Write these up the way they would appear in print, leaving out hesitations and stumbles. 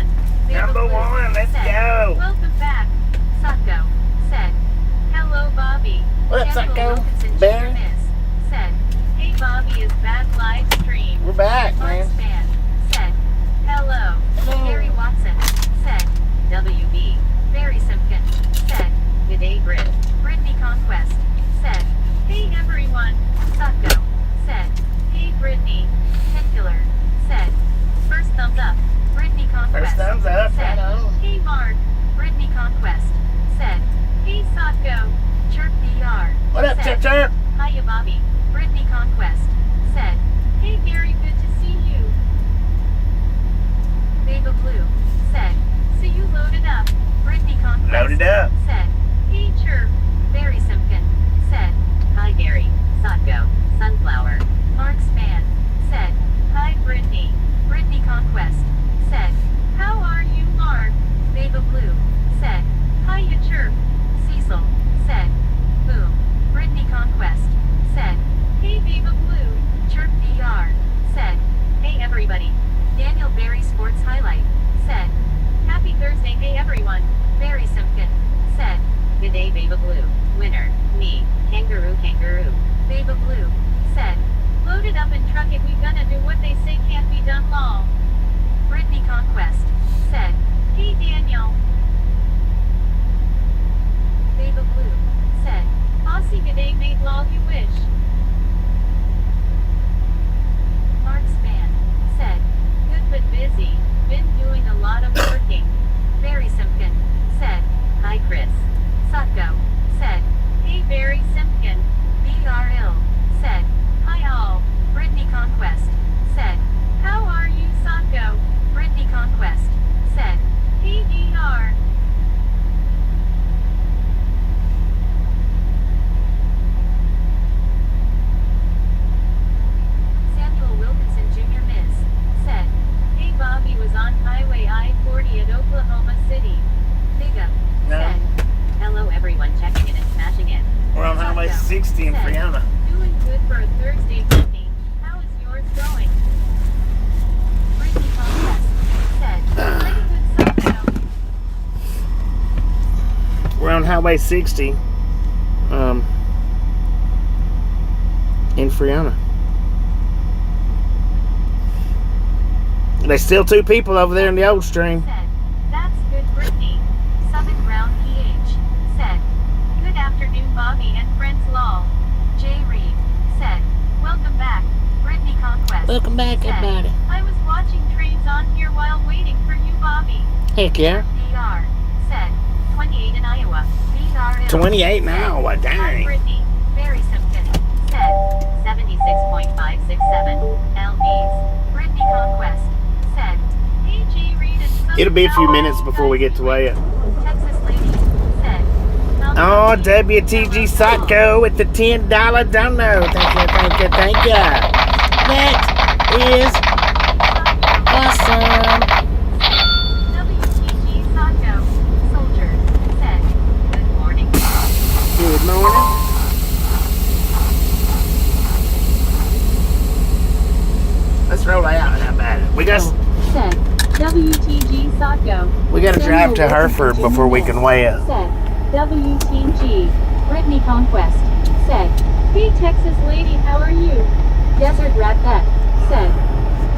done. Number one, let's go. Welcome back. Sutko said, hello, Bobby. What up, Samuel Sutko? Wilkinson Bear? Jr. Said, hey, Bobby is back live stream. We're back, man. Mark's man said, hello. Hello. Barry Watson said, WB. Barry Simpkin said, good day, Brit. Brittany Conquest said, hey, everyone. Sutko said, hey, Brittany. Titular said, first thumbs up. Brittany Conquest First thumbs up, said, right on. hey, Mark. Brittany Conquest said, hey, Sotko. Chirp DR. What up, said, Chirp Chirp? hiya, Bobby. Brittany Conquest said, hey, Gary, good to see you. Baba Blue said, see you loaded up. Brittany Conquest Loaded up. said, hey, Chirp. Barry Simpkin said, hi, Gary. Sotko. Sunflower. Mark's fan said, hi, Brittany. Brittany Conquest said, how are you, Mark? Baba Blue said, hiya, Chirp. Cecil said, boom. Brittany Conquest said, hey, Baba Blue. Chirp DR said, hey, everybody. Daniel Barry Sports Highlight said, happy Thursday, hey, everyone. Barry Simpkin said, good day, Baba Blue. Winner, me. Kangaroo. Baba Blue said, load it up and truck it, we gonna do what they say can't be done lol. Brittany Conquest said, hey, Daniel. Baba Blue said, Aussie g'day mate lol you wish. Mark's fan said, good but busy, been doing a lot of working. Barry Simpkin said, hi Chris. Sutko said, hey Barry Simpkin. BRL said, hi all. Brittany Conquest said, how are you Sutko? Brittany Conquest said, hey DR. Samuel Wilkinson Jr. said, hey, Bobby was on Highway I-40 at Oklahoma City. Big up No. said, hello everyone checking in and smashing in. We're on Highway Sutko 60 in said, Friona. doing good for a Thursday, Brittany. How is yours going? Brittany Conquest said, pretty good Sutko. We're on Highway 60 in Friona. There's still two people over there in the old stream. Said, that's good, Brittany. Summit Brown PH said, good afternoon, Bobby and friends lol. Jay Reed said, welcome back, Brittany Conquest. Welcome back, said, everybody. I was watching trains on here while waiting for you, Bobby. Heck yeah. DR said, 28 in Iowa. BRL 28 in said, Iowa, hi, dang. Brittany. Barry Simpson said, 76.567 LBs. Brittany Conquest said, hey, Jay Reed and Summit It'll be a few Brown minutes before we get to Waya. Texas lady said, Oh, WTG Sotko with the $10 dono. Thank you. That is awesome. WTG Sotko Soldier said, good morning. Good morning. Let's roll out. How about it? We got Said, WTG Sotko. we got to drive to Hereford before we can weigh up. Said, WTG. Brittany Conquest said, hey Texas lady, how are you? Desert Rat Vet said,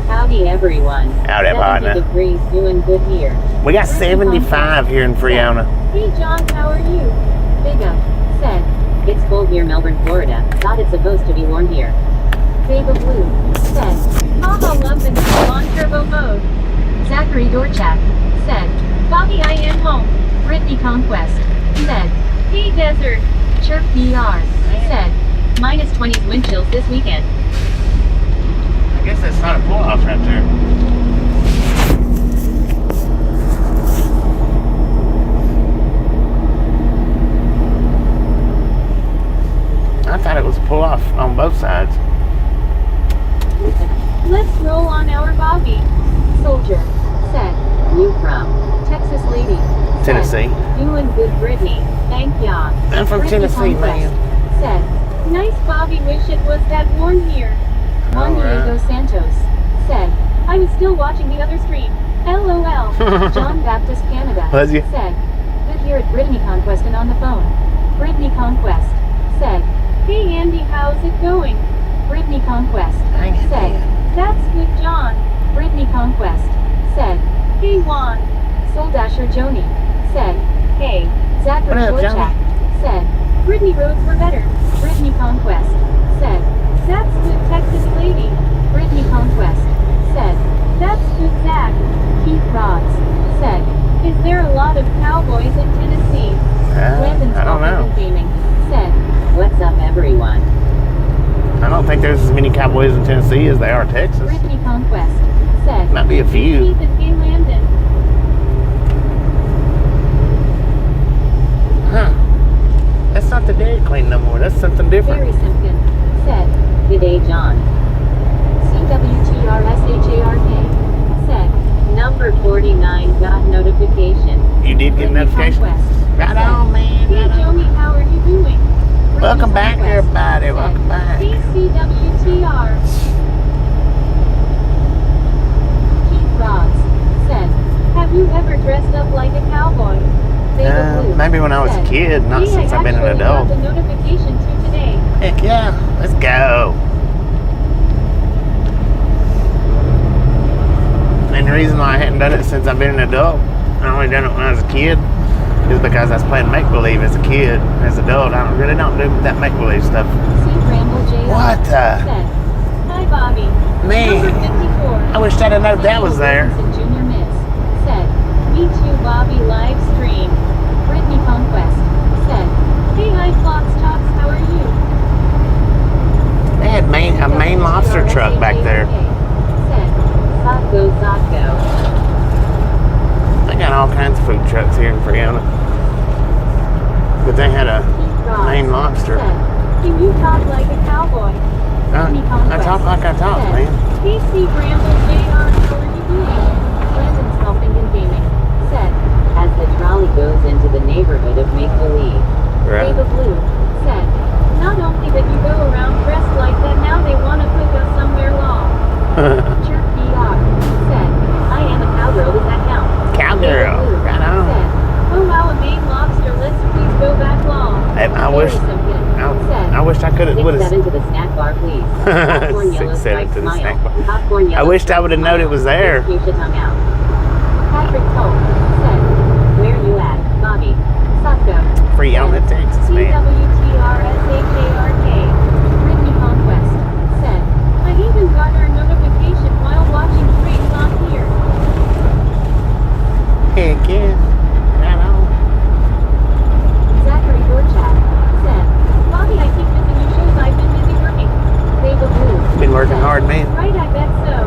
howdy everyone. Howdy, 70 partner. degrees, doing good here. We got Brittany 75 Conquest here in Friona. said, hey John, how are you? Big Up said, it's cold near Melbourne, Florida. Thought it's supposed to be warm here. Baba Blue said, haha, love the new on turbo mode. Zachary Dorchak said, Bobby, I am home. Brittany Conquest said, hey Desert. Chirp DR said, minus 20s wind chills this weekend. I guess that's not a pull-off right there. I thought it was a pull-off on both sides. Let's roll on our Bobby. Soldier said, you from Texas lady. Said, Tennessee. doing good, Brittany. Thank ya. I'm from Brittany Tennessee, Conquest man. Said, nice Bobby, wish it was that warm here. Juan All right. Diego Santos said, I was still watching the other stream. LOL. John Baptist Canada Was you? said, good here at Brittany Conquest and on the phone. Brittany Conquest said, hey Andy, how's it going? Brittany Conquest Dang it, said, man. that's good John. Brittany Conquest said, hey Juan. Soul Dasher Joni said, hey. Zachary What up, Dorchak Johnny? said, Brittany roads were better. Brittany Conquest said, that's good Texas lady. Brittany Conquest said, that's good Zach. Keith Rods said, is there a lot of cowboys in Tennessee? Brandon I don't know. Gaming said, what's up everyone? I don't think there's as many cowboys in Tennessee as there are in Texas. Brittany Conquest said, Might be a few. Keith and Gay Landon. Huh. That's not the Dairy Queen no more. That's something different. Barry Simpkin said, good day John. CWTRSHARK said, number 49 got notification. You did get Brittany notification? Conquest Right said, on, man. hey Right on. Joni, how are you doing? Brittany Welcome back, Conquest everybody. said, Welcome back. CWTR. Keith Rods said, have you ever dressed up like a cowboy? Vega Blue Maybe when I was a said, kid, not hey, since I've been an I actually adult. got the notification too today. Heck yeah. Let's go. And the reason why I hadn't done it since I've been an adult, I only done it when I was a kid, is because I was playing make-believe as a kid. As an adult, I really don't do that make-believe stuff. See Ramble J. What the? Said, hi Bobby. Man, Number 54. I wish I'd have known that was there. Williamson Jr. Miss said, me too Bobby live stream. Brittany Conquest said, hey hi Fox Talks, how are you? They had a Maine lobster truck back there. Said, Zotgo Zotgo. They got all kinds of food trucks here in Friona. But they had a Maine lobster. Said, can you talk like a cowboy? I talk like I talk, said, man. PC Bramble JR, how are you doing? Brandon's helping in gaming. Said, as the trolley goes into the neighborhood of make-believe. Right. Vega Blue said, not only that you go around dressed like that, now they want to put us somewhere long. Jerk DR said, I am a cowgirl, does that count? Cowgirl. Vega Blue Right on. said, oh wow, a Maine lobster, let's please go back long. I wish I could have. 6-7 to the snack bar, please. Popcorn yellow 6-7 stripe to the smile. snack bar. Popcorn I yellow wished I would have known it was there. Keep your tongue out. Patrick Cole said, where you at, Bobby? Sotgo. Friona, Texas, man. CWTRSHARK. Brittany Conquest said, I even got our notification while watching Trace on here. Heck yeah. Right on. Zachary Dorchak said, Bobby, I keep missing your shows. I've been busy working. Vega Blue Been working said, hard, man. right, I bet so.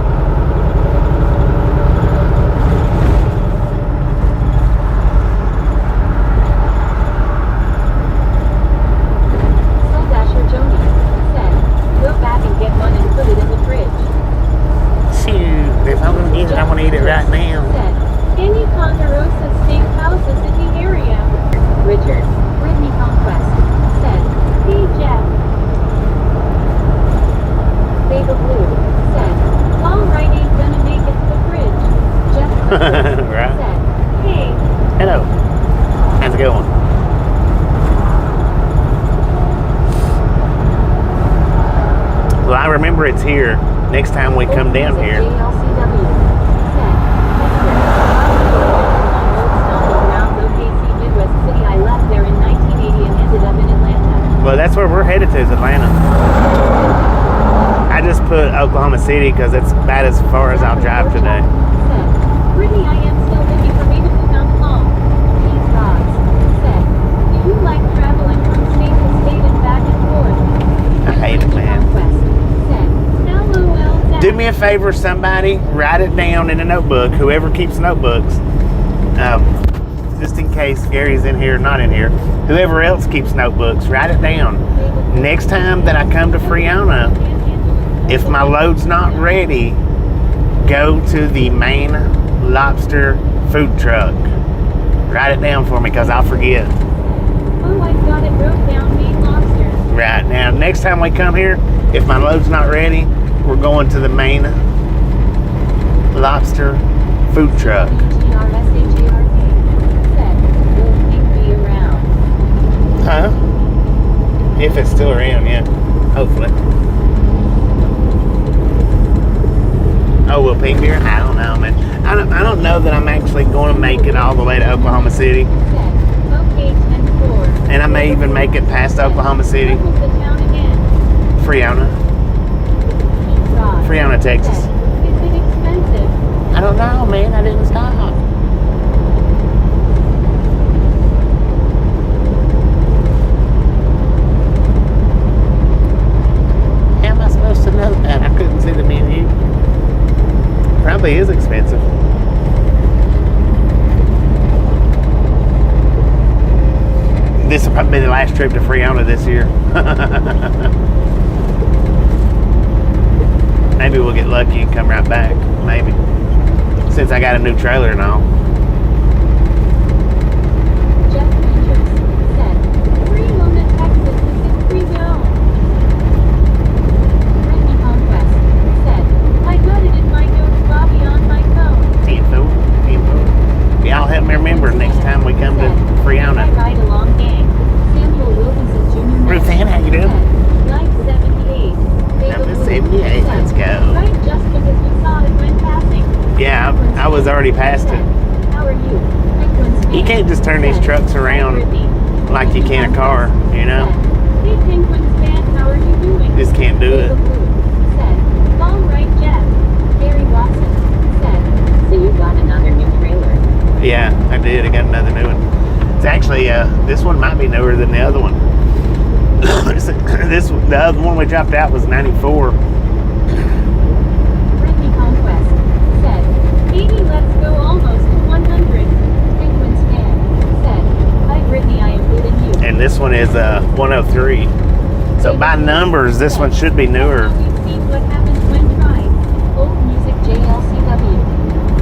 Soul Dasher Joni said, go back and get one and put it in the fridge. Shoot, if I'm gonna eat it, I want to eat it right now. Said, any Ponderosa Steakhouse is in the area. Richard, Brittany Conquest said, hey Jeff. Vega Blue said, alright, ain't gonna make it to the fridge. Jeff Right. said, hey. Hello. How's it going? Well, I remember it's here. Next time we come down here. Well, that's where we're headed to, is Atlanta. I just put Oklahoma City because it's about as far as I'll drive today. Brittany, I am still looking for Raven who found home. Keith Rods said, do you like traveling from state to state and back and forth? I hate it, man. Said, LOL, Zach. Do me a favor, somebody, write it down in a notebook, whoever keeps notebooks. Just in case Gary's in here or not in here. Whoever else keeps notebooks, write it down. Next time that I come to Friona, if my load's not ready, go to the Maine lobster food truck. Write it down for me because I'll forget. Oh, I've got it wrote down, Maine lobster. Right, now next time we come here, if my load's not ready, we're going to the Maine lobster food truck. WTRSHARK said, will Pink be around? Huh? If it's still around, yeah. Hopefully. Oh, will Pink be around? I don't know, man. I don't know that I'm actually going to make it all the way to Oklahoma City. Said, okay, 10-4. And I may even make it past Oklahoma City. What was the town again? Friona. Ross Friona, Texas. said, is it expensive? I don't know, man. I didn't stop. How am I supposed to know that? I couldn't see the menu. Probably is expensive. This will probably be the last trip to Friona this year. Maybe we'll get lucky and come right back. Maybe. Since I got a new trailer and all. Jeff Andrews said, Friona, Texas, is it free zone? Brittany Conquest said, I got it in my notes, Bobby, on my phone. Info. Y'all help me remember next time we come to Friona. Ride along gang. Samuel Wilkinson Jr. Ruth Ann, how you doing? Line 78. Number 78, let's go. Right, just because we saw it when passing. Yeah, I was already past it. How are you? Penguins You can't just turn these trucks around like you can a car, you know? Hey Penguins fan, how are you doing? Just can't do it. Said, all right, Jeff. Gary Watson said, so you got another new trailer? Yeah, I did. I got another new one. It's actually, this one might be newer than the other one. The other one we dropped out was 94. Brittany Conquest said, 80, let's go almost to 100. Penguins fan said, hi Brittany, I am good and you. And this one is 103. So by numbers, this one should be newer. Now we've seen what happens when tried. Old music JLCW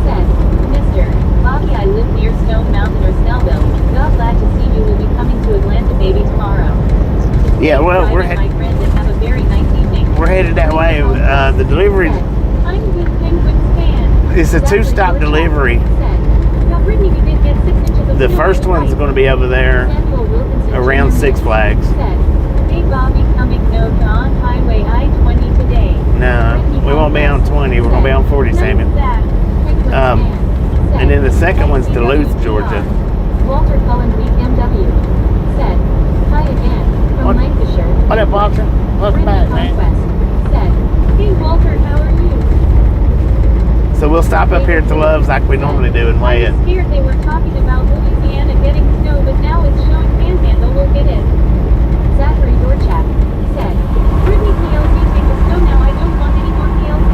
said, Mr. Bobby, I live near Stone Mountain or Snellville. God, glad to see you. Will be coming to Atlanta maybe tomorrow. Yeah, well, My friend and have a very nice evening. we're headed that way. The delivery, I'm a good Penguins fan. it's a two-stop delivery. Now, Brittany, we did get 6 inches of The snow first one's tonight. going to be over there Samuel Wilkinson around Jr. Six Flags. said, hey Bobby, coming no on Highway I-20 today. No, we won't be on 20. We're going to be on 40, Samuel. And then the second one's Duluth, Georgia. Walter Cullen MW said, hi again, from What? Lancashire. What up, Walter? Welcome back, man. Conquest said, hey Walter, how are you? So we'll stop up here at the Loves like we normally do and weigh I it. was scared they were talking about Louisiana getting snow, but now it's showing Panhandle will get it. Zachary Dorchak said, Brittany, PLC, take the snow now. I don't want any more PLC.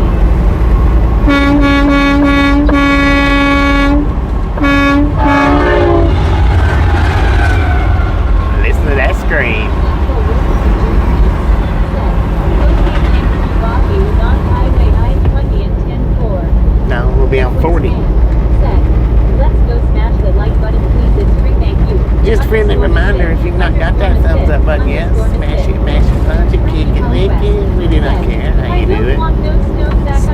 Listen to that scream. No, we'll be on 40. Let's go smash the like button, please. It's free, thank you. Just a friendly reminder, if you've not got that thumbs up button yet, smash it, mash it, punch it, kick it, lick it. We do not care how you do it.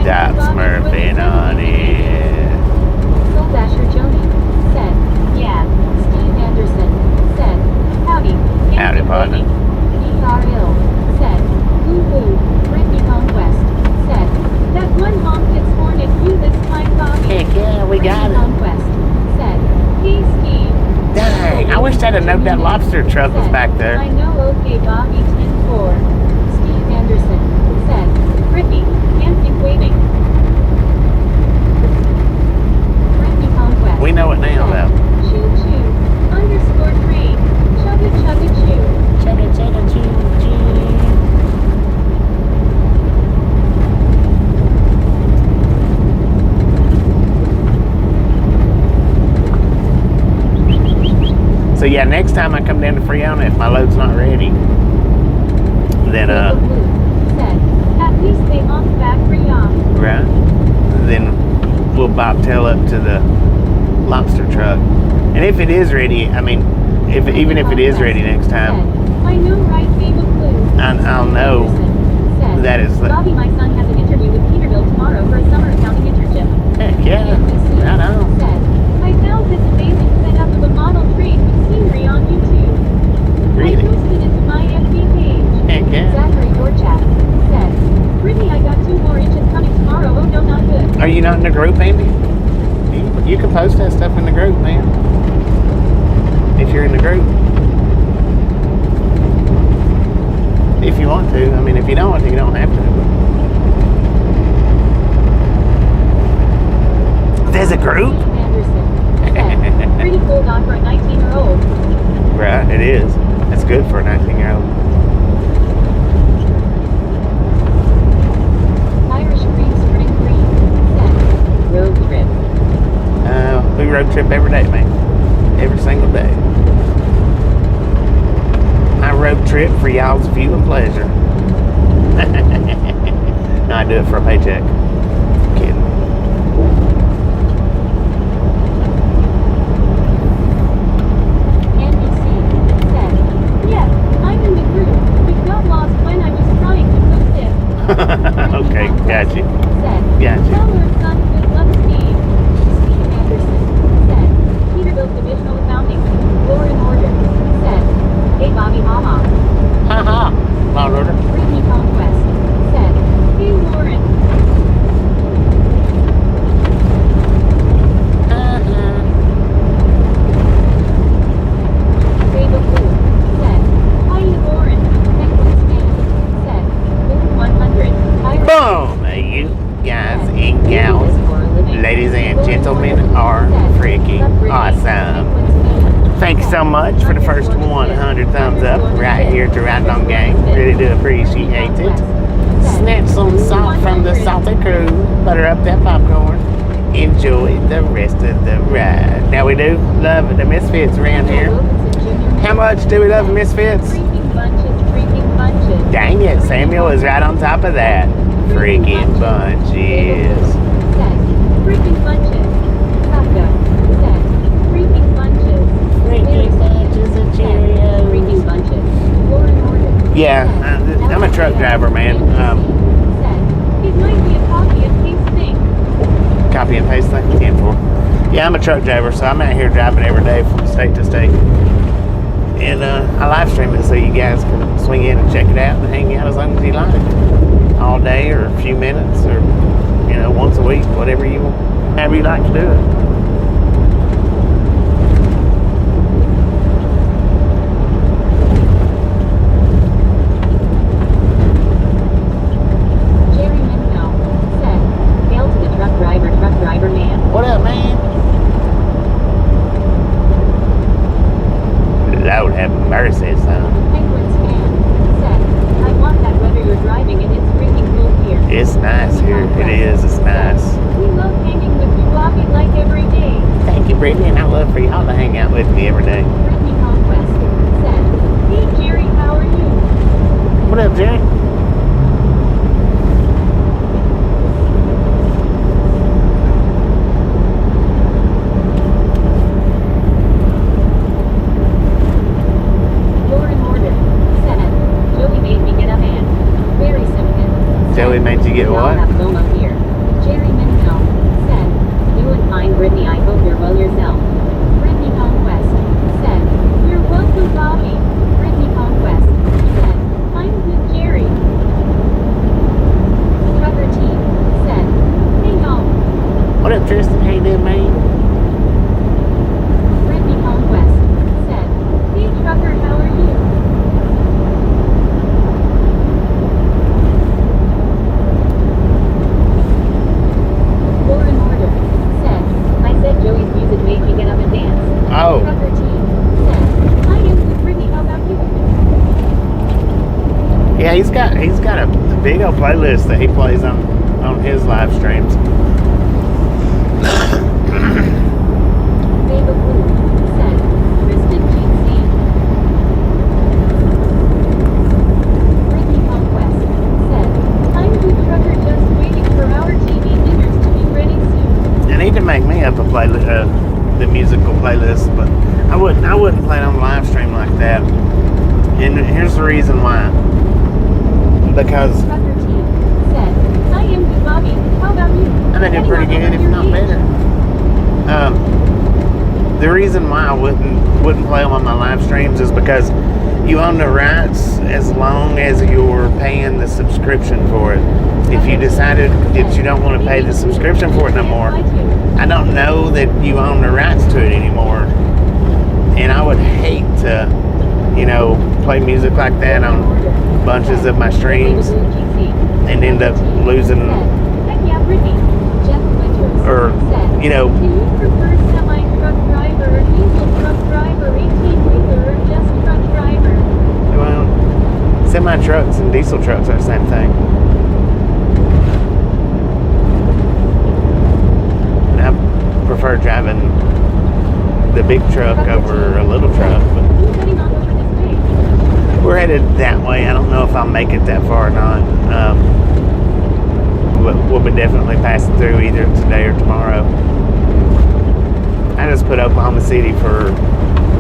Stop smurfing on it. Soul Dasher Joni said, yeah. Steve Anderson said, howdy. Howdy, partner. ERL said, woo-hoo. Brittany Conquest said, that one honk gets horned at you this time, Bobby. Heck yeah, we got Brittany it. Conquest said, hey Steve. Dang, I wish I'd have known that lobster truck was back there. I know, okay, Bobby 10-4. Steve Anderson said, Brittany, dancing waving. Brittany Conquest. We know it now, said, though. Choo choo. Underscore train. Chugga chugga choo. Chugga chugga choo choo. So yeah, next time I come down to Friona, if my load's not ready, then Said, at least they honked back for ya. right, then we'll bobtail up to the lobster truck. And if it is ready, I mean, even if it is ready next time, Said, I know, right, babe of blue. I'll know Said, that is. Bobby, my son has an interview with Peterbilt tomorrow for a summer accounting internship. Heck yeah, right group, Andy? You can post that stuff in the group, man. If you're in the group. If you want to. I mean, if you don't want to, you don't have to. There's a group? Pretty cool dog for a 19-year-old. Right, it is. That's good for a 19-year-old. Irish Creek Spring Green. Set. Road trip. We road trip every day, man. Every single day. I road trip for y'all's view and pleasure. No, I do it for a paycheck. Kidding. Okay, gotcha. Gotcha. Peterbilt Divisional Founding. Law and Order. Said. Hey Bobby Mama. Haha. Law and Order. Brittany Conquest. Said. Hey Lauren. Rainbow Blue. Said. Hi Lauren. Penguins fan. Said. Moon 100. Boom! You guys and gals, ladies and gentlemen, are freaking awesome. Thanks so much for the first 100 thumbs up right here to Ride-On Gang. Really do appreciate it. Snatch some salt from the salty crew. Butter up that popcorn. Enjoy the rest of the ride. Now we do love the Misfits around here. How much do we love the Misfits? Freaking bunches. Dang it, Samuel is right on top of that. Freaking bunches. Freaking bunches. Taco. Set. Freaking bunches. Freaking bunches of Cheerios. Freaking bunches. Law and Order. Yeah, I'm a truck driver, man. Set. It might be a copy and paste thing. Copy and paste thing? 10-4. Yeah, I'm a truck driver, so I'm out here driving every day from state to state. And I live stream it so you guys can swing in and check it out and hang out as long as you like. All day or a few minutes or, you know, once a week, however you like to do it. Jerry Minnow said, hail to the truck driver man. What up, man? Lord have mercy, son. Penguins fan said, I want that whether you're driving and it's freaking cool here. It's nice here. It is. It's nice. We love hanging with you, Bobby, like every day. Thank you, Brittany, and I love for y'all to hang out with me every day. Brittany Conquest said, hey Jerry, how are you? What up, Jerry? Law and Order said, Joey made me get a man. Very simple. Joey made you get We all what? have FOMO here. Jerry Minnow said, doing fine, Brittany. I hope you're well yourself. Brittany Conquest said, you're welcome, Bobby. Brittany Conquest said, I'm with Jerry. Trucker Team said, hey y'all. What up, Tristan? How you doing, man? Brittany Conquest said, hey trucker, how are you? Law and Order said, I said Joey's music made me get up and dance. Oh. Trucker Team said, I am with Brittany, how about you? Yeah, he's got a big old playlist that he plays on his live streams. Baby Blue said, Kristen GC. Brittany Conquest said, I'm with trucker just waiting for our TV dinners to be ready soon. I need to make me up a playlist, the musical playlist, but I wouldn't play it on the live stream like that. And here's the reason why. Because Trucker Team said, I am with Bobby, how about you? I think I'm pretty good, if not better. The reason why I wouldn't play them on my live streams is because You own the rights as long as you're paying the subscription for it. If you decided that you don't want to pay the subscription for it no more, I don't know that you own the rights to it anymore. And I would hate to, play music like that on bunches of my streams and end up losing, or, Do you prefer semi-truck driver, diesel truck driver, 18-wheeler, or just truck driver? well, semi-trucks and diesel trucks are the same thing. I prefer driving the big truck over a little truck, but Who's heading on over this way? we're headed that way. I don't know if I'll make it that far or not. We'll be definitely passing through either today or tomorrow. I just put Oklahoma City for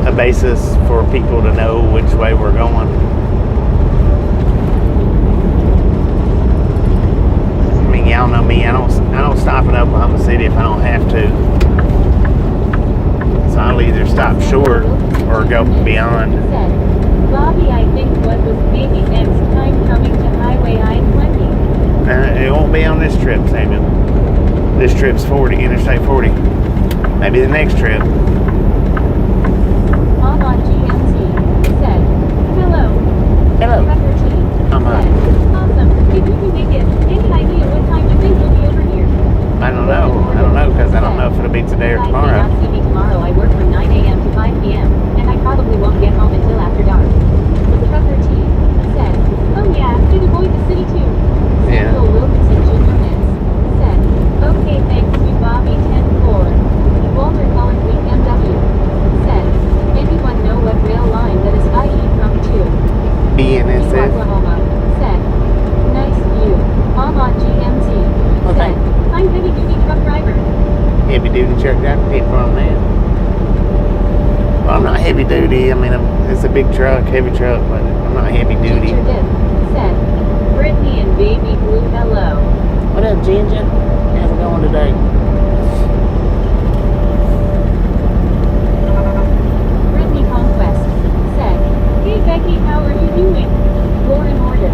a basis for people to know which way we're going. I mean, y'all know me. I don't stop in Oklahoma City if I don't have to. So I'll either stop short or go beyond. Bobby, I think what was maybe next time coming to Highway I-20. It won't be on this trip, Samuel. This trip's Interstate 40. Maybe the next trip. Bob on GMT said, hello. Hello. Trucker T I'm said, awesome. If you can make it, any idea what time you think you'll be over here? I don't know, because I don't know if it'll be today or Guys may tomorrow. not see me tomorrow. I work from 9 a.m. to 5 p.m. and I probably won't get home until after dark. Trucker T said, oh yeah, did avoid the city too. Yeah. Samuel Wilkinson Jr. Mintz said, okay, thanks you, Bobby 10-4. Walter Collins BMW said, anyone know what rail line that is IE from to? BNSF. Oklahoma said, nice view. Bob on GMT Okay. said, I'm heavy duty truck driver. Heavy duty truck driver, people on that. Well, I'm not heavy duty. I mean, it's a big truck, heavy truck, but I'm not heavy duty. Ginger Dip said, Brittany and Baby Blue, hello. What up, Ginger? How's it going today? Brittany Conquest said, hey Becky, how are you doing? Lauren Order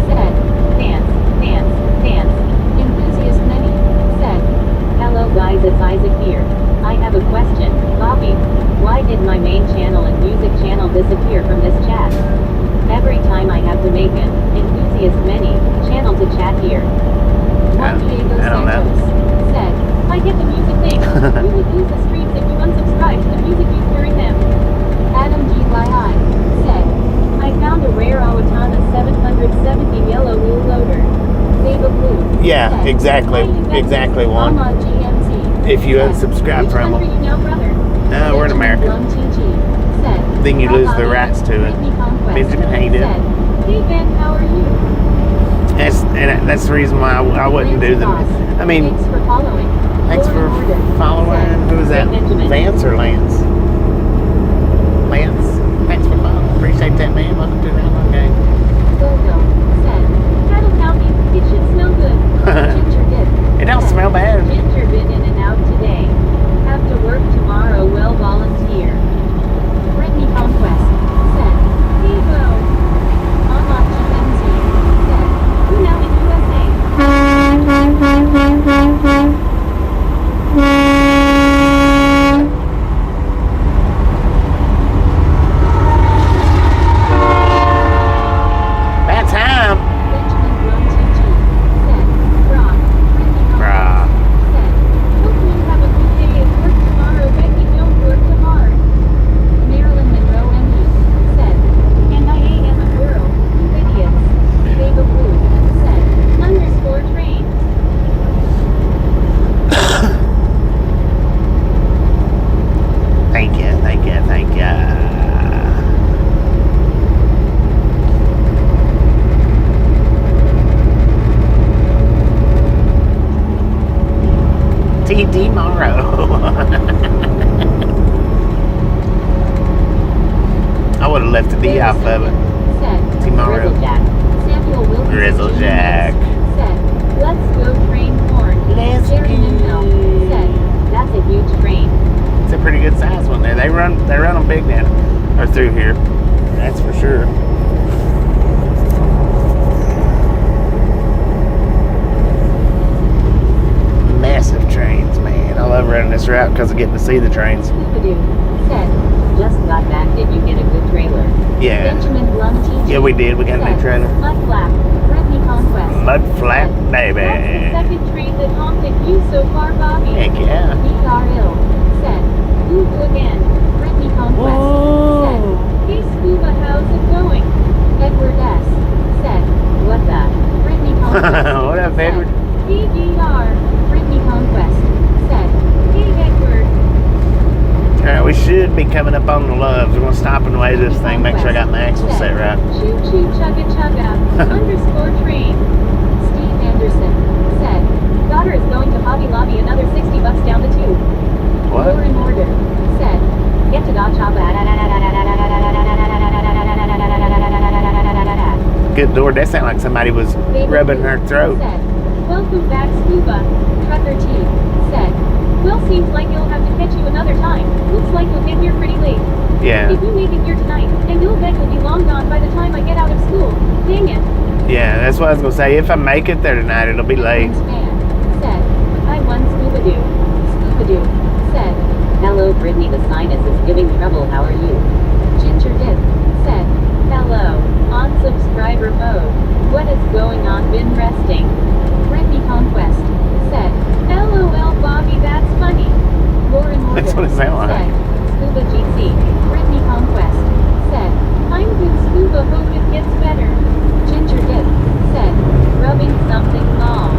said, dance, dance, dance. Enthusiast Many said, hello guys, it's Isaac here. I have a question, Bobby. Why did my main channel and music channel disappear from this chat? Every time I have to make an Enthusiast Many channel to chat here. Juan Diego I don't know. Santos said, I get the music thing. You would lose the streams if you unsubscribe to the music used during them. Adam GYI said, I found a rare Owatonna 770 yellow wheel loader. Deva Blue Yeah, said, exactly. "Hi, Becky. Exactly one. I'm on GMT. If you Said, unsubscribe "Which from country them, you know, brother?" no, we're in Benjamin America. Blum TG said, Then you lose the "Bobby, rights to it. Whitney Conquest Benjamin, how you doing? said, hey Ben, how are you? That's the reason why I wouldn't do them. I mean, Thanks for following. thanks for Lauren Order following. said, Who was that? "Hey, Benjamin." Vance or Lance? Lance, thanks for following. Appreciate that, man. Welcome to the Round Game. Gogo said, Cattle County, it should smell good. Ginger Dip It don't said, smell bad. Ginger been in and out today. Have to work tomorrow, well volunteer. Brittany Conquest said, hey bro. Mama GMZ said, who now in USA? Bad time. Benjamin Blum TG said, Brock. Brittany Bruh. Conquest said, hope you have a good day at work tomorrow, Becky, don't work too hard. Marilyn Monroe ME said, and I am a girl, you idiots. Deva Blue said, _train. Thank you, thank you, thank you. TD Morrow. I would have left the D off of it. Said, Tomorrow. Grizzlejack. Samuel Wilkinson Grizzlejack. Jr. said, let's go train horn. Let's Jerry go. Nimno said, that's a huge train. It's a pretty good size one there. They run them big down or through here. That's for sure. Massive trains, man. I love running this route because of getting to see the trains. Scooby-Doo said, just got back. Did you get a good trailer? Yeah. Benjamin Blum TG Yeah, we did. We got a new said, trailer. Mud Flap, Brittany Conquest. Mud Flap, said, baby. That's the second train that honked at you so far, Bobby. Heck yeah. BRL said, Ooh again, Brittany Conquest. Said, hey Scuba, how's it going? Edward S. said, what the? Brittany Conquest. What up, said, Edward? PDR, Brittany Conquest. Said, hey Edward. Alright, we should be coming up on the loves. We're going to stop and weigh this thing, make sure I got my axle set right. Choo choo chugga chugga underscore train. Steve Anderson said, daughter is going to Hobby Lobby, another $60 down the tube. What? You're in order. Said, get to Dodge Hoppa. Good Lord, that sounded like somebody was rubbing her throat. Said, welcome back, Scuba. Trucker T said, well, seems like you'll have to catch you another time. Looks like you'll get here pretty late. Yeah. If you make it here tonight, and you'll bet you'll be long gone by the time I get out of school. Dang it. Yeah, that's what I was going to say. If I make it there tonight, it'll be late. Man said, I won Scooby-Doo. Scooby-Doo said, hello Brittany, the sinus is giving trouble, how are you? Ginger Dip said, hello, on subscriber mode. What is going on, been resting? Brittany Conquest said, LOL Bobby, that's funny. Lauren Order That's what it sounded like. said, Scuba GC. Brittany Conquest said, I'm good Scuba, hope it gets better. Ginger Dip said, rubbing something long.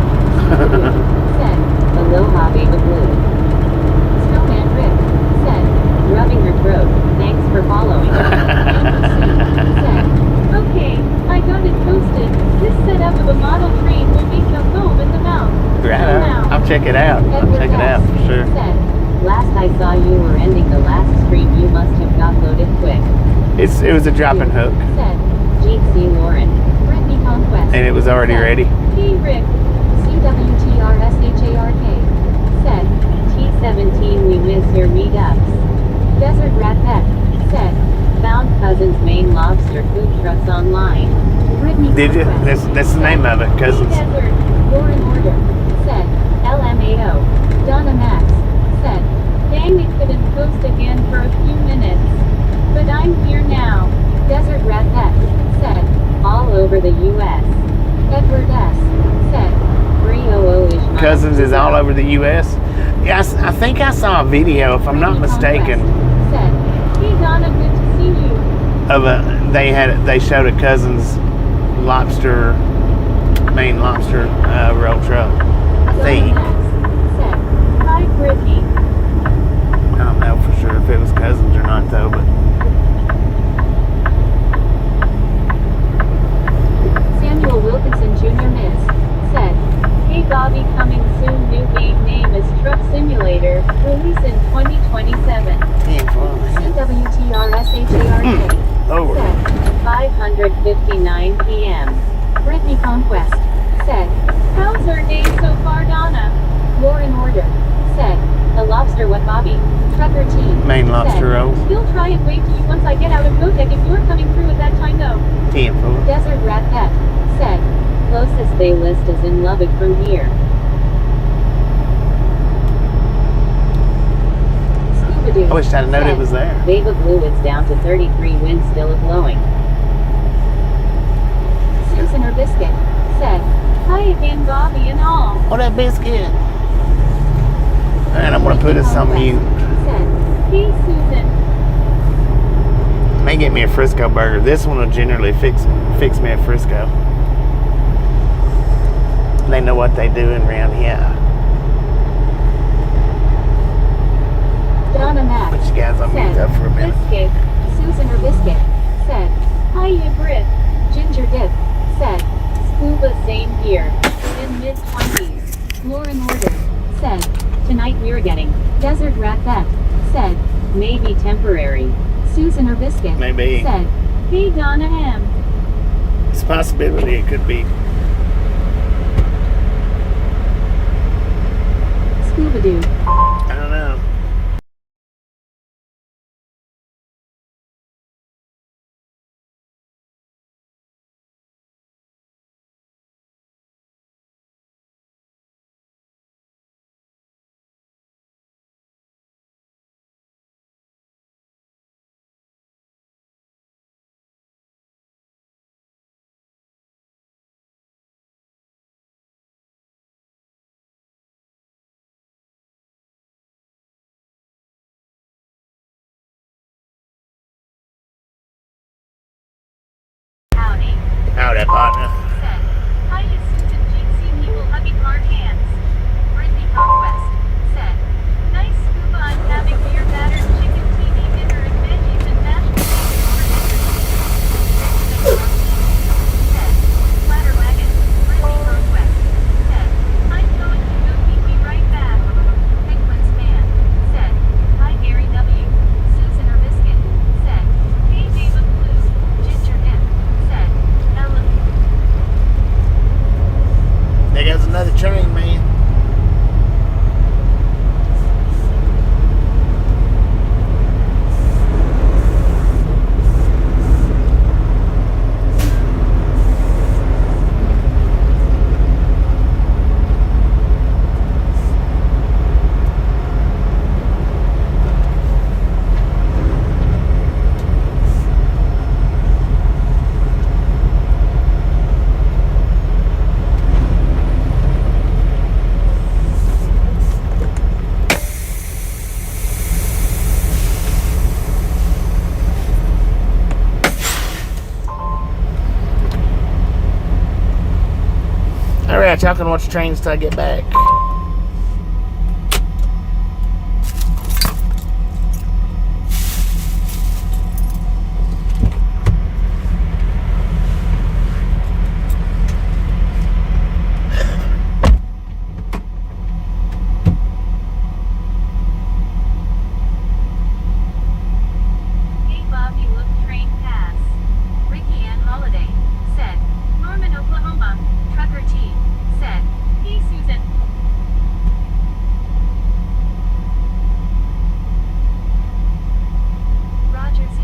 Said, aloha baby blue. Snowman Rick said, rubbing her throat, thanks for following. Said, okay, I got it posted. This setup of a model train will make the foam in the mouth. Right on. I'll check it out. I'll check it out for sure. Said, last I saw you were ending the last stream, you must have got loaded quick. It was a dropping hook. Said, GC Lauren, Brittany Conquest. And it was already said, ready. Hey Rick, CWTRSHARK. Said, T17 we miss your meetups. Desert Rat Pet. Said, found Cousins Maine Lobster food trucks online. Brittany Did you? Conquest. That's the name of it, Cousins. Hey Desert, Lauren Order. Said, LMAO. Donna Max. Said, dang it couldn't post again for a few minutes. But I'm here now. Desert Rat Pet. Said, all over the US. Edward S. Said, 300-ish. Cousins is all over the U.S. Yeah, I think I saw a video, if I'm not mistaken, Said, hey Donna, good to see you. of they showed a Cousins lobster, Maine lobster roll truck. I think. Said, hi Brittany. I don't know for sure if it was Cousins or not though, but Samuel Wilkinson Jr. Miss. Said, hey Bobby, coming soon, new game name is Truck Simulator, release in 2027. CWTRSHARK. over. Said, 5:59 p.m. Brittany Conquest. Said, how's her day so far, Donna? Lauren Order. Said, a lobster what Bobby? Trucker T. Maine lobster said, roll. he'll try and wave to you once I get out of Kotek if you're coming through at that time though. 10-4. Desert Rat Pet. Said, closest they list is in Lubbock from here. Scooby-Doo. I wish I'd have known said, it was there. Beta Blue it's down to 33 winds still glowing. Susan or Biscuit. Said, hi again Bobby and all. What up, biscuit? Alright, I'm gonna put this on mute. Said, hey Susan. May get me a Frisco burger. This one will generally fix me a Frisco. They know what they doing around here. Donna Max. Put you guys on mute up for a minute. Biscuit. Susan or Biscuit. Said, hi you Brit. Ginger Dip. Said, Scuba same here. In mid-20s. Lauren Order. Said, tonight we're getting Desert Rat Pet. Said, maybe temporary. Susan or Biscuit. Maybe. Said, hey Donna M. It's a possibility it could be. Scooby-Doo. I don't know. that, partner? Said, hi, you Susan GC people hugging hard hands. Brittany Conquest. Said, nice scuba, I'm having beer battered chicken TV dinner and veggies and mashed potatoes over dinner. Said, Flatter Wagon. Brittany Conquest. Said, I'm going to go be right back. Penguins fan. Said, hi Gary W. Susan or Biscuit. Said, hey David Blue. Ginger Dip. Said, hello. There goes another train, man. Alright, y'all can watch the trains till I get back. Hey Bobby, look train pass. Ricky Ann Holiday. Said, Norman, Oklahoma. Trucker T. Said, hey Susan. Roger Z.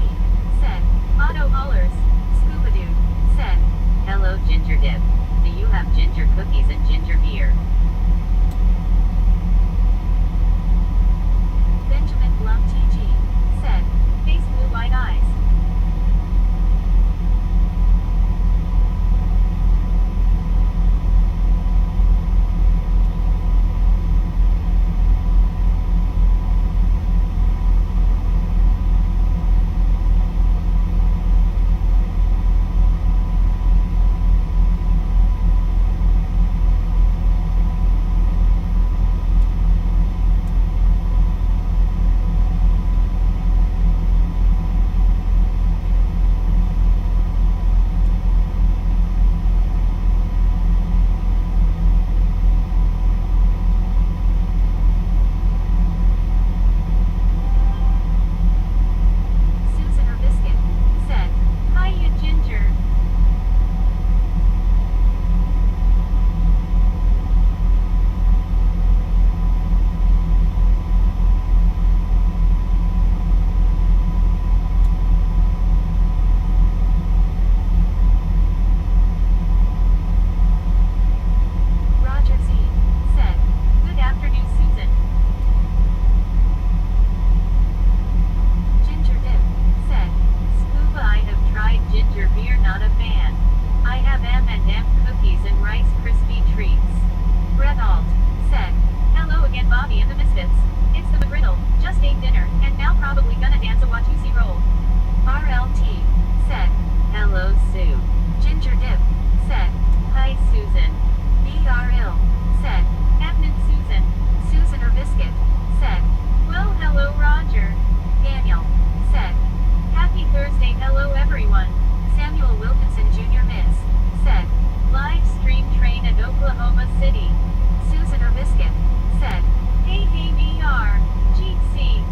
Said, Otto Hollers. Scuba Dude. Said, hello Ginger Dip. Do you have ginger cookies and ginger beer? Benjamin Blum TG. Said, face blue-eyed eyes. Susan or Biscuit. Said, hi you Ginger. Roger Z. Said, good afternoon Susan. Ginger Dip. Said, scuba, I have tried ginger beer, not a fan. I have M&M cookies and Rice Krispie treats. Brett Alt. Said, hello again Bobby and the Misfits. It's the McGriddle, just ate dinner, and now probably gonna dance a Watusi roll. RLT. Said, hello Sue. Ginger Dip. Said, hi Susan. BRL. Said, afternoon Susan. Susan or Biscuit. Said, well hello Roger. Daniel. Said, happy Thursday, hello everyone. Samuel Wilkinson Jr. Miss. Said, live stream train at Oklahoma City. Susan or Biscuit. Said, hey hey VR. GC.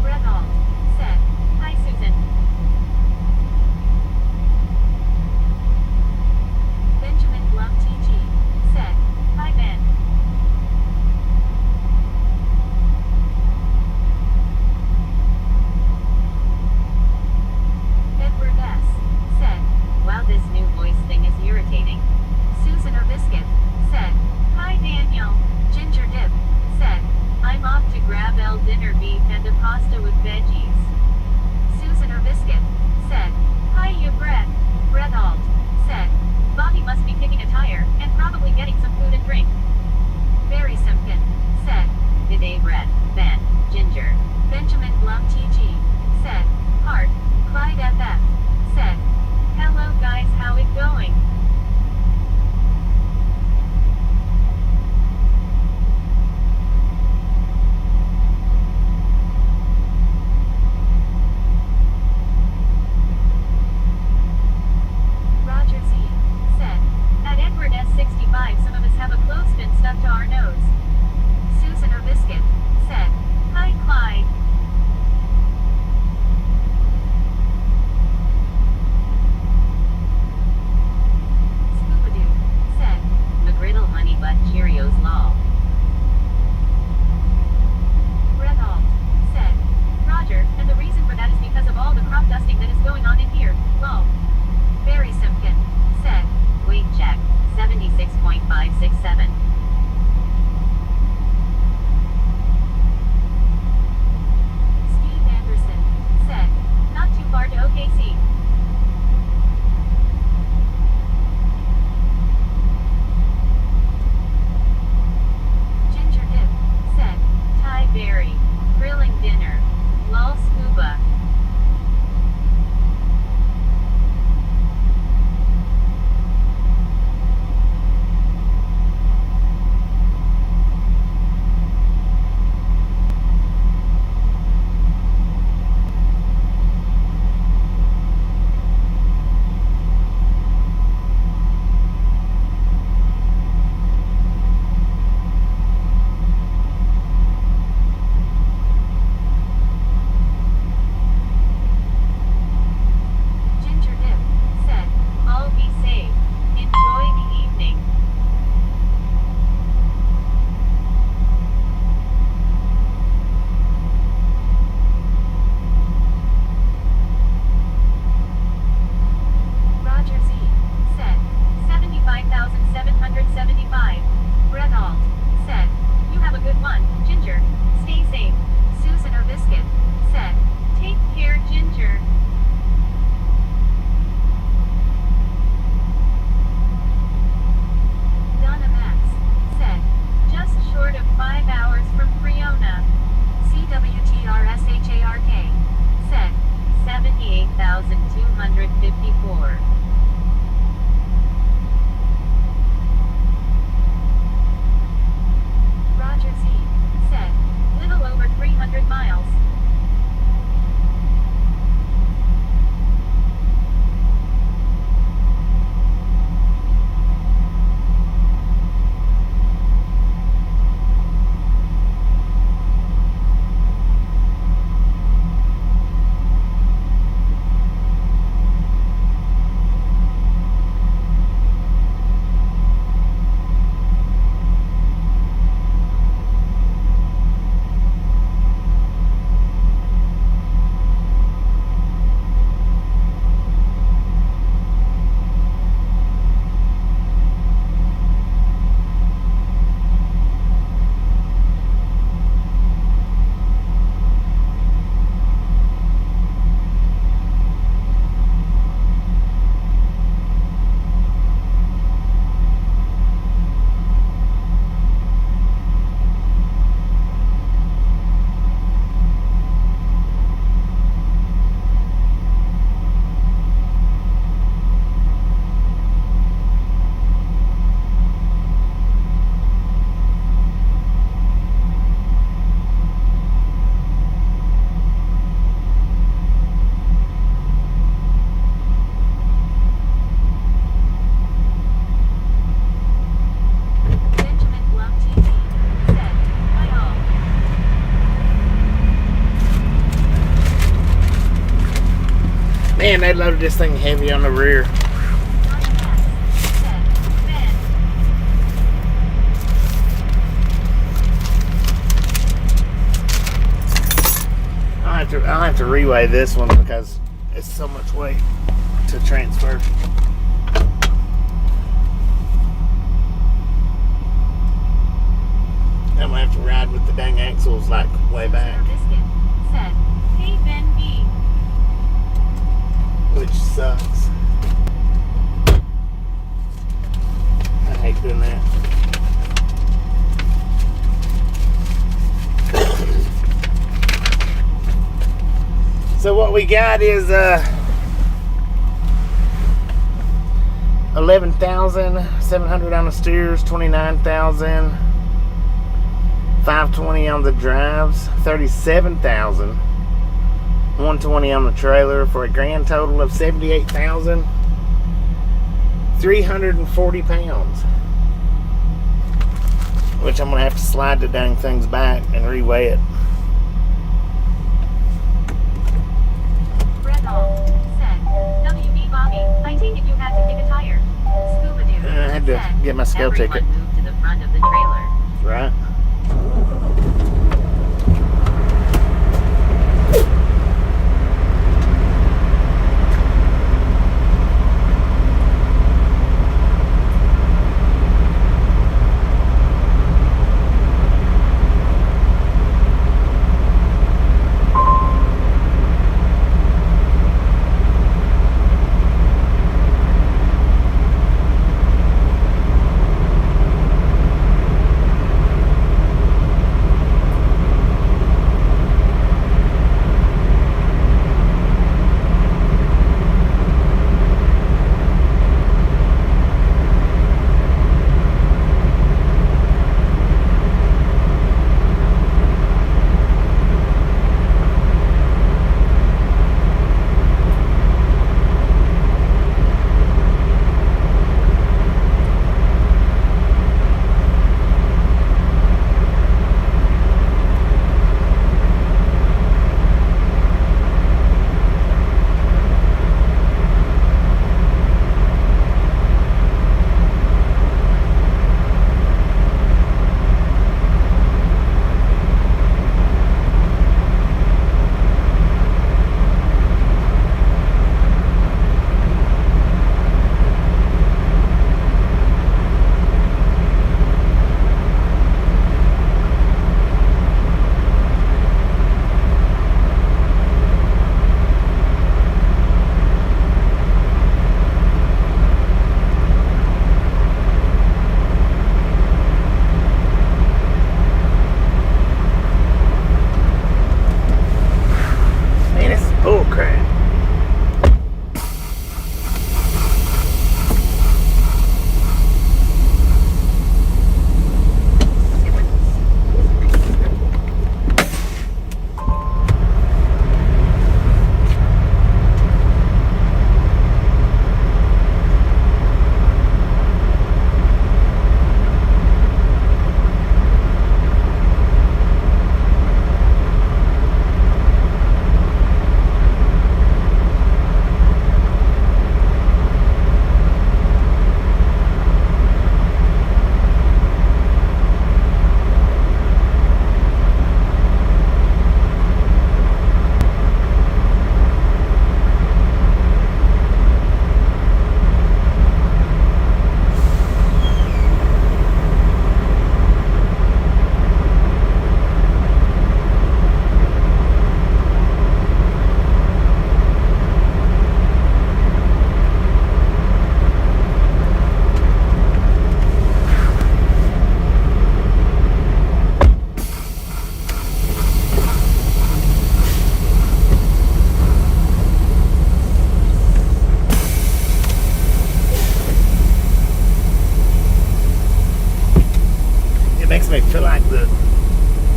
Brett Alt. Said, hi Susan. Benjamin Blum TG. Said, hi Ben. Edward S. Said, wow, this new voice thing is irritating. Susan or Biscuit. Said, hi Daniel. Ginger Dip. Said, I'm off to grab dinner beef and a pasta with veggies. Susan or Biscuit. Said, Hi you Brett. Brett Alt. Said. Bobby must be kicking a tire, and probably getting some food and drink. Barry Simpkin. Said. Bidet Brett. Ben. Ginger. Benjamin Blum TG. Said. Heart. Clyde FF. Said. Hello guys, how it going? Roger Z. Said. At Edward S65 some of us have a clothespin stuck to our nose. Susan O'Biscuit. Said. Hi Clyde. Scuba-Doo. Said. McGriddle honey butt Cheerios lol. Brett Alt. Said. Roger, and the reason for that is because of all the crop dusting that is going on in here, lol. Barry Simpkin. Said. Weight check. 76.567. Steve Anderson. Said. Not too far to OKC. Ginger Dip. Said. Ty Berry. Grilling dinner. Lol scuba. Ginger Dip. Said. All be safe. Enjoy the evening. Roger Z. Said. 75,775. Brett Alt. Said. You have a good one, Ginger. Stay safe. Susan O'Biscuit. Said. Take care, Ginger. Donna Max. Said. Just short of 5 hours from Friona. CWTRSHARK. Said. 78,254. Roger Z. Said. Little over 300 miles. Benjamin Blum TV. Said. Hi all. Man, they loaded this thing heavy on the rear. Donna Max. Said. Ben. I'll have to reweigh this one because it's so much weight to transfer. I'm gonna have to ride with the dang axles like way back. Biscuit. Said. Hey Ben B. which sucks. I hate doing that. So what we got is 11,700 on the steers, 29,520 on the drives, 37,120 on the trailer, for a grand total of 78,340 pounds. Which I'm gonna have to slide the dang things back and reweigh it. I take it you had to kick a tire. Scuba Dude I had to get my scale ticket. Moved to the front of the trailer. Right.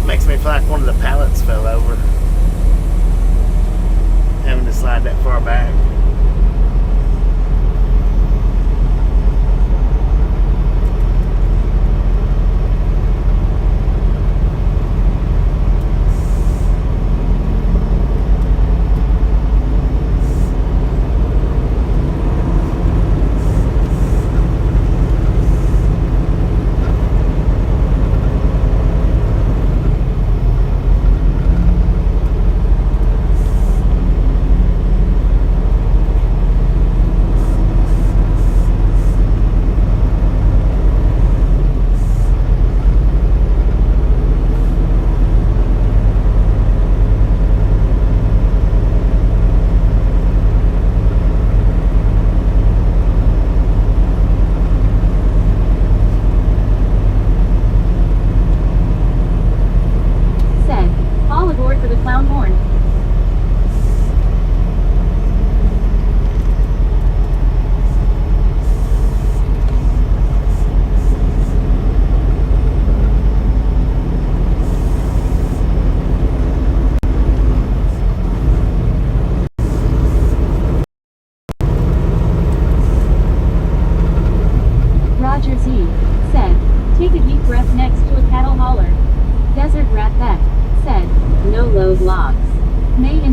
Makes me feel like one of the pallets fell over. Having to slide that far back.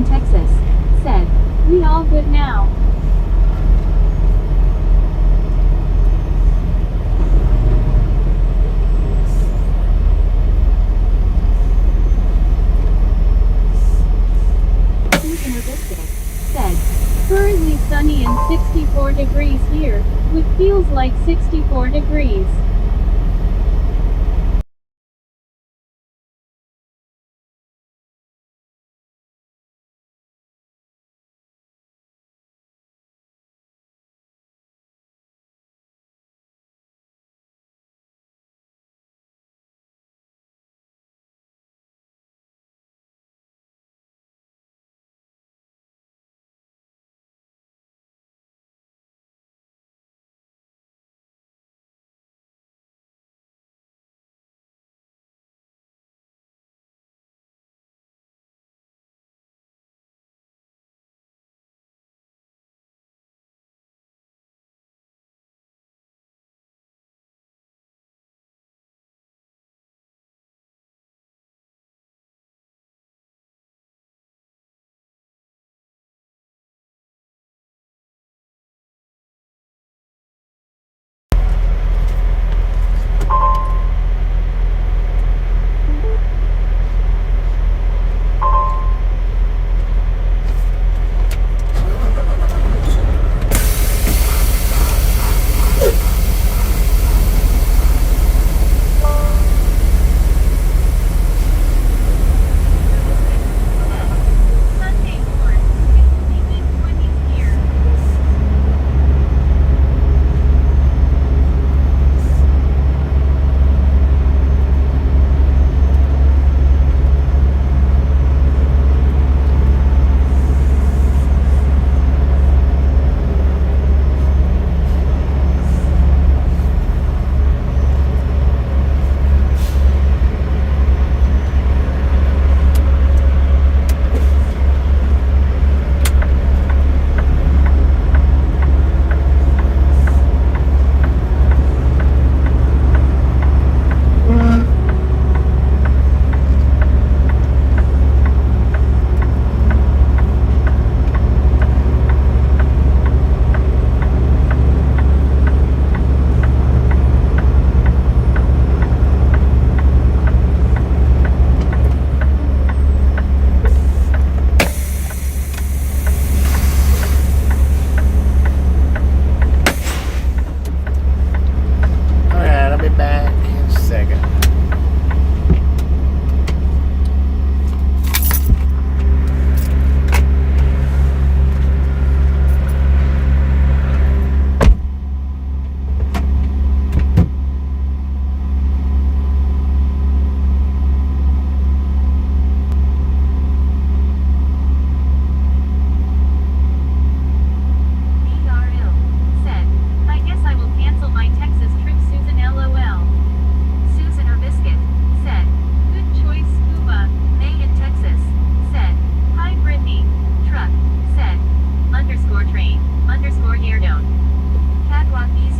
Texas, said, "We all good now." Susan Biscuit said, "Currently sunny and 64 degrees here, which feels like 64 degrees. Sunday morning, it will be mid-20s here. Alright, I'll be back in a second. BRL said, "I guess I will cancel my Texas trip, Susan LOL." Susan Biscuit said, "Good choice, Scuba." May in Texas said, "Hi Brittany." Truck said, _train, _Yerdone. Catwalk BZ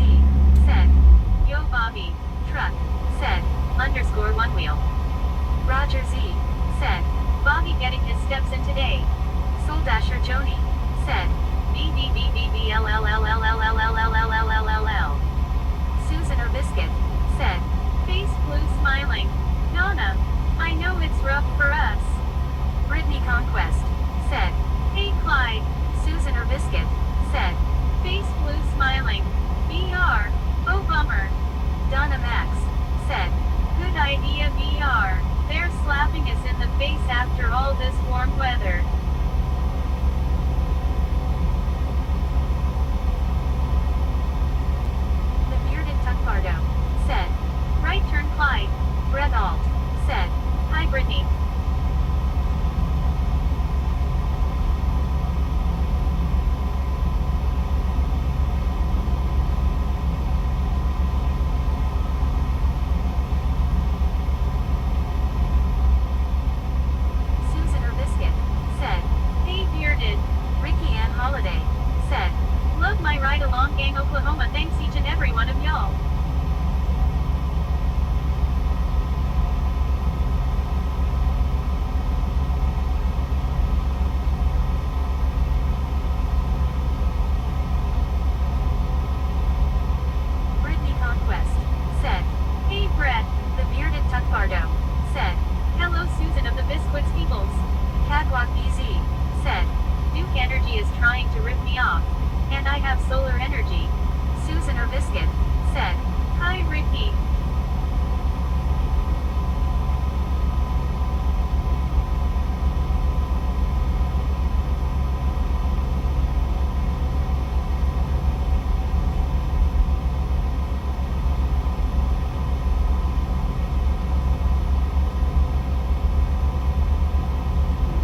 said, "Yo Bobby." Truck said, _one wheel. Roger Z said, "Bobby getting his steps in today." Soul Dasher Joni said, BBBBBLLLLLLLLLLLLLL. Susan Biscuit said, "Face blue smiling." Donna, "I know it's rough for us." Brittany Conquest said, "Hey Clyde." Susan Biscuit said, "Face blue smiling. BR, oh bummer." Donna Max said, "Good idea BR, they're slapping us in the face after all this warm weather." The Bearded Tuckbardo said, "Right turn Clyde." Brett Alt said, "Hi Brittany." Susan Biscuit said, "Hey Bearded." Ricky Ann Holiday said, "Love my ride along gang Oklahoma, thanks each and every one of y'all." Catwalk BZ said, Duke Energy is trying to rip me off. And I have solar energy. Susan or Biscuit said, Hi Ricky.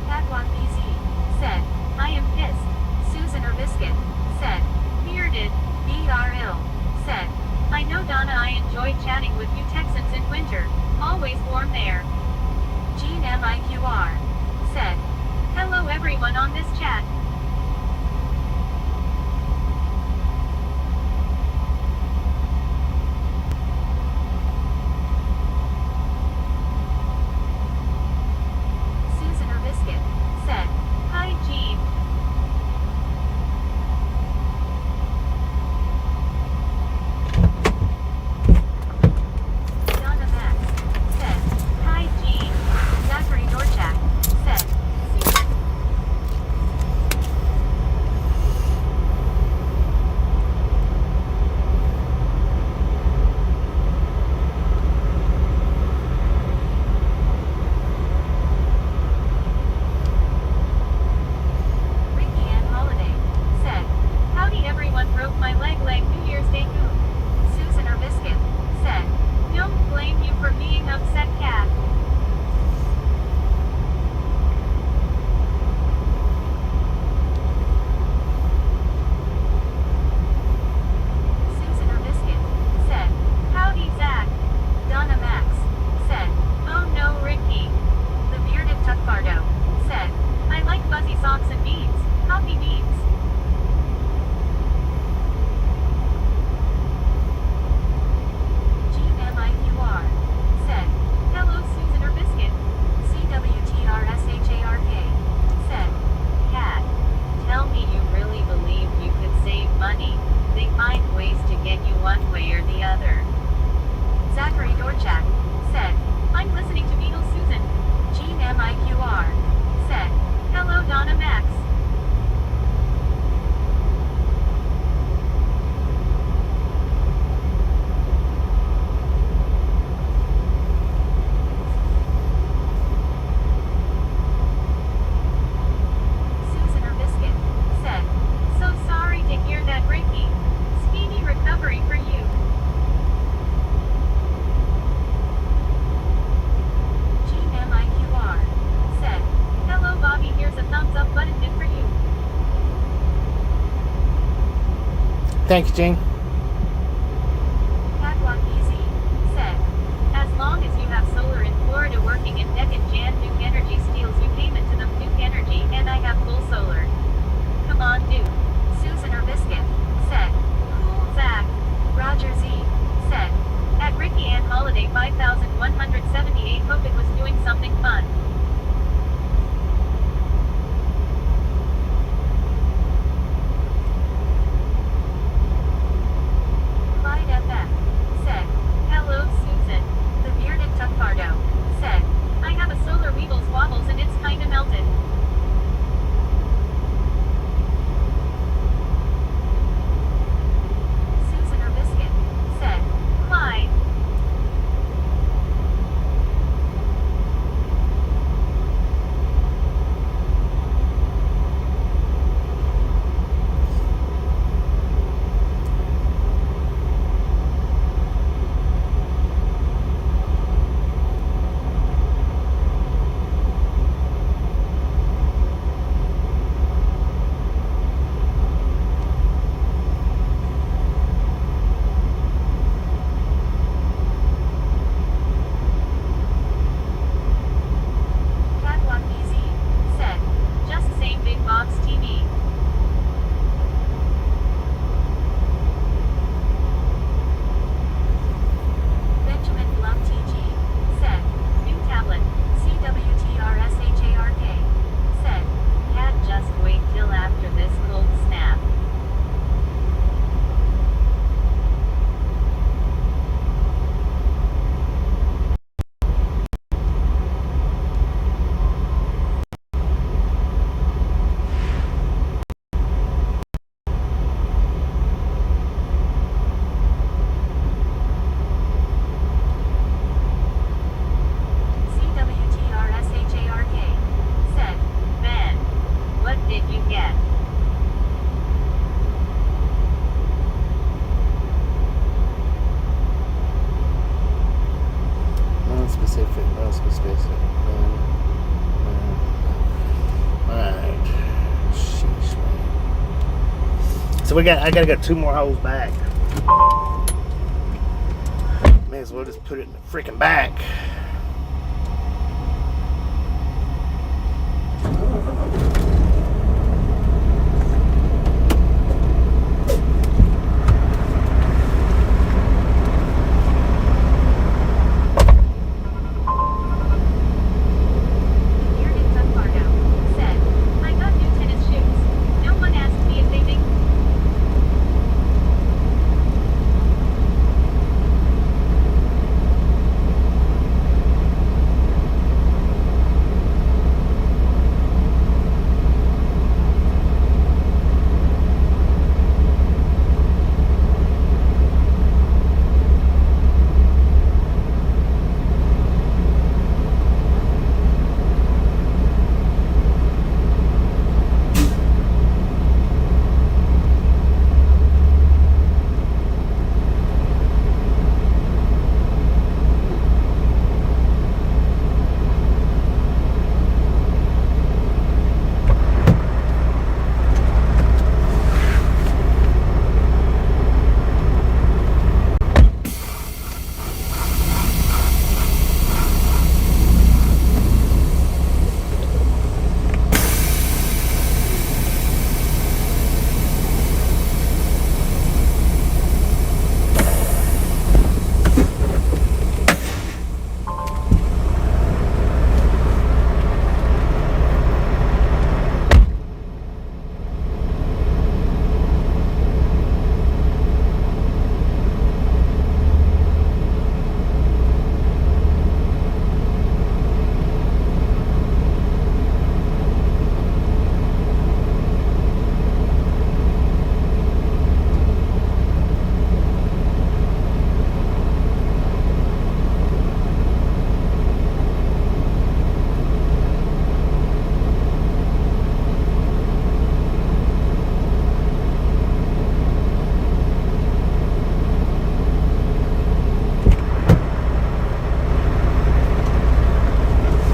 Catwalk BZ said, I am pissed. Susan or Biscuit said, Bearded, BR said, I know Donna, I enjoy chatting with you Texans in winter. Always warm there. Jean MIQR said, Hello everyone on this chat. Susan or Biscuit said, Hi Jean. Donna Max said, Hi Jean. Zachary Dorchak said, Susan. Ricky Ann Holiday said, Howdy everyone, broke my leg New Year's Day goon. Susan or Biscuit said, Don't blame you for being upset cat. Susan or Biscuit said, Howdy Zach. Donna Max said, Oh no Ricky. The bearded Tuckbardo said, I like fuzzy socks and beans. Coffee beans. Jean MIQR said, Hello Susan or Biscuit. CWTRSHARK said, Cat. Tell me you really believe you could save money. They find ways to get you one way or the other. Zachary Dorchak said, I'm listening to Beatles Susan. Jean MIQR said, Hello Donna Max. Susan or Biscuit said, So sorry to hear that Ricky. Speedy recovery for you. Jean MIQR said, Hello Bobby, here's a thumbs up button hit for you. Thank you, Gene. Catwalk BZ said, As long as you have solar in Florida working in Deccan Jan Duke Energy steals you payment to them Duke Energy and I have full solar. Come on Duke. Susan or Biscuit said, Cool Zach. Roger Z said, At Ricky Ann Holiday 5178 hope it was doing something fun. So I gotta go 2 more holes back. May as well just put it in the freaking back.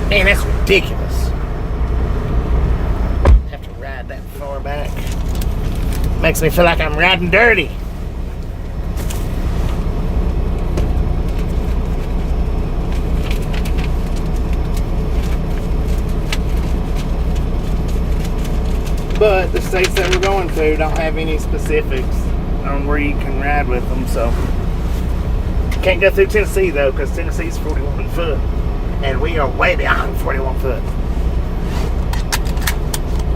Man, that's ridiculous. Have to ride that far back. Makes me feel like I'm riding dirty. But the states that we're going to don't have any specifics on where you can ride with them, so. Can't go through Tennessee though, because Tennessee's 41 foot. And we are way beyond 41 foot.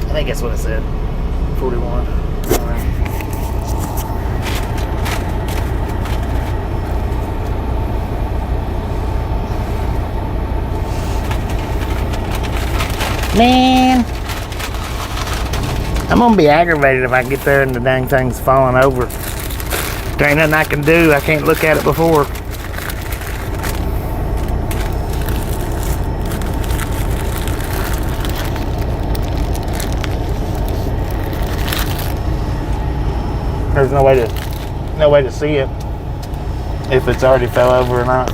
I think that's what it said. 41. Alright. Man, I'm gonna be aggravated if I get there and the dang thing's falling over. There ain't nothing I can do. I can't look at it before. There's no way to see it if it's already fell over or not.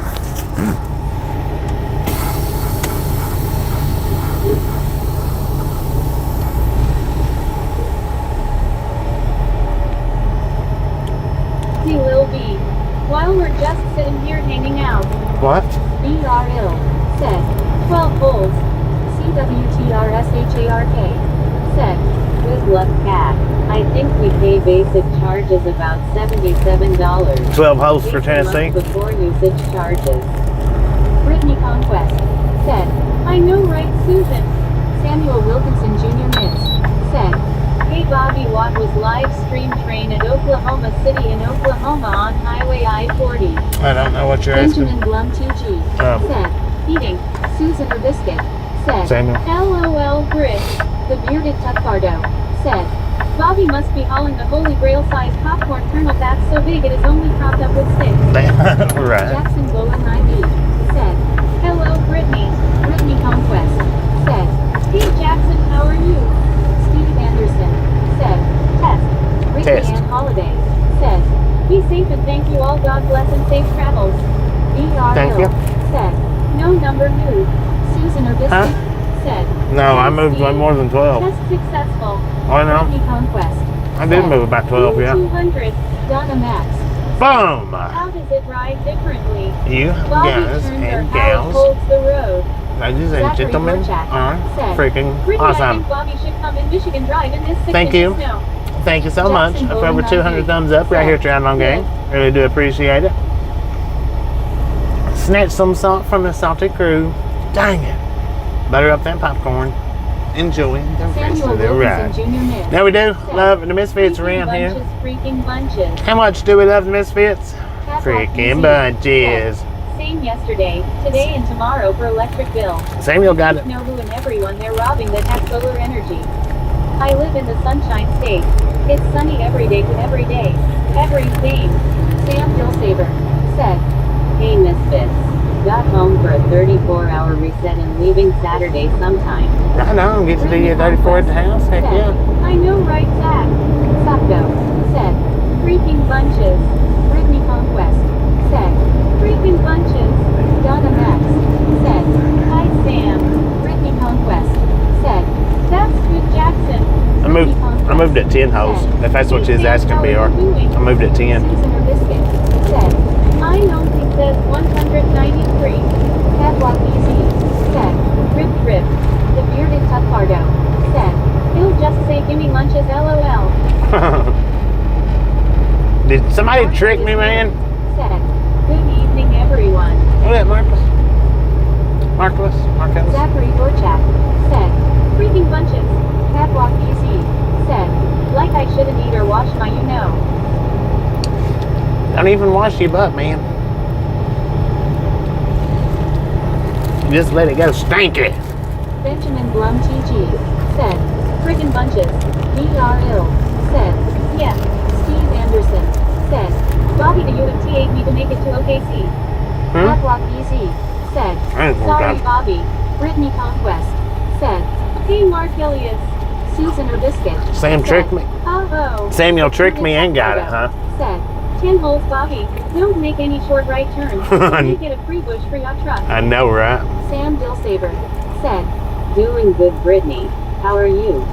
Hey Lil B, while we're just sitting here hanging out. What? BRL said 12 holes. CWTRSHARK said, good luck cat. I think we pay basic charges about $77. 12 holes for Tennessee. Before usage charges. Brittany Conquest said, I know right Susan. Samuel Wilkinson Jr. Mix said, hey Bobby, what was live stream train at Oklahoma City in Oklahoma on Highway I-40? I don't know what you're Benjamin asking. Blum 2G said, eating, Susan or biscuit, said, Samuel. LOL Brit, the bearded Tuckardo, said, Bobby must be hauling the Holy Grail-sized popcorn kernel that's so big it is only propped up with sticks. Right. Jackson Bowen IB said, hello Brittany, Brittany Conquest, said, hey Jackson, how are you? Steve Anderson said, test. Ricky Ann Holiday said, be safe and thank you all, God bless and safe travels. BR Thank you. said, no number moved. Susan or biscuit said, No, I moved one more than 12. test successful. I know. Brittany Conquest I did move about 12, yeah. 200, Donna Max. Boom! How does it ride differently? You Bobby guys turns and or how it gals, holds the road. ladies and Zachary gentlemen, Borchak are said, freaking Brittany, I awesome. think Bobby should come in Michigan Drive in this 6 Thank inches you. snow. Thank you so much. Jackson For over Bowling 200 RV thumbs up right here at said, Triathlon Gang. Really do appreciate it. Snatch some salt from the salty crew. Dang it. Butter up that popcorn. Enjoy the rest Samuel of the Wilkinson ride. Jr. Miss. Now we do said, love the Misfits freaking around here. bunches, freaking bunches. How much do we love the Misfits? Catwalk Freaking easy. bunches. Said, same yesterday, today and tomorrow for electric bill. Samuel got it. Know who and everyone they're robbing that has solar energy. I live in the Sunshine State. It's sunny every day to every day. Every day. Sam Gilsaber said, hey Misfits. Got home for a 34-hour reset and leaving Saturday sometime. I know, get to do your 34 at the house. Heck said, yeah. I know, right, Zach? Sacco said, freaking bunches. Brittany Conquest said, freaking bunches. Donna Max said, hi Sam. Brittany Conquest said, that's good Jackson. I moved at 10 holes. If that's what she's asking me, or I moved at 10. Susan or Biscuit said, I don't think says 193. Catwalk easy said, rip rip. The bearded Tuckardo said, he'll just say gimme lunches LOL. Did somebody trick me, man? Said, good evening everyone. Look at Marcus. Marcus. Zachary Borchak said, freaking bunches. Catwalk easy said, like I shouldn't eat or wash my Don't even wash your butt, man. Just let it go stinky. Benjamin Blum TG said, friggin' bunches. BRL said, yeah. Steve Anderson said, Bobby the UMT ate me to make it to OKC. Catwalk easy said, sorry Bobby. Brittany Conquest said, hey Mark Elias. Susan or Biscuit Sam said, tricked me. Oh. Samuel tricked me and got it, huh? Said, 10 holes Bobby. Don't make any short right turns. You get a free bush for your truck. I know, right? Sam Dilsaber said, doing good Brittany. How are you?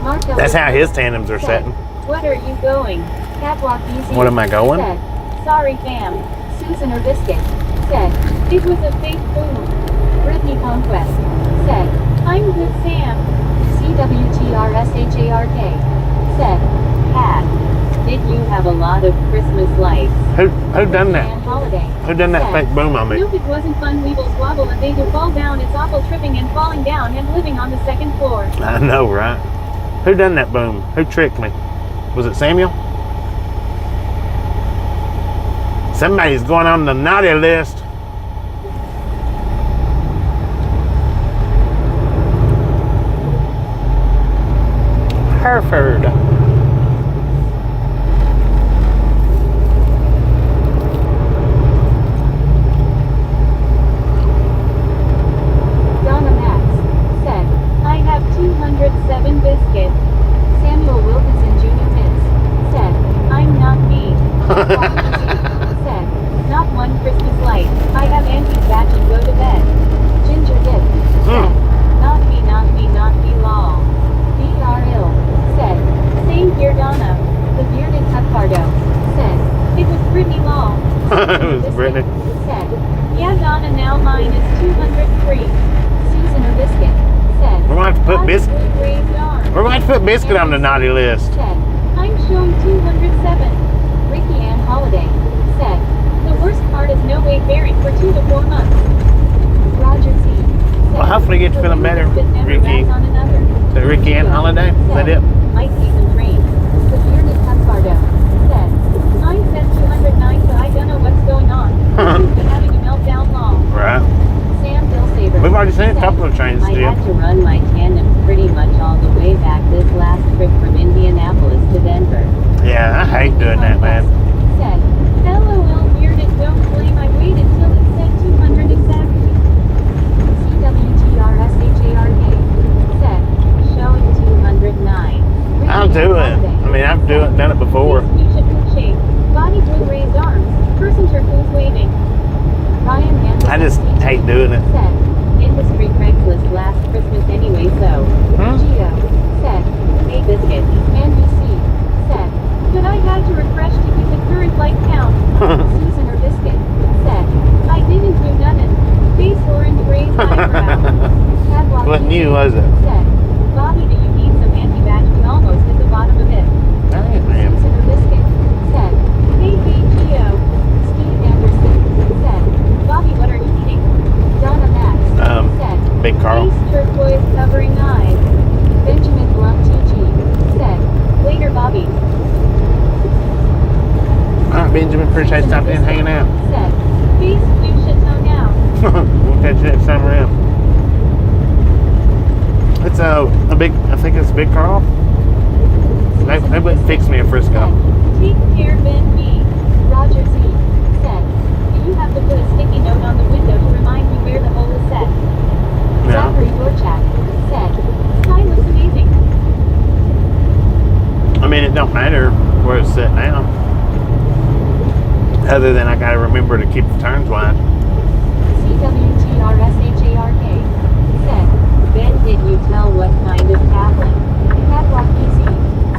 Mark That's how his tandems are said, setting. what are you going? Catwalk easy. What am I going? Said, sorry fam. Susan or Biscuit said, it was a fake boom. Brittany Conquest said, I'm good Sam. CWTRSHARK said, Pat, did you have a lot of Christmas lights? Who done that? Holiday Who done that said, fake boom on me? nope, it wasn't fun. Weebles wobble and they do fall down. It's awful tripping and falling down and living on the second floor. I know, right? Who done that boom? Who tricked me? Was it Samuel? Somebody's going on the naughty list. Hereford. Donna Max said, I have 207 biscuits. Samuel Wilkinson Jr. Miss said, I'm not me. said, not one Christmas light. I have Auntie's batch and go to bed. Ginger Dip said, not me, not me, not me, lol. BRL said, same here Donna. The bearded Tuckardo said, it was Brittany lol. It was Brittany. Said, yeah Donna, now mine is 203. Susan or Biscuit said, We're going to have to put Biscuit. raised arm. We're going to have to put Biscuit on the naughty list. Said, I'm showing 207. Ricky Ann Holiday said, the worst part is no weight bearing for 2 to 4 months. Roger C. said, Well, hopefully you get to feeling better, Ricky. So Ricky and Holiday, is that it? Might see some trains. The bearded Tuckardo said, mine says 209, so I don't know what's going on. Seems to be having a meltdown long. Right. Sam Dilsaber. We've already seen a said, couple of trains I still. had to run my tandem pretty much all the way back this last trip from Indianapolis to Denver. Yeah, I hate doing that, man. Said, LOL bearded, don't blame, I waited till it said 200 exactly. CWTRSHARK said, showing 209. I'll do it. I mean, I've done it before. Fuchsia food shape. Body blue raised arms. Person turquoise waving. Ryan Anderson I just hate doing it. said, industry Craigslist last Christmas anyway, so. Gio said, hey biscuit. Andy C new, was it? Said, Bobby, do you need some anti-batch? We almost hit the bottom of it. Dang, man. Susan or biscuit. Said, hey, hey, Gio. Steve Anderson. Said, Bobby, what are you eating? Donna Max. Said, Big Carl. face turquoise covering eyes. Benjamin Blum TG. Said, later, Bobby. All right, Benjamin, appreciate stopping in, hanging out. Said, face fuchsia tongue out. We'll catch you next time around. It's a big, I think it's Big Carl. They wouldn't fix me in Frisco. Said, take care, Ben B. Roger Z. Said, do you have to put a sticky note on the window to remind me where the hole is set? No. Zachary Dorchak. Said, sky looks amazing. I mean, it don't matter where it's set now. Other than I gotta remember to keep the turns wide. CWTRSHARK. Said, Ben, did you tell what kind of tablet? Catwalk PC.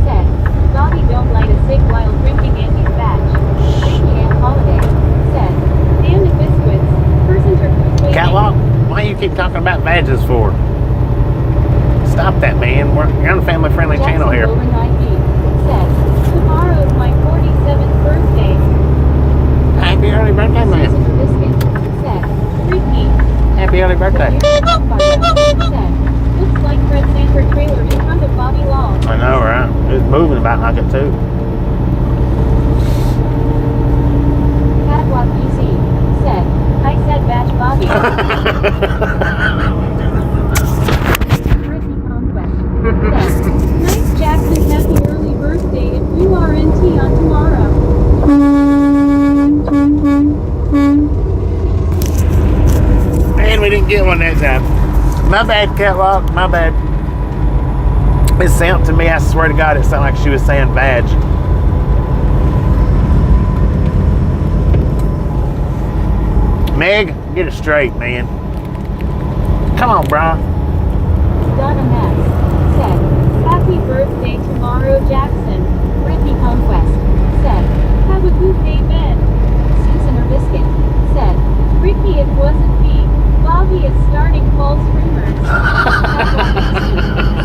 Said, Bobby, don't light a cig while drinking Andy's batch. Ricky and Holiday. Said, damn it, biscuits. Person waiting. Catwalk, why you keep talking about badges for? Stop that, man. You're on a family-friendly channel here. Jackson Golden IV. Said, tomorrow's my 47th birthday. Happy early birthday, man. Susan or biscuit. Said, Ricky. Happy early birthday. Said, looks like Fred Sanford trailer in front of Bobby Law. I know, right? It's moving about like it too. Catwalk PC. Said, I said batch Bobby. Ricky Conquest. Said, nice Jackson, happy early birthday if you are NT on tomorrow. Man, we didn't get one that time. My bad, Catwalk. My bad. It sounded to me, I swear to God, it sounded like she was saying badge. Meg, get it straight, man. Come on, bro. Donna Max. Said, happy birthday tomorrow, Jackson. Brittany Conquest. Said, have a good day, Ben. Susan or biscuit. Said, Ricky, it wasn't me. Bobby is starting false rumors.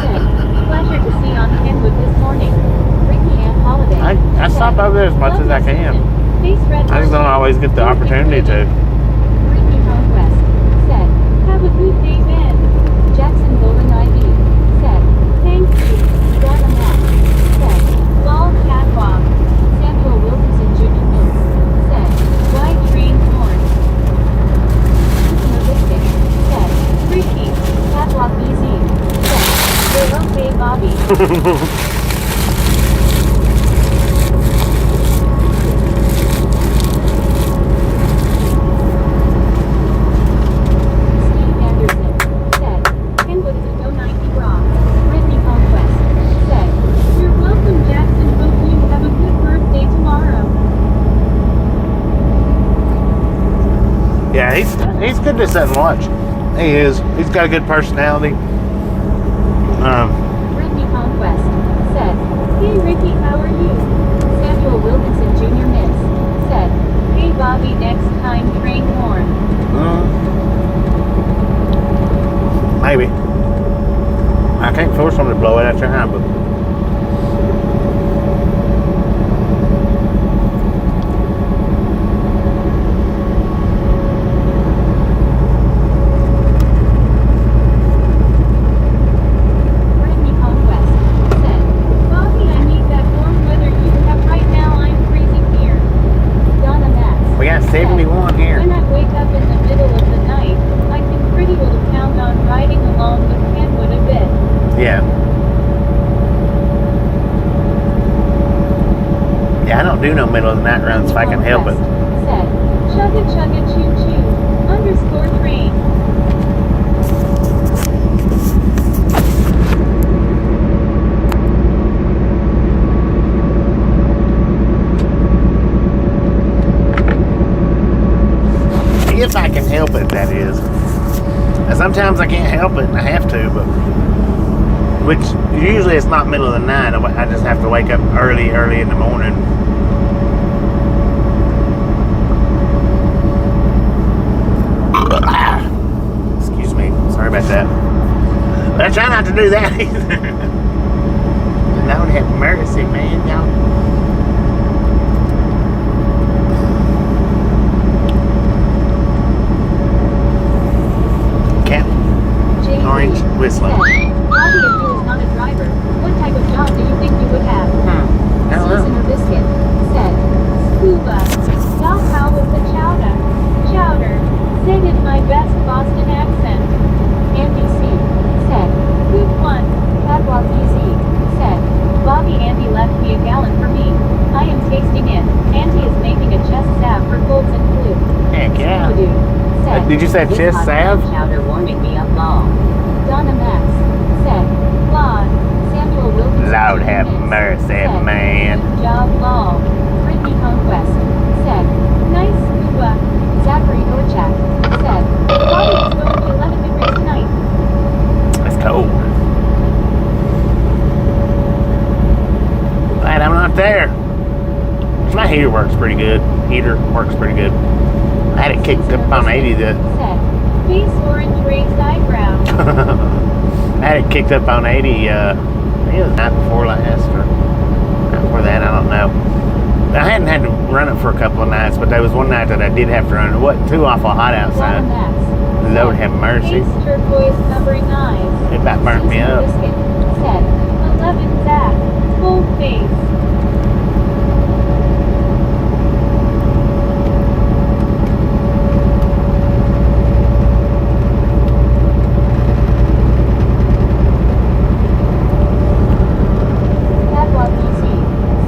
Said, pleasure to see on Kenwood this morning. Ricky and Holiday. I stop over there as much as I can. Face red I just don't always get the opportunity to. Ricky Conquest. Said, have a good day, Ben. Jackson Golden IV. Said, thank you. Donna Max. Said, lol catwalk. Samuel Wilkinson Jr. Mills. Said, wide train horn. Susan Said, Ricky. Catwalk easy. Said, you're okay, Bobby. Steve Anderson. Said, Kenwood is a no 90 bra. Brittany Conquest. Said, you're welcome, Jackson. Hope you have a good birthday tomorrow. Yeah, he's good to sit and watch. He is. He's got a good personality. Brittany Conquest. Said, hey Ricky, how are you? Samuel Wilkinson Jr. Miss. Said, hey Bobby, next time train horn. Maybe. I can't force him to blow it at your hand, but Brittany Conquest. Said, Bobby, I need that warm weather you have right now. I'm freezing here. Donna Max. we got 71 here. When I wake up in the middle of the night, I can pretty well count on riding along with Kenwood a bit. Yeah. Yeah, I don't do no middle of the night runs if I can help it. Said, chugga chugga choo choo. Underscore train. If I can help it, that is. And sometimes I can't help it and I have to, but which usually it's not middle of the night. I just have to wake up early in the morning. Excuse me. Sorry about that. But I try not to do that either. Lord have mercy, man, y'all. Cap Orange whistling. Bobby, if you was not a driver, what type of job do you think you would have? I don't Susan know. or Biscuit said, Scuba. Doc, how was the chowder? Chowder. Said in my best Boston accent. Andy C. said, good one. Padlock BZ said, Bobby, Andy left me a gallon for me. I am tasting it. Auntie is making a chest salve for colds and flu. Heck yeah. Scuba Dude said, Did you say "This chest hot salve? Chowder warming me up long. Donna Max said, Claude. Samuel Wilkinson Lord Jr. have Mintz mercy, said, man. good job, Paul. Brittany Conquest said, nice scuba. Zachary Gorchak said, Bobby, it's going to be 11 degrees tonight. It's cold. Glad I'm not there. My heater works pretty good. Heater works pretty good. I had it kicked up on 80 Said, face orange raised eyebrow. I had it kicked up on 80, I think it was the night before last, or night before that, I don't know. I hadn't had to run it for a couple of nights, but there was one night that I did have to run it. It wasn't too awful hot outside. Donna Max Lord said, have mercy. face turquoise covering eyes. It about burnt me Susan up. Biscuit said, 11 Zach, full face. Padlock DC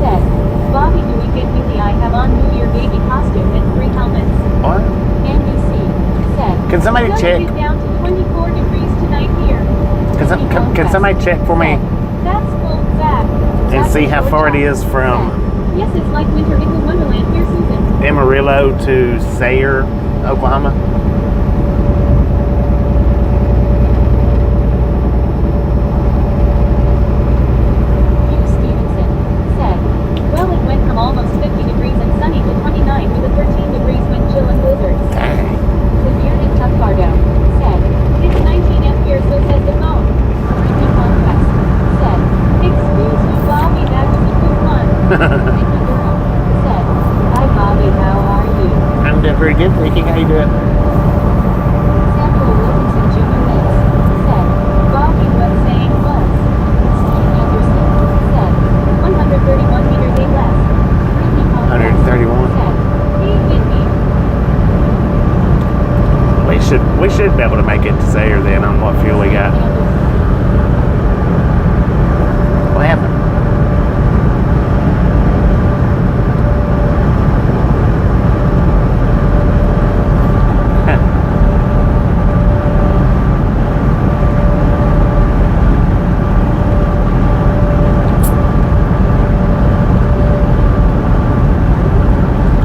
said, Bobby, do we get you the I have on New Year baby costume and 3 helmets? What? NBC said, Can somebody "Gonna check? get down to 24 degrees tonight here. Can somebody check for me That's full Zach. and see how far it is from Said, yes, it's like winter in the Wonderland here, Susan. Amarillo to Sayre, Oklahoma? Hugh Stevenson said, well, it went from almost 50 degrees and sunny to 29 with a 13 degrees wind chill and blizzards. Dang. The bearded Tuckardo said, it's 19 here, so says the phone. Brittany Conquest said, excuse me, Bobby, that was a good one. Vicky Durham said, hi, Bobby, how are you? I'm doing pretty good, Vicky. How you doing? Samuel Wilkinson Jr. Mintz said, Bobby, what saying was? Steve Anderson said, 131 meters a less. Brittany Conquest 131. said, hey, Whitney. We should be able to make it to Sayre then on what fuel we got. What happened?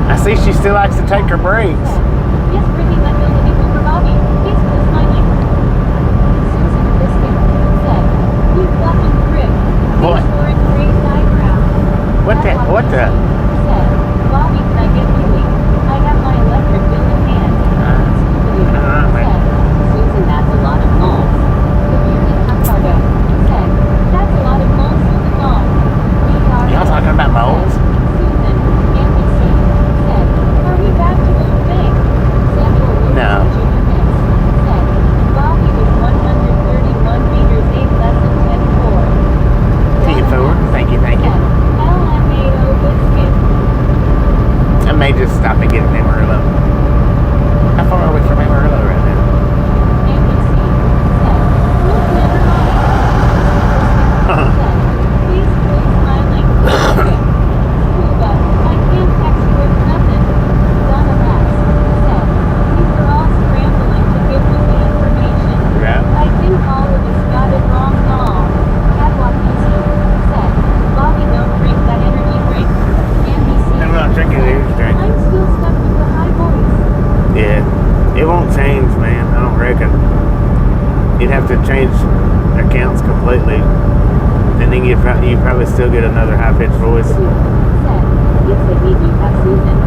I see she still likes to take her breaks. Yes, Brittany, let go the nickel for Bobby. He's still smiling. Susan Biscuit said, you fucking prick. What? Face orange raised eyebrow. What the? Padlock What the? said, Bobby, can I get Wheelie? I have my electric bill in hand. man. Said, Susan, that's a lot of moles. The bearded Tuckardo said, that's a lot of moles, Susan Long. Y'all talking about moles? Susan, NBC said, are we back to Blue Bank? Samuel Wilkinson No. Jr. Mintz said, Bobby was 131 meters, 8 less than 10-4. Thank you, forward. Thank you, thank you. LMAO biscuit. I may just stop and get an Amarillo. How far are we from Amarillo right now? NBC said, look, never mind. Said, please, smiling. Scuba, I can't text you with nothing. Donna Max said, we were all scrambling to give you the information. Yeah. I think all of us got it wrong now. Padlock PC said, Bobby, don't drink that energy drink. NBC I'm not drinking said, energy drink. I'm still stuck with the high voice. Yeah. It won't change, man. I don't reckon. You'd have to change accounts completely. And then you probably still get another high-pitched voice. Said, yes, indeed, you have Susan.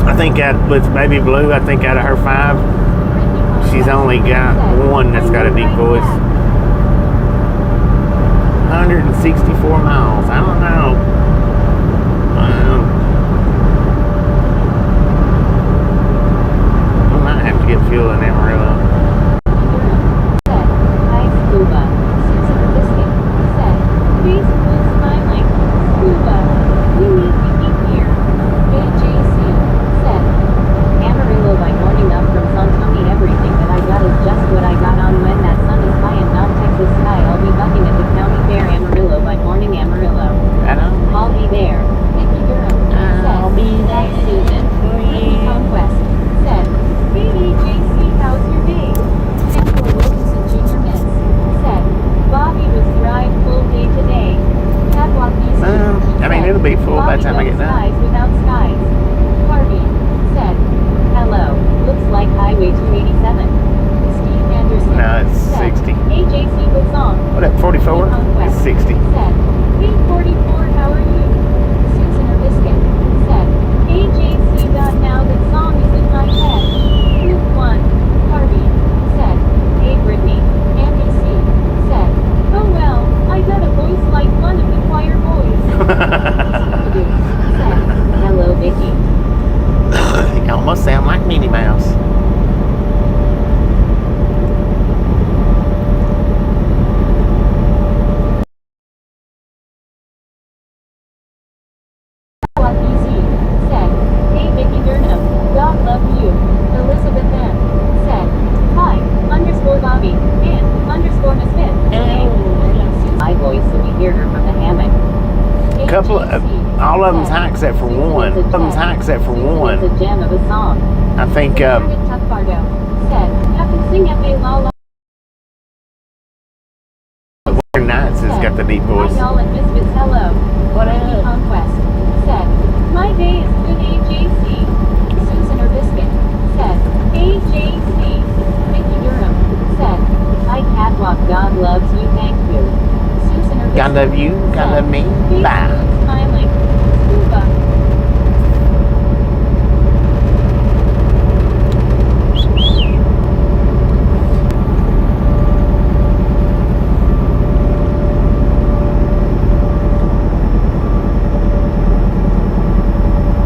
I think with Baby Blue, I think out of her 5, she's only got one that's got a deep voice. 164 miles. I don't know. We might have to get fuel in Amarillo. Hi, Scuba. Susan the Biscuit said, please include smiling. Scuba. We need to keep here. AJC said, Amarillo by morning up from Santoni. Everything that I got is just what I got on when that sun is high and not Texas sky. I'll be bucking at the county fair. Amarillo by morning. Amarillo. I'll be there. Vicky Durham said, I'll be Hi, Susan. Ricky Conquest said, hey AJC, how's your day? Samuel Wilkinson Jr. Miss said, Bobby was dry full day today. Catwalk BC I mean, it'll be full by the time I get done. Skies without skies. Harvey said, hello, looks like Highway 287. Steve Anderson No, it's said, 60. AJC with song. What up, 44? Conquest It's 60. said, hey 44, how are you? Susan or Biscuit said, AJC got now that song is in my head. Group 1. Harvey said, hey Brittany. Andy C said, oh well, I got a voice like one of the choir boys. said, hello Vicky. You almost sound like Minnie Mouse. What BC said, hey Vicky Durham, God love you. Elizabeth M said, hi, _ Bobby, and _ Miss Smith. My voice so we hear her from the hammock. Couple of, all of them's high except for one. All of them's high except for one. It's a gem of a song. I think, Tuckbardo said, you can sing F.A. La La. Warren Knights has got the deep voice. Hi y'all and Misfits, hello. What Ricky up? Conquest said, my day is good AJC. Susan or Biscuit said, AJC. Vicky Durham said, hi Catwalk, God loves you, thank you. Susan or Biscuit God love you, God love me. Bye. Smiling. Scuba.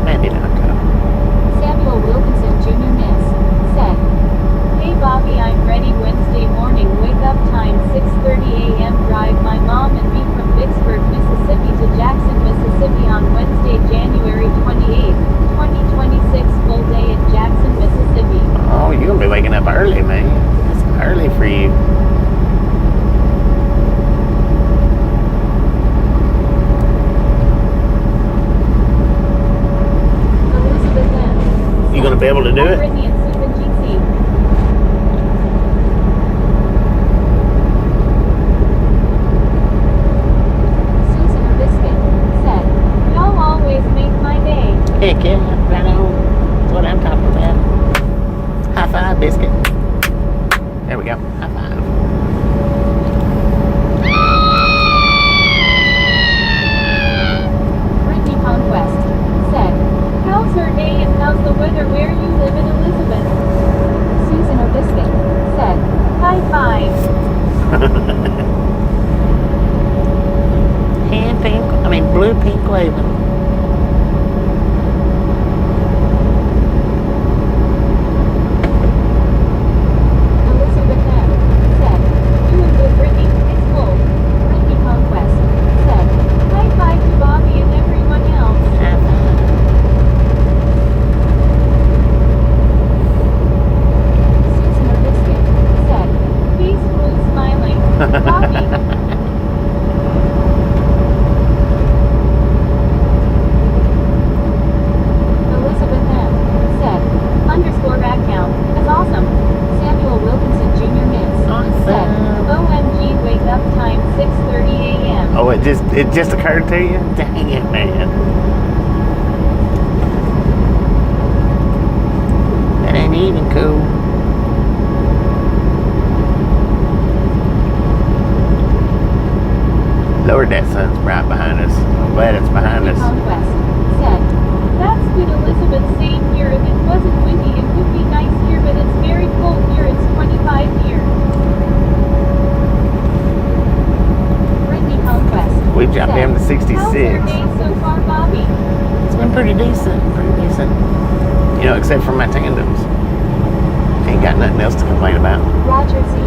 Maybe not. Samuel Wilkinson Jr. Miss said, hey Bobby, I'm ready Wednesday morning. Wake up time 6:30 a.m. Drive my mom and me from Vicksburg, Mississippi to Jackson, Mississippi on Wednesday, January 28th, 2026. Full day in Jackson, Mississippi. Oh, you're gonna be waking up early, man. It's early for you. Elizabeth M. You gonna be able to do Hi, it? Brittany and Susan GC. Susan or Biscuit said, y'all always make my day. Heck yeah, right on. That's what I'm talking about. High five, biscuit. There we go. High five. Brittany Conquest said, how's her day and how's the weather where you live in Elizabeth? Susan or Biscuit said, high five. Blue pink waving. Elizabeth M. said, doing good Brittany, it's full. Brittany Conquest said, high five to Bobby and everyone else. Susan or Biscuit said, face blue smiling. Bobby. Elizabeth M. said, _ad count, is awesome. Samuel Wilkinson Jr. Miss said, OMG wake up time 6:30 a.m. Oh, it just occurred to you? Dang it, man. That ain't even cool. Lord, that sun's right behind us. I'm glad it's behind us. Conquest said, that's good Elizabeth, same here. If it wasn't windy it would be nice here, but it's very cold here. It's 20 except for my tandems. Ain't got nothing else to complain about. Roger Z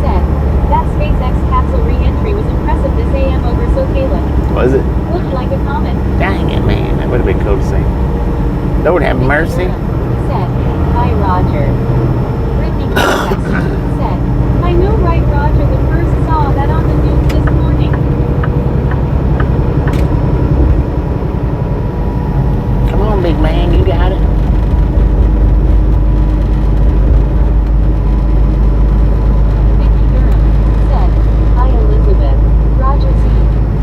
said, that SpaceX capsule re-entry was impressive this AM over Soquela. Was it? Looked like a comet. Dang it, man. That would have been cool to see. Lord have mercy. Said, hi Roger. Brittany Conquest said, I know right Roger, the first saw that on the news this morning. Come on, big man. You got it. Vicky Durham said, hi Elizabeth. Roger Z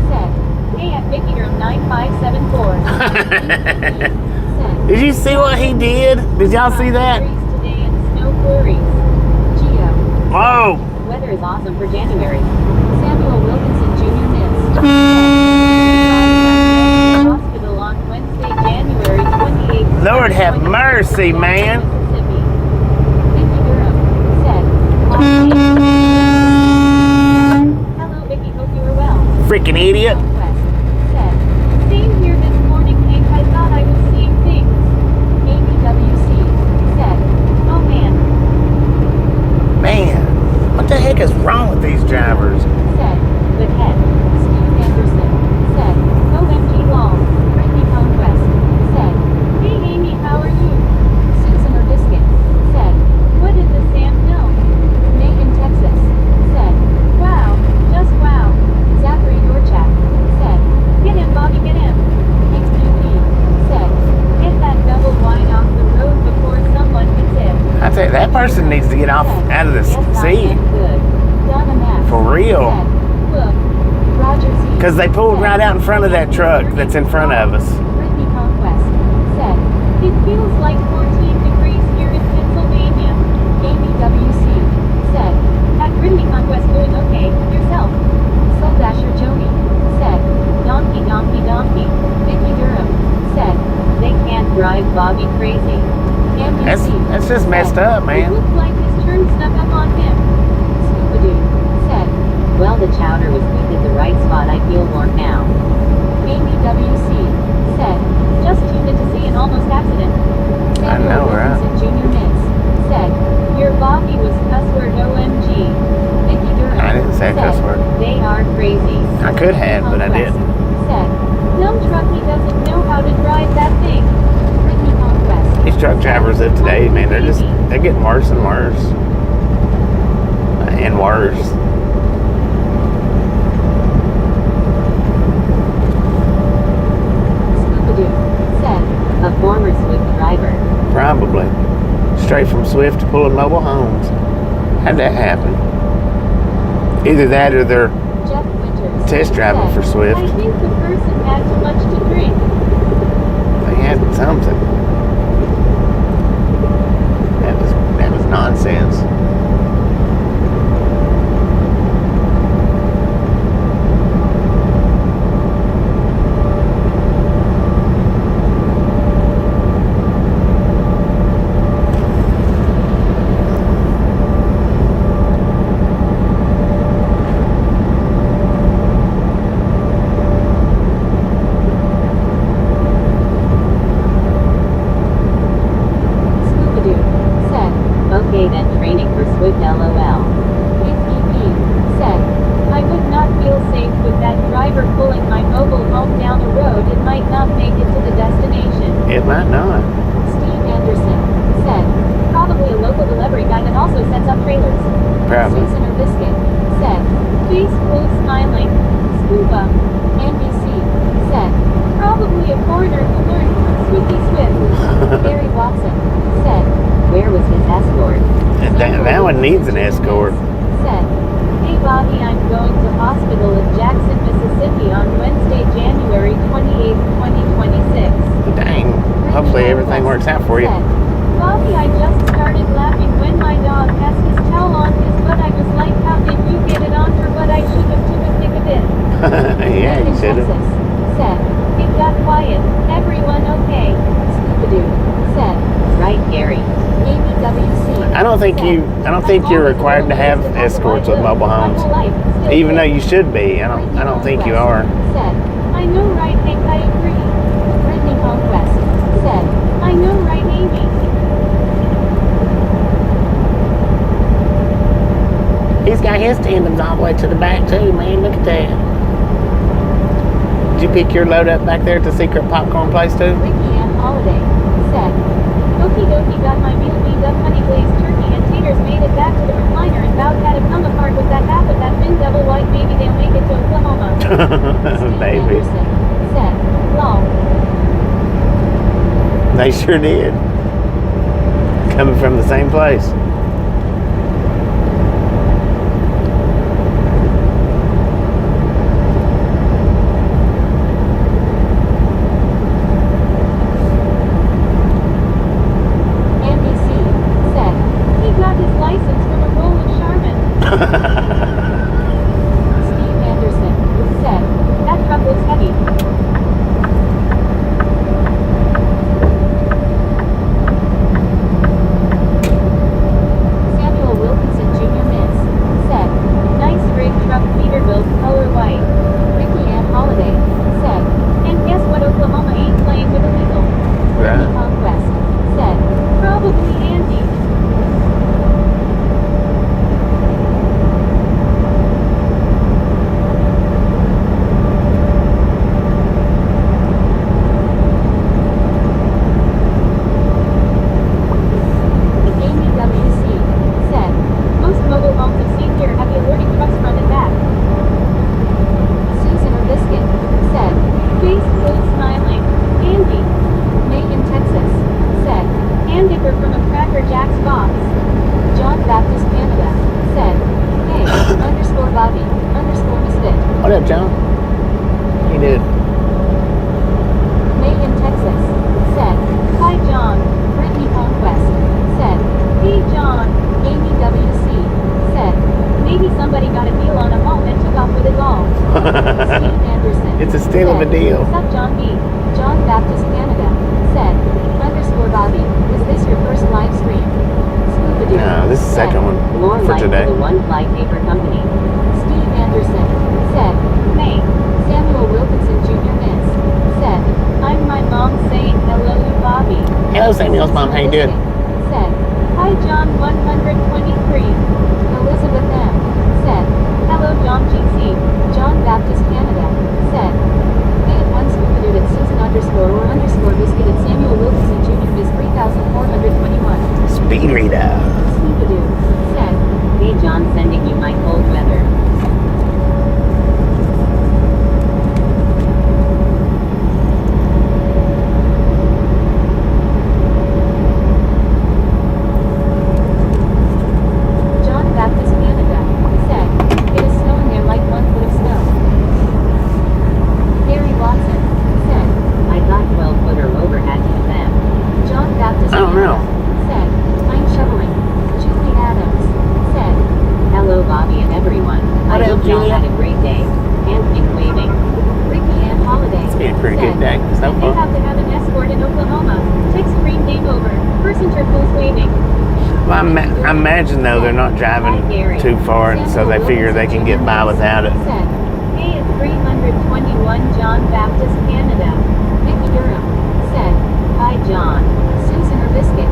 said, hey at Vicky Durham 9574. Did you see what he did? Did y'all see that? Today and snow flurries. Geo. Oh! Weather is awesome for January. Samuel Wilkinson Jr. missed. Hospital on Wednesday, January 28th. Lord have mercy, man. Mississippi. Vicky Durham said, hello Vicky, hope you are well. Freaking idiot. Southwest said, same here this morning, Hank. I thought I was seeing things. Amy WC said, oh man. Man, what the heck is wrong with these drivers? Said, but head. Steve Anderson said, OMG long. Brittany Conquest said, hey Amy, how are you? Susan Ordiskin said, what did the Sam know? Megan Texas said, wow, just wow. Zachary Dorchak said, get him Bobby, get him. XQP said, get that double wide off the road before someone hits it. I tell you, that person needs to get off out of the Yes, I sea. am good. Donna Max For real. said, look, Roger Z Because they pulled right out in front of that truck that's in front of us. Brittany Conquest said, it feels like 14 degrees here in Pennsylvania. Amy WC said, at Brittany Conquest doing okay, yourself. Soul Dasher Joni said, donkey donkey donkey. Vicky Durham said, they can't drive Bobby crazy. That's just messed up, It man. looked like his turn snuck up on him. Scuba Dude said, well, the chowder was cooked at the right spot. I feel warm now. Amy WC said, just tuned in to see an almost accident. I know, right? Wilkinson Jr. Miss said, your Bobby was cuss word OMG. Vicky Durham I didn't say said, cuss word. they are crazy. I could have, but I didn't. Said, dumb trucky doesn't know how to drive that thing. Brittany Conquest. These truck drivers of today, man, they're getting worse and worse. And worse. Scuba-Doo said, a former Swift driver. Probably. Straight from Swift to pulling mobile homes. How'd that happen? Either that or they're Jeff Winters test driving said, for Swift. I think the person had too much to drink. They had something. That was nonsense. Scuba-Doo said, okay then, training for Swift LOL. KTP said, I would not feel safe with that driver pulling my mobile home down the road. It might not make it to the destination. It might not. Steve Anderson said, probably a local delivery guy that also sets up trailers. Probably. Susan Biscuit said, face close smiling. Scuba. NBC said, probably a foreigner who learned from Swifty Swift. Gary Watson said, where was his escort? That one needs an escort. Said, hey Bobby, I'm going to hospital in Jackson, Mississippi on Wednesday, January 28th, 2026. Dang. Hopefully everything works out for you. Said, Bobby, I just started laughing when my dog has his towel on his butt. I was like, how did you get it on her butt? I should have took a thick of it. Yeah, you should have. Texas said, it got quiet. Everyone okay? Scuba-Doo said, right, Gary. Amy WC. I don't think you're required to have escorts with mobile homes. Even though you should be. I don't think you are. Said, I know right, Hank, I agree. Brittany Conquest said, I know right, Amy. he's got his tandems all the way to the back too, man. Look at that. Did you pick your load up back there at the secret popcorn place too? Ricky and Holiday said, Okie dokie, got my meal beat up honey glazed turkey and taters, made it back to the recliner and about had to come apart with that half of that thin double white, maybe they'll make it to Oklahoma. Steve Baby. Anderson said, lol. They sure did. Coming from the same place. Andy C. said, he got his license from a roll of Charmin. Steve Anderson said, that truck looks heavy. Samuel Wilkinson Jr. Miss said, nice rig truck, Peterbilt, color white. Ricky Ann Holiday said, and guess what, Oklahoma ain't playing with illegal. Right. Ricky Conquest said, probably Andy. Amy WC said, most mobile homes I've seen here have the alerting trucks front and back. Susan or Biscuit said, face full smiling. Andy. May in Texas said, and if we're from a Cracker Jack's box. John Baptist Canada said, hey, underscore Bobby, underscore Misfit. What up, John? He did. May in Texas said, hi John. Brittany Conquest said, hey John. Amy WC said, maybe somebody got a deal on a home and took off with it all. Steve Anderson It's a steal of a said, deal. Sup John B. John Baptist Canada said, underscore Bobby, is this your first live stream? Scuba-doo No, this is the said, second one More for like today. the one fly paper company. Steve Anderson said, May. Samuel Wilkinson Jr. Miss said, I'm my mom saying hello to Bobby. Hello, Samuel's mom. How you doing? Said, hi John 123. Elizabeth M. said, hello John GC. John Baptist Canada said, hey at one Scuba-doo at Susan underscore or underscore Biscuit at Samuel Wilkinson Jr. Miss 3421. Speed reader. Scuba-doo said, Hey John, sending you my cold weather. John Baptist Canada said, it is snowing there like 1 foot of snow. Gary Watson said, I thought 12-footer over had to them. John Baptist I don't know. Canada said, I'm shoveling. Julie Adams said, Hello Bobby and everyone. What I up, hope y'all Julia? had a great day. Hand thing waving. Ricky Ann Holiday It's been a pretty said, good day so they far. have to have an escort in Oklahoma. Text screen game over. Person circles waving. Well, I imagine though they're not driving too far, and so they figure they can get by without it. Said, hey at 321 John Baptist Canada. Mickey Durham said, hi John. Susan or Biscuit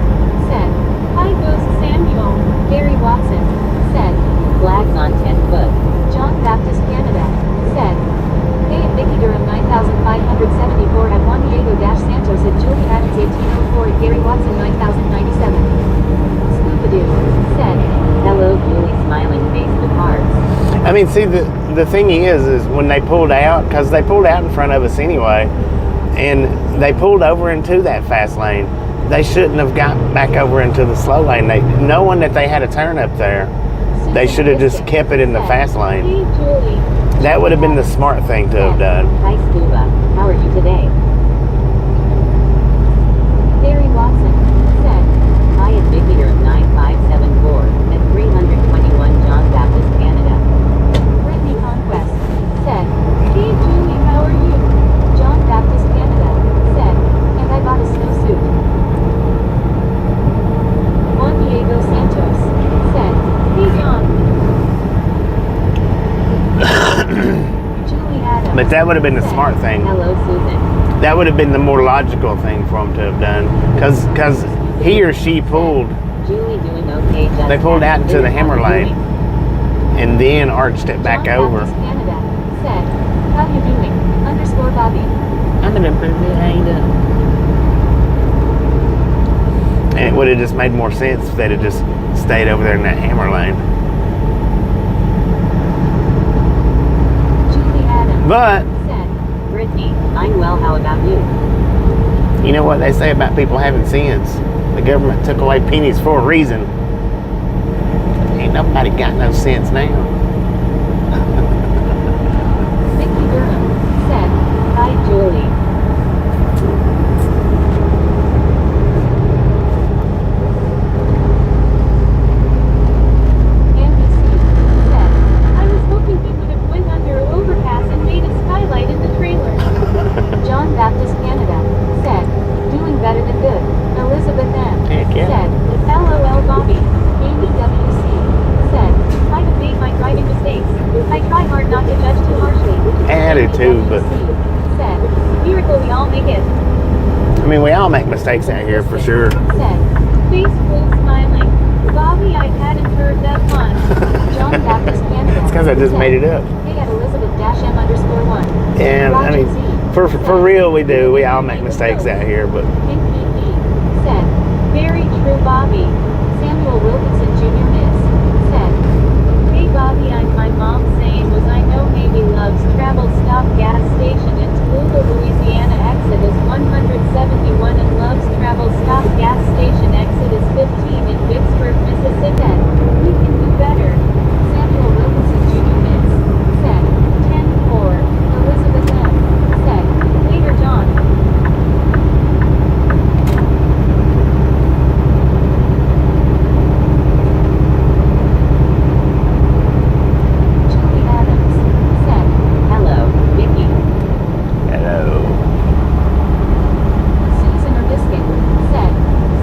said, hi Ghost Samuel. Gary Watson said, Flags on 10 foot. John Baptist Canada said, hey at Mickey Durham 9574 at Juan Diego Santos at Julie Adams 1804 at Gary Watson 9097. Scuba-doo said, Hello Julie, smiling face with hearts. I mean, see, the thing is when they pulled out, because they pulled out in front of us anyway, and they pulled over into that fast lane, they shouldn't have got back over into the slow lane. Knowing that they had a turn up there, they should have just kept it in the fast lane. hey Julie. That would have been the smart thing to have done. Hi Scuba, how are you today? Gary Watson said, Hi at Vicky Durham 9574 at 321 John Baptist Canada. Brittany Conquest said, hey Julie, how are you? John Baptist Canada said, and I bought a snowsuit. Juan Diego Santos said, hey John. Julie Adams. But that would have been the said, smart thing. Hello Susan. That would have been the more logical thing for them to have done. Because he or she pulled, Julie doing okay. Just they pulled out having into the dinner. hammer How are you lane. doing? and then arched it back John over. Baptist Canada said, "How you doing? Underscore Bobby." I'm doing pretty good. How you doing? And it would have just made more sense if they'd have just stayed over there in that hammer lane. Julie Adams But said, Brittany, I'm well, how about you? you know what they say about people having sins? The government took away pennies for a reason. Ain't nobody got no sense now. Vicky Durham said, Hi, Julie. Andy C. said, "I was hoping he would have went under an overpass and made a skylight in the trailer." John Baptist Canada said, "Doing better than good." Elizabeth M. Heck yeah. said, "LOL Bobby." Amy WC said, "I have made my driving mistakes. I try hard not to judge too harshly." I do too, but WC said, "Miracle we all make it." I mean, we all make mistakes out here for sure. Said, "Face full smiling. Bobby, I hadn't heard that one." John Baptist Canada. It's because I just said, made it up. "Hey at Elizabeth-M_1." And I mean, Roger Z for real, we do. We all make mistakes out here, but NPP said, "Very true, Bobby." Samuel Wilkinson Jr. Miss said, "Hey Bobby, my mom saying was I know Navy loves travel stop gas station in Tallulah, Louisiana Exodus 171 and loves travel stop gas station Exodus 15 in Vicksburg, Mississippi. We can do better." Samuel Wilkinson Jr. Miss said, 10-4. Elizabeth M. said, "Later John." Julie Adams said, Hello, Vicky. hello. Susan Erbiskin said,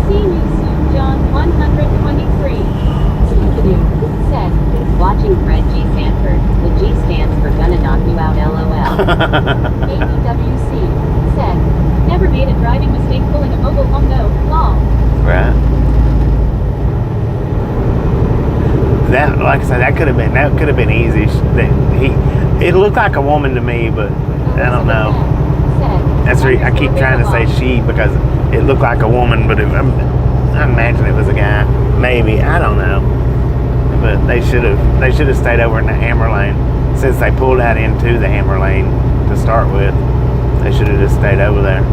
"See you soon John 123. Scoopadoo said, Watching Fred G. Sanford. The G stands for gonna knock you out, LOL. ABWC said, "Never made a driving mistake pulling a mobile home though, lol." Right. That, like I said, that could have been easy. It looked like a woman to me, but I don't know. I keep trying to say she because it looked like a woman, but I imagine it was a guy. Maybe, I don't know. But they should have stayed over in the hammer lane since they pulled out into the hammer lane to start with. They should have just stayed over there.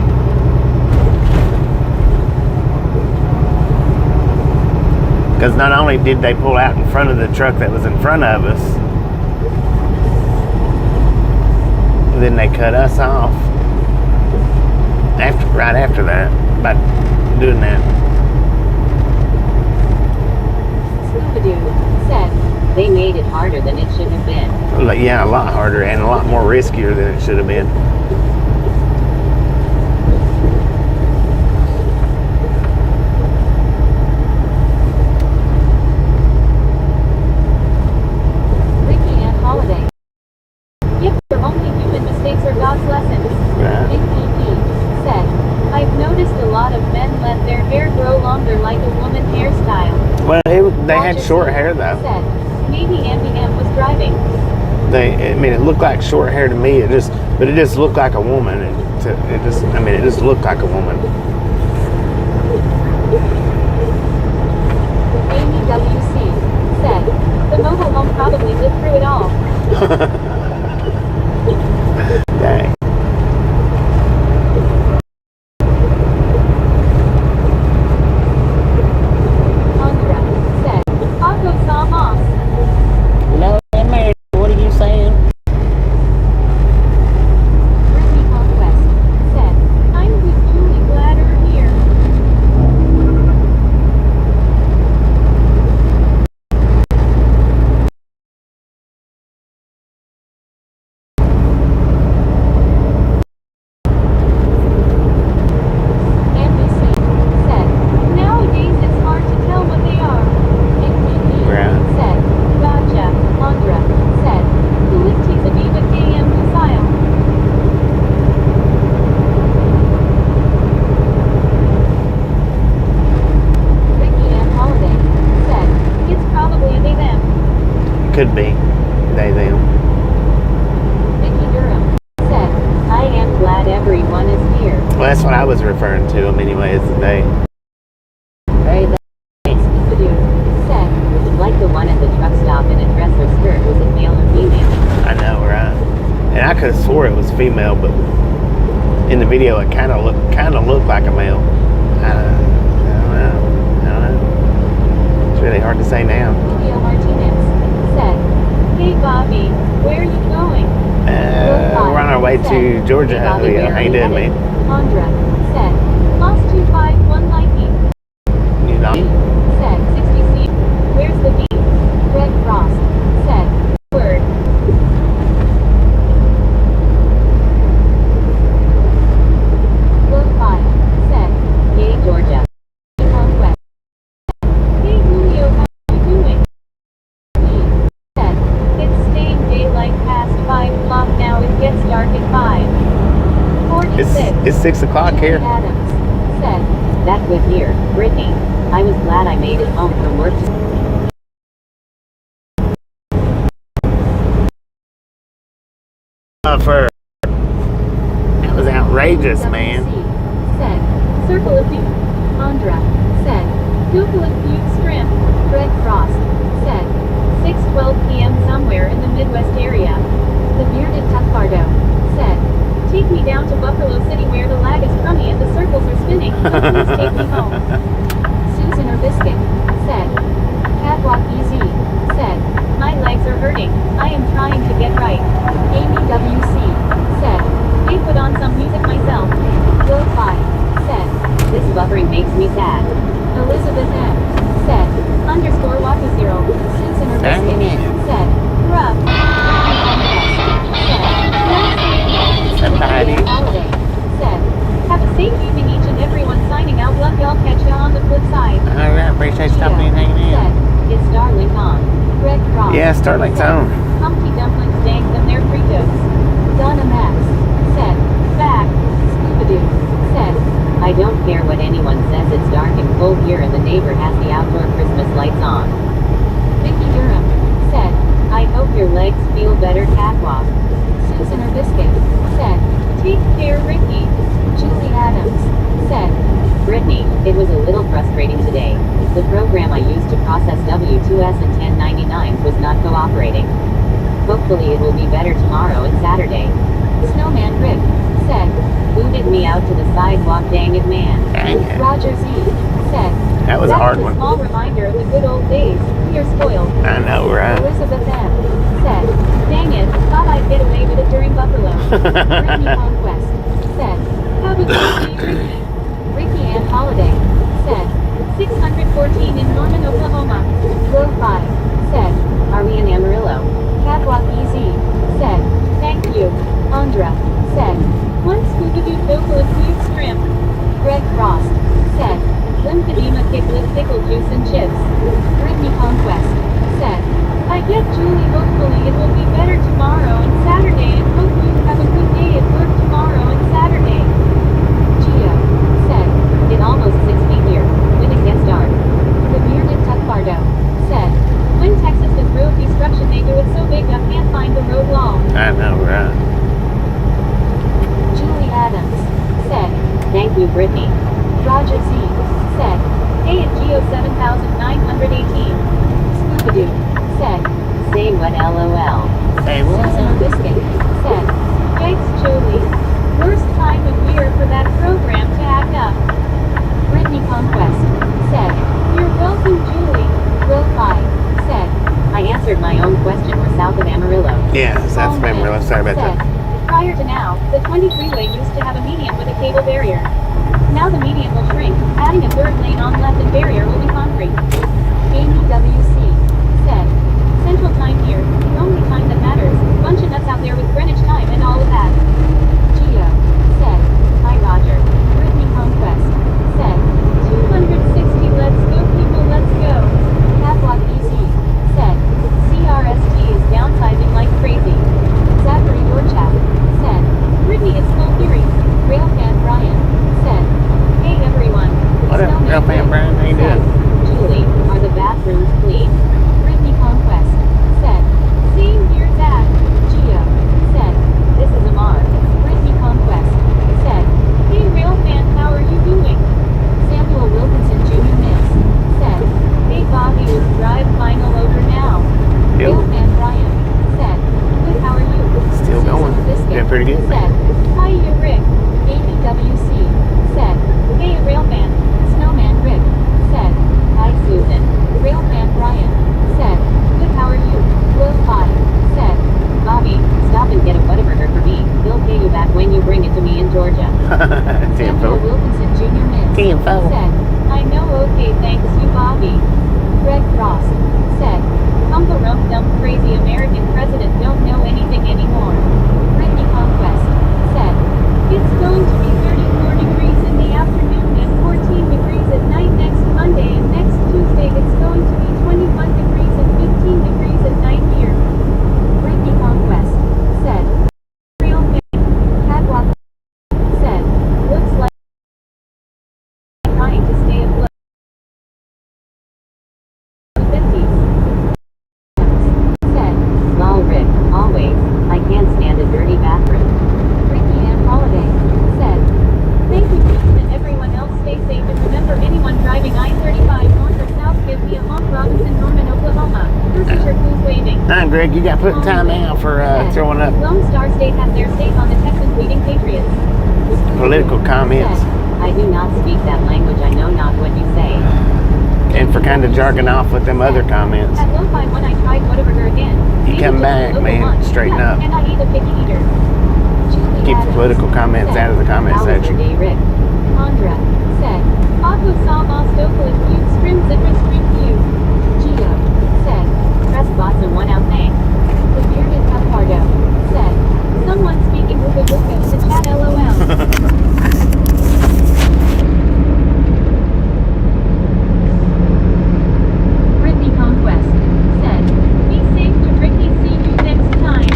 Because not only did they pull out in front of the truck that was in front of us, then they cut us off right after that by doing that. Scoopadoo said, They made it harder than it should have been. Like, yeah, a lot harder and a lot more riskier than it should have been. "Ricky and Holiday. Yep, your only human mistakes are God's lessons." Right. NPP said, "I've noticed a lot of men let their hair grow longer like a woman hairstyle." Well, they had Roger short C. hair though. Said, "Maybe Andy M was driving." I mean, it looked like short hair to me. But it just looked like a woman. It just looked like a woman. Amy WC said, "The mobile home probably lived through it all." Dang. Andra said, "Paco saw Moss." Lord have mercy. What are you saying? Brittany Conquest said, "I'm with Julie Gladder." Could be. They, them. Vicky Durham said, I am glad everyone is here. Well, that's what I was referring to them anyways today. Hey, Scoopadoo said, like the one at the truck stop in a dress or skirt, was it male or female? I know, right? And I could have swore it was female, but in the video it kind of looked like a male. I don't know. It's really hard to say now. Leo Martinez said, hey Bobby, where are you going? We're on our way to Georgia. Hey, Bobby, Leo. where How are you doing, headed? man? Andra said, lost 251 liking. You know? Said 60C. Where's the beat? Greg Frost said, word. Low 5 said, yay Georgia. Conquest. Hey Julio, how you doing? He said, it's staying daylight past 5 o'clock now, it gets dark at 5:46. It's 6 o'clock Julie here. Adams said, that was here, Brittany. I was glad I made it home from work. For that was outrageous, man. Said, circle of dew. Andra said, Google of dew shrimp. Greg Frost said, 6:12 p.m. somewhere in the Midwest area. The bearded Tuckardo said, take me down to Buffalo City where the lag is crummy and the circles are spinning. Please take me home. Susan or Biscuit said, Catwalk easy. Said, my legs are hurting. I am trying to get right. Amy WC said, hey, put on some music myself. Lo-fi said, this buffering makes me sad. Elizabeth M said, underscore Waka Zero. Susan or Biscuit said, rough. Somebody. Holiday said, have a safe evening each and everyone signing out. Love y'all, catch ya on the flip side. Alright, appreciate you stopping in and hanging Said, in. is Starlink on? Greg Cross. Yeah, Starlink's on. Humpty Dumplings dank them their Fritos. Donna Max said, back. Scoopadoo said, I don't care what anyone says, it's dark and cold here and the neighbor has the outdoor Christmas lights on. Vicky Durham said, I hope your legs feel better, catwalk. Susan or Biscuit said, take care, Ricky. Julie Adams said, Brittany, it was a little frustrating today. The program I used to process W-2s and 1099s was not cooperating. Hopefully it will be better tomorrow and Saturday. Snowman Rick said, booted me out to the sidewalk, dang it man. Dang it. Roger Z said, That was a hard that's one. a small reminder of the good old days. We are spoiled. I know, right? Elizabeth M said, dang it, thought I'd get away with it during Buffalo. Brittany Conquest said, have a good day, Ricky. Ricky Ann Holiday said, 614 in Norman, Oklahoma. Glow 5 said, are we in Amarillo? Catwalk EZ said, thank you. Andra said, one Scooby-Doo vocal of food shrimp. Greg Frost said, lymphedema kicklet pickle juice and chips. Brittany Conquest said, I get Julie, hopefully it will be better tomorrow and Saturday and hope you have a good day at work tomorrow and Saturday. Gio said, it almost 6 feet here, when it gets dark. The bearded Tuckardo said, when Texas does road destruction they do it so big I can't find the road long. I know, right? Julie Adams said, thank you Brittany. Roger Z said, hey at Geo 7918. Scoopadoo said, say what LOL. Say Susan or Biscuit said, yikes Julie. Worst time of year for that program to act up. Brittany Conquest said, you're welcome Julie. Lo-Fi said, I answered my own question, we're south of Amarillo. Yeah, that's Amarillo. Sorry about said, that. prior to now, the 20 freeway used to have a median with a cable barrier. Now the median will shrink, adding a third lane on left and barrier will be concrete. Amy WC said, Central Time here, the only time that matters, bunch of nuts out there with Greenwich time and all of that. Gio said, hi Roger. Brittany Conquest said, 260 let's go people let's go. Catwalk Easy said, CRST is downsizing like crazy. Zachary Dorchap said, Brittany it's full theory. Railfan Brian said, hey everyone. What up, Snowman Railfan Rick Brian? How you said, doing? Julie, are the bathrooms pretty good. said, hi you Rick. Amy WC said, hey Railman. Snowman Rick said, hi Susan. Railman Brian said, good how are you? Lo-Fi said, Bobby, stop and get a Whataburger for me. He'll pay you back when you bring it to me in Georgia. Samuel Wilkinson Jr. Miss said, I know okay thanks you Bobby. Greg Frost said, Humble Rump Dump Crazy American President don't know anything anymore. Brittany Conquest said, it's going to be 34 degrees in the afternoon and 14 degrees at night next Monday and next Tuesday it's going to be 21 degrees and 15 degrees at night here. Brittany Conquest said, real thing. Catwalk said, looks like trying to stay afloat. 50s. Said, lol Rick, always, I can't stand a dirty bathroom. Ricky Ann Holiday said, thank you and everyone else stay safe and remember anyone driving I-35 north or south give me a honk Robinson, Norman, Oklahoma. Here's your who's waving. Greg, you got put time out for throwing up Lone Star State has their state on the Texans leading Patriots. political comments Said, I do not speak that language, I know not what you say. and for kind of jargon off with them other comments. At Lo-Fi when I tried Whataburger again. You maybe come just a back, little man. lunch. Straighten Yeah, up. And I eat a picky eater. Julie Keep the Adams political comments said, out of the comment "How was your section. day, Rick?" Andra said, Paco Sama Stokely Feud Strim Zipper Street Feud. Gio said, Press bots and one out thanks. The bearded Capardo said, someone speaking Ooga Booga in the chat LOL. Brittany Conquest said, be safe to Ricky, see you next time.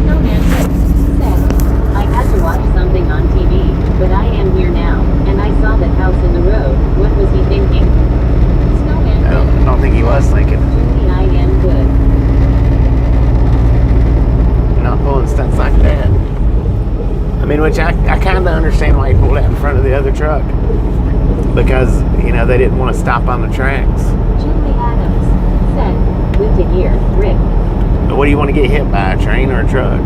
Snowman Rick said, I had to watch something on TV, but I am here now, and I saw that house in the road, what was he thinking? Snowman I don't think he was thinking. Julie I am good. Not pulling stunts like that. I mean, which I kind of understand why he pulled out in front of the other truck. Because, you know, they didn't want to stop on the tracks. Julie Adams said, good to hear, Rick. But what do you want to get hit by, a train or a truck?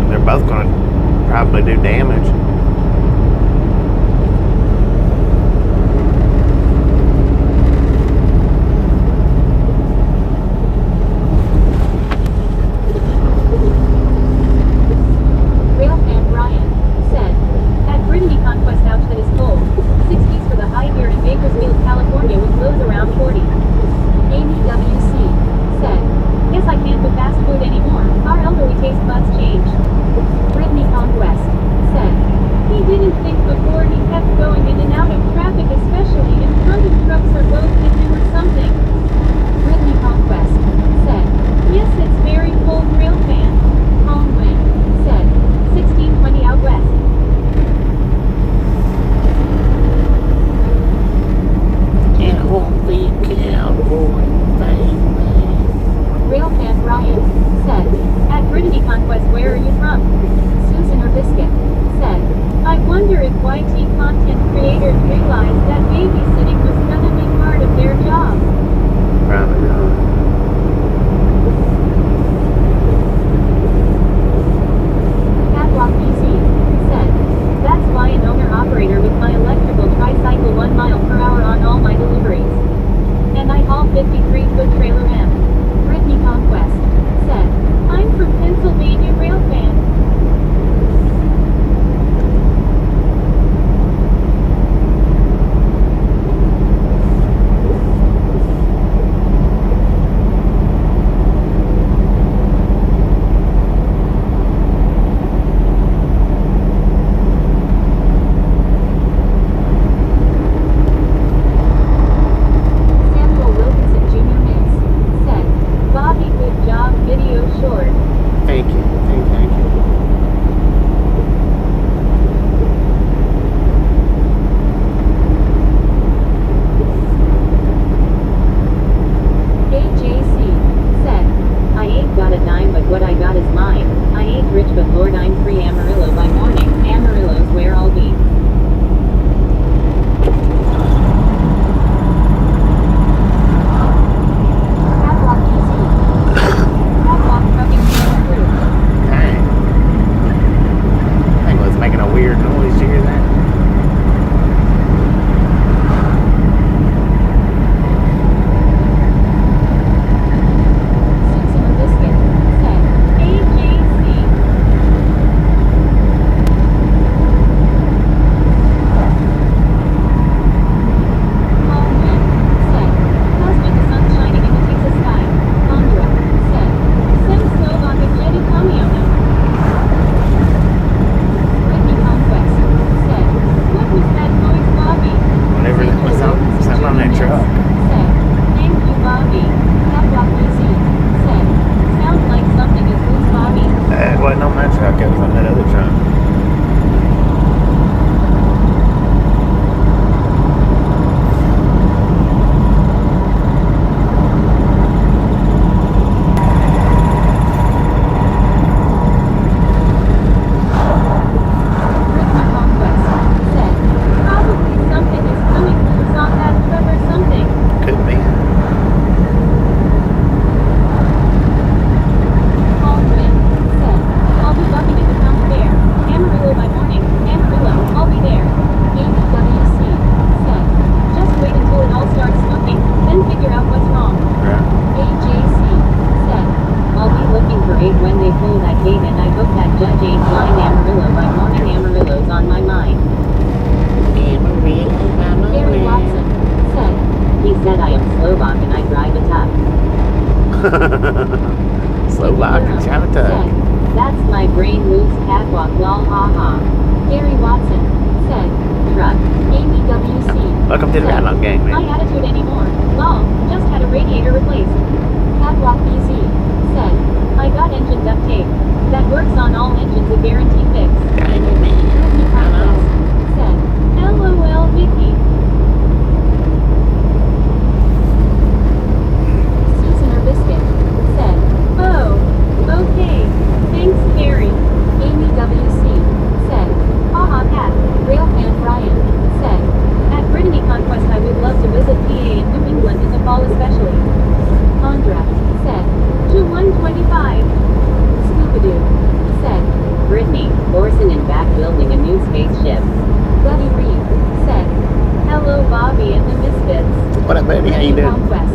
They're both going to probably do damage. Railman Brian said, at Brittany Conquest ouch that is cold. 60s for the high here in Bakersfield, California with lows around 40. Amy WC said, guess I can't do fast food anymore, our elderly taste buds change. Brittany Conquest said, Slow lock and China Said, tug. that's my brain moves catwalk, lol, haha. Gary Watson said, truck. Amy WC. Welcome to the said, Radlock gang, my man. attitude anymore. Lol, just had a radiator replaced. Catwalk BZ said, I got engine duct tape. That works on all engines, a guaranteed fix. Brittany Conquest said, LOL Vicky. Susan or Biscuit said, oh, okay. Thanks, Gary. Amy WC said, haha cat. Railfan Brian said, at Brittany Conquest I would love to visit PA in New England in the fall especially. Andra said, to 125. Scoopadoo said, Brittany, Orson in back building a new spaceship. Buddy Reed said, hello Bobby and the Misfits. What up, buddy? How you Brittany doing? Conquest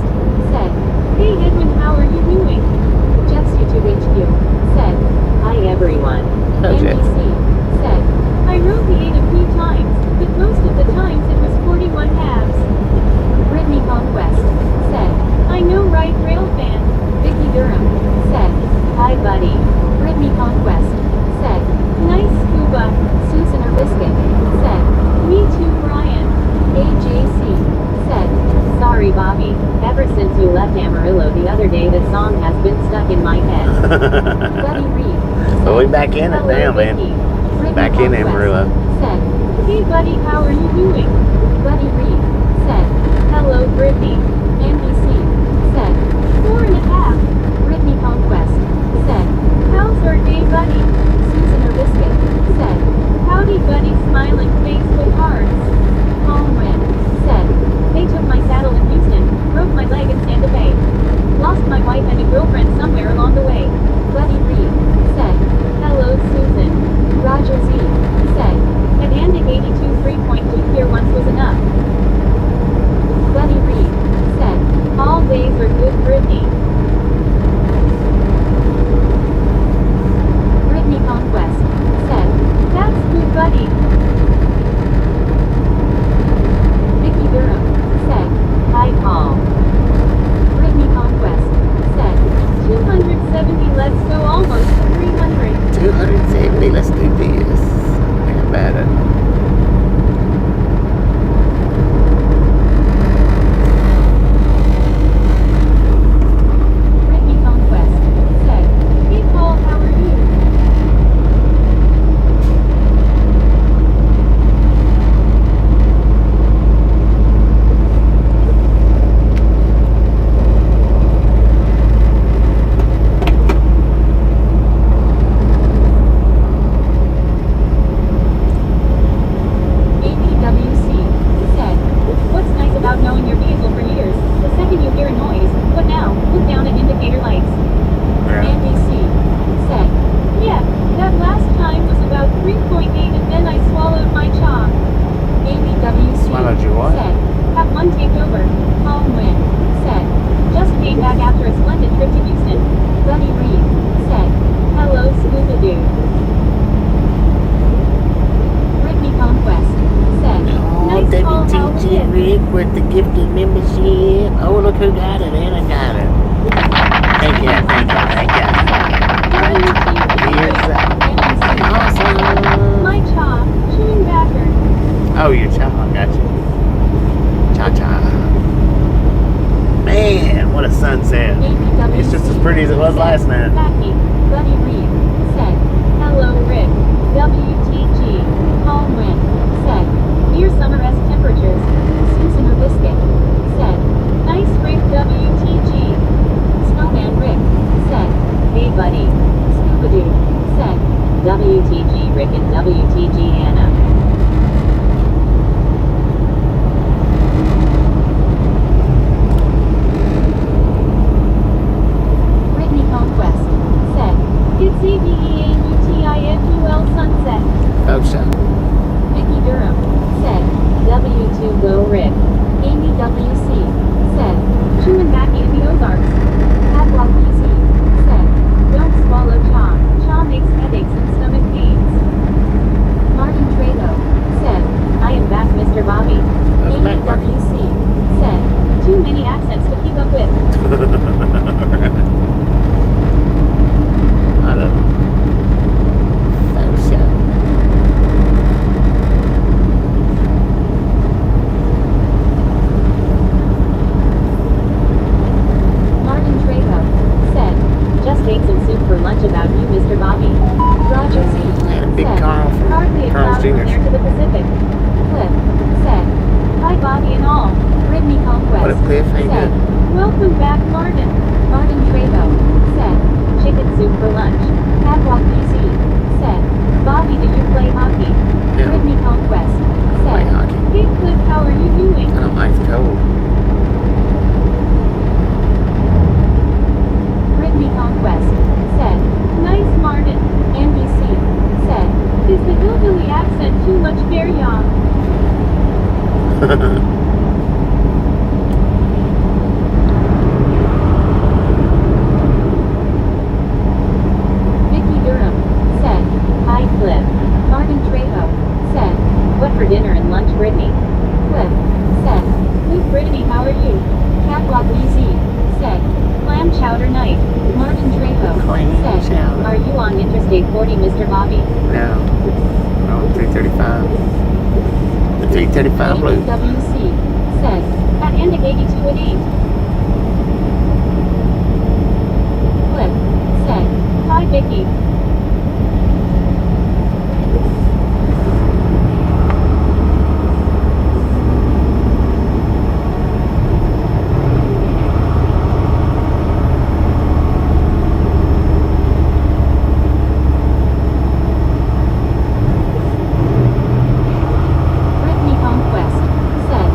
said, hey Edwin, how are you doing? Jeff's YouTube HQ said, hi everyone. Hello, Jeff. NBC said, I wrote the 8 a few times, but most of the times it was 41 halves. Brittany Conquest said, I know right Railfan. Vicky Durham said, hi buddy. Brittany Conquest said, nice scuba. Susan or Biscuit said, me too Brian. AJC said, sorry Bobby, ever since you left Amarillo the other day the song has been stuck in my head. Buddy Reed said, Well, we back in it hello, now, man. Vicky. Brittany Back in Conquest Amarillo. said, hey buddy, how are you doing? Buddy Reed said, hello Brittany. NBC said, 4.5. Brittany Conquest said, how's our day buddy? Susan or Biscuit said, howdy buddy, smiling face with hearts. Holmgren said, they took my saddle in Houston, broke my leg in Santa Fe. Lost my wife and a girlfriend somewhere along the way. Buddy Reed said, hello Susan. Roger Z said, an Andic 82 3.2 here once was enough. Buddy Reed said, all days are good Brittany. Brittany Conquest said, that's good buddy. Vicky Durham said, hi Paul. Brittany Conquest said, 270, let's go almost to 300. 270, let's do this. Think about it. Brittany Conquest said, hey Paul, how are you? ABWC said, what's nice about knowing your vehicle for years? The second you hear a noise, what now? Look down at indicator lights. NBC said, yeah, that last time was about 3.8 and then I swallowed my chaw. ABWC Swallowed your what? said, have one takeover. Holmgren said, just came back after a splendid trip to Houston. Buddy Reed said, hello Scuba-Doo. Brittany Conquest said, nice Paul, how was it? Rick with the gifted membership. Oh, look who got it, and I got it. Thank you, thank you, thank you. Here's awesome. My chaw, chewing backer. Oh, your child, got you. Cha-cha. Man, what a sunset. It's just as pretty as it was last night. Becky, Buddy Reed said, hello Rick. WTG. Holmgren said, near summer-esque temperatures. Susan or Biscuit said, nice Rick WTG. Snowman Rick said, hey buddy. Scuba-Doo said, WTG Rick and WTG Anna. Brittany Conquest said, it's ABEAUTIFUL sunset. Oh, so. Vicky Durham said, W2 Go Rick. Amy WC said, chewing back in the Ozarks. Padlock PC said, don't swallow chaw. Chaw makes headaches and stomach pains. from Juniors. here to the Pacific. Cliff said, hi Bobby and all. Brittany Conquest What up, Cliff? How you said, doing? welcome back Martin. Martin Trevo said, chicken soup for lunch. Catwalk BZ said, Bobby do you play hockey? Yeah. Brittany Conquest Play said, hockey. hey Cliff how are you doing? I don't like the cold. Brittany Conquest said, nice Martin. Andy C said, is the hillbilly accent too much fair y'all? Vicky Durham said, hi Cliff. Martin Trejo said, what for dinner and lunch Brittany? Cliff said, good Brittany how are you? Catwalk BZ said, clam chowder night. Martin Trejo Clam said, chowder. are you on Interstate 40 Mr. Bobby? No. No, 335. The 335 blue. WC said, at Andic 82 at 8. Cliff said, hi Vicky. Brittany Conquest said,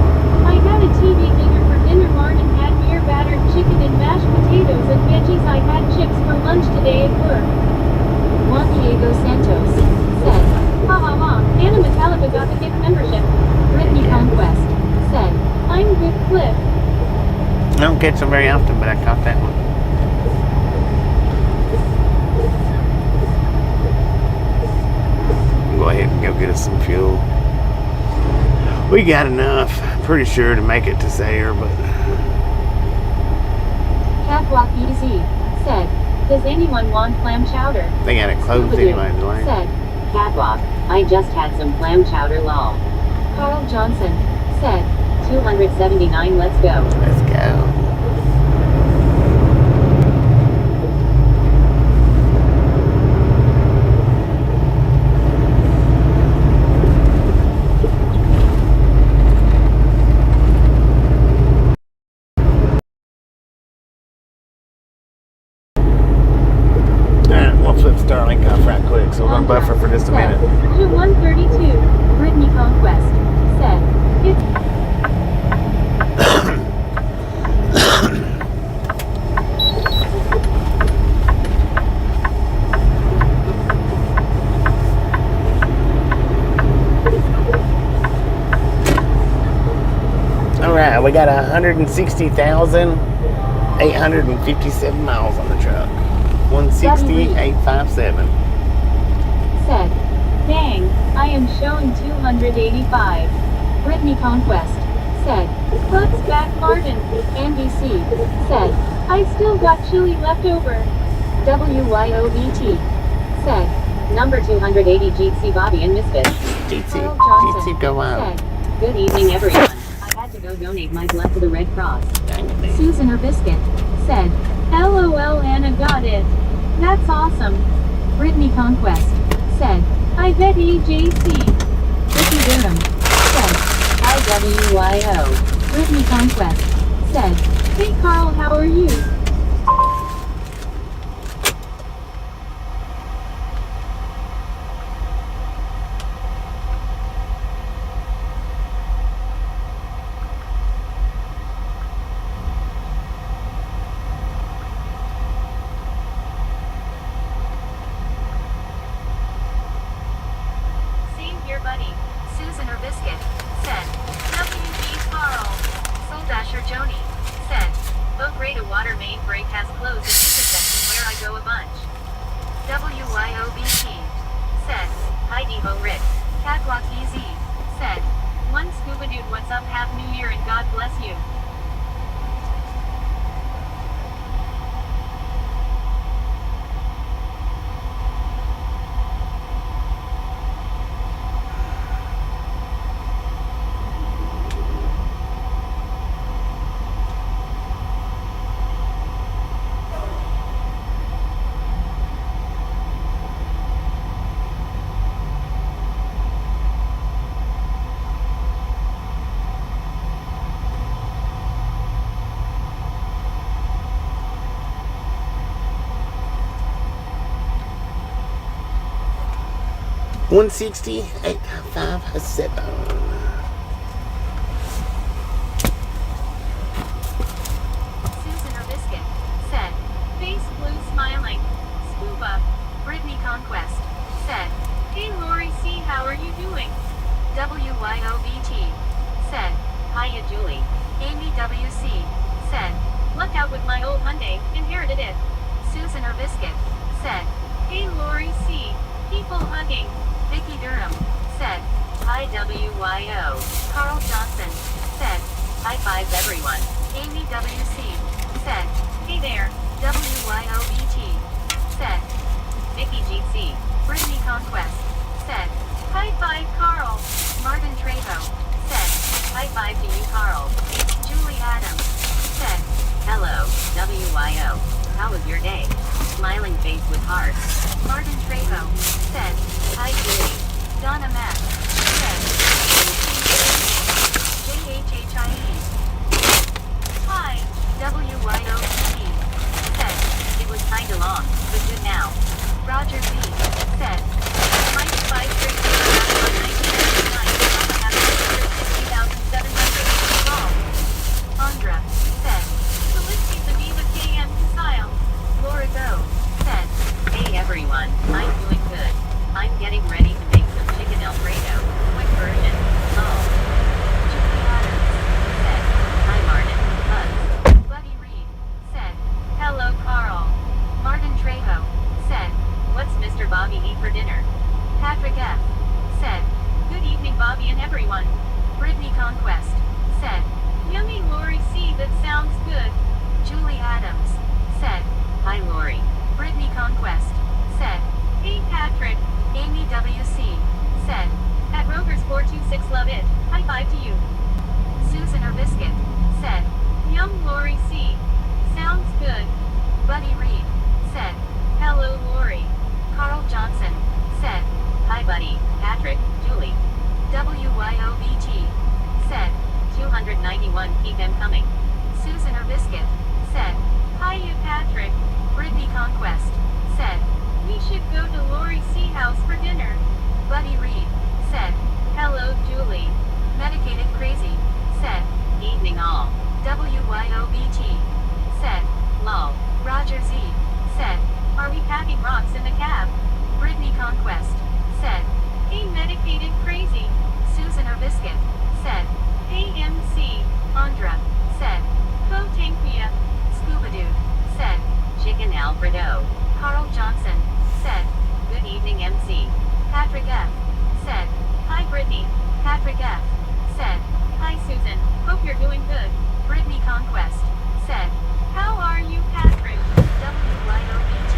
I had a TV dinner for dinner. Martin had beer battered chicken and mashed potatoes and veggies. I had chips for lunch today at work. Juan Diego Santos said, ha ha ha, Anna Metallica got the gift membership. Brittany Conquest said, I'm good Cliff. I don't catch them very often, but I caught that one. Go ahead and go get us some fuel. We got enough, pretty sure, to make it to Sayre, but Catwalk EZ said, does anyone want clam chowder? they got it closed Scooby-Doo anyway, Dwayne. said, Catwalk, I just had some clam chowder lol. Carl Johnson said, 279 let's go. Let's go. Alright, we'll flip Starlink off right quick, so we're gonna buffer for just a minute. To 132, Brittany Conquest said, it's Alright, we got 160,857 miles on the truck. 160,857. said, dang, I am showing 285. Brittany Conquest said, Club's back Martin. Andy C said, I still got chili left over. WYOBT said, number 280 GC Bobby and Misfits. Carl Johnson GT, go on. said, good evening everyone. I had to go donate my blood to the Red Cross. Susan or Biscuit said, LOL Anna got it. That's awesome. Brittany Conquest said, I bet AJC. Vicky Durham said, IWYO. Brittany Conquest said, hey Carl how are you? Same here, buddy. Susan or Biscuit said, WB Carl. Soul Dasher Joni said, boat rate a water main break has closed at intersection where I go a bunch. WYOBT said, Heidi Ho Rick. Catwalk EZ said, one scuba dude what's up, have New Year and God bless you. 160, 857. Susan or Biscuit said, face blue smiling. Scuba. Brittany Conquest said, hey Lori C, how are you doing? WYOBT said, hiya Julie. Amy WC said, luck out with my old Hyundai, inherited it. Susan or Biscuit said, hey Lori C, people hugging. Vicky Durham said, hi WYO. Carl Johnson said, high fives everyone. Amy WC said, hey there, WYOBT said, Vicky GC. Brittany Conquest said, high five Carl. Martin Trejo said, high five to you Carl. Julie Adams said, hello, WYO. How was your day? Smiling face with heart. Martin Trejo said, hi Julie. Donna Mack said, JHHIE. Hi, WYOPT said, it was kinda long, but good now. Roger Z said, minus 5 straight years after 1999, Mama had 160,700 call. Andra said, Felicity the Viva KM style. Laura Go said, hey everyone, I'm doing good. I'm getting ready to make some chicken Alfredo, quick version. Oh. Julie Adams said, hi Martin, Buzz. Buddy Reed said, hello Carl. Martin Trejo said, what's Mr. Bobby eat for dinner? Patrick F said, good evening Bobby and everyone. Brittany Conquest said, yummy Lori C, that sounds good. Julie Adams said, hi Lori. Brittany Conquest said, hey Patrick. Amy WC said, at Rovers 426 love it, high five to you. Susan or Biscuit said, yum Lori C. Sounds good. Buddy Reed said, hello Lori. Carl Johnson said, hi buddy, Patrick, Julie. WYOBT said, 291 keep them coming. Susan or Biscuit said, hi you Patrick. Brittany Conquest said, we should go to Lori C house for dinner. Buddy Reed said, hello Julie. Medicated Crazy said, evening all. WYOBT said, lol. Roger Z said, are we packing rocks in the cab? Brittany Conquest said, hey Medicated Crazy. Susan or Biscuit said, hey MC. Andra said, ho Tankmia. Scuba Dude said, chicken Alfredo. Carl Johnson said, good evening MC. Patrick F said, hi Brittany. Patrick F said, hi Susan, hope you're doing good. Brittany Conquest said, how are you Patrick? WYOBT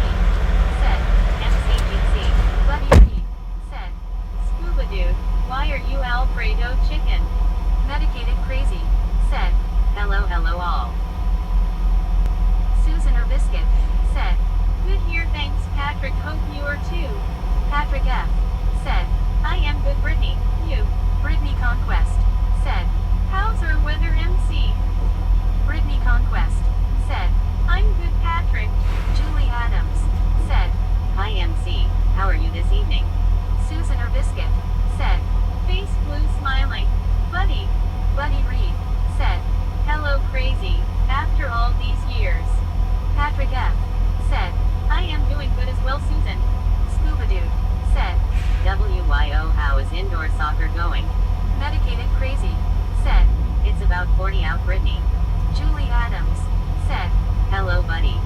said, MCGC. Buddy Reed said, Scuba Dude, why are you Alfredo chicken? Medicated Crazy said, hello all. Susan or Biscuit said, good here thanks Patrick, hope you are too. Patrick F said, I am good Brittany, you. Brittany Conquest said, how's our weather MC? Brittany Conquest said, I'm good Patrick. Julie Adams said, hi MC, how are you this evening? Susan or Biscuit said, face blue smiling. Buddy Reed said, hello crazy, after all these years. Patrick F said, I am doing good as well Susan. Scuba Dude said, WYO, how is indoor soccer going? Medicated Crazy said, it's about 40 out Brittany. Julie Adams said, hello buddy.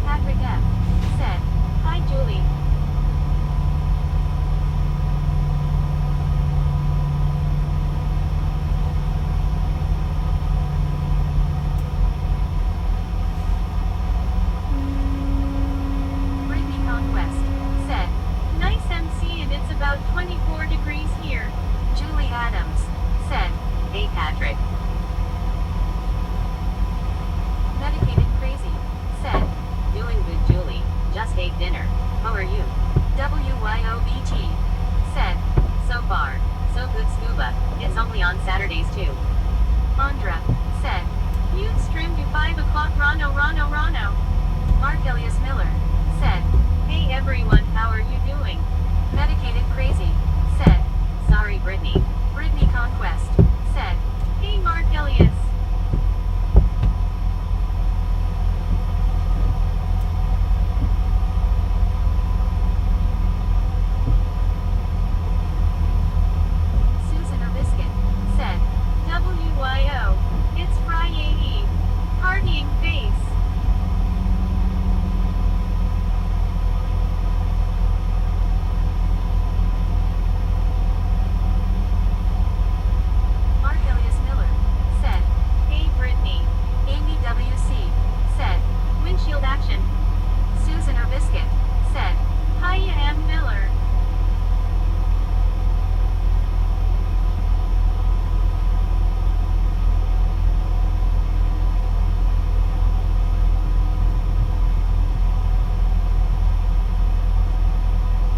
Patrick F said, hi Julie. Brittany Conquest said, nice MC and it's about 24 degrees here. Julie Adams said, hey Patrick. Medicated Crazy said, doing good Julie, just ate dinner, how are you? WYOBT said, so far, so good Scuba, it's only on Saturdays too. Andra said, you'd stream to 5 o'clock Rano. Mark Elias Miller said, hey everyone, how are you doing? Medicated Crazy said, sorry Brittany. Brittany Conquest said, hey Mark Elias. Susan or Biscuit said, WYO, it's Friday Eve. Partying face. Mark Elias Miller said, hey Brittany. Amy WC said, windshield action. Susan or Biscuit said, hiya M. Miller.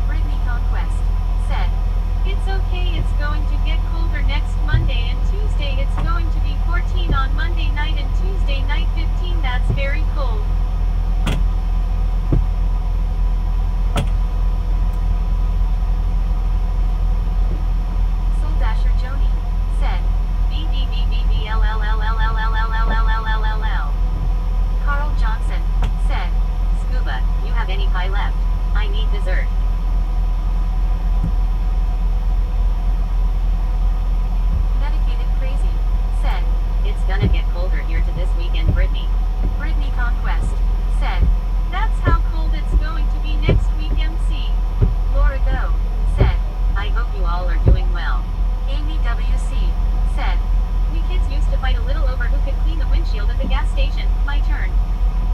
Brittany Conquest said, it's okay, it's going to get colder next Monday and Tuesday, it's going to be 14 on Monday night and Tuesday night 15, that's very cold. Soul Dasher Joni said, BBBBBLLLLLLLLLLLLLLL. Carl Johnson said, Scuba, you have any pie left? I need dessert. Medicated Crazy said, it's gonna get colder here to this weekend Brittany. Brittany Conquest said, that's how cold it's going to be next week MC. Laura Go said, I hope you all are doing well. Amy WC said, we kids used to fight a little over who could clean the windshield at the gas station, my turn.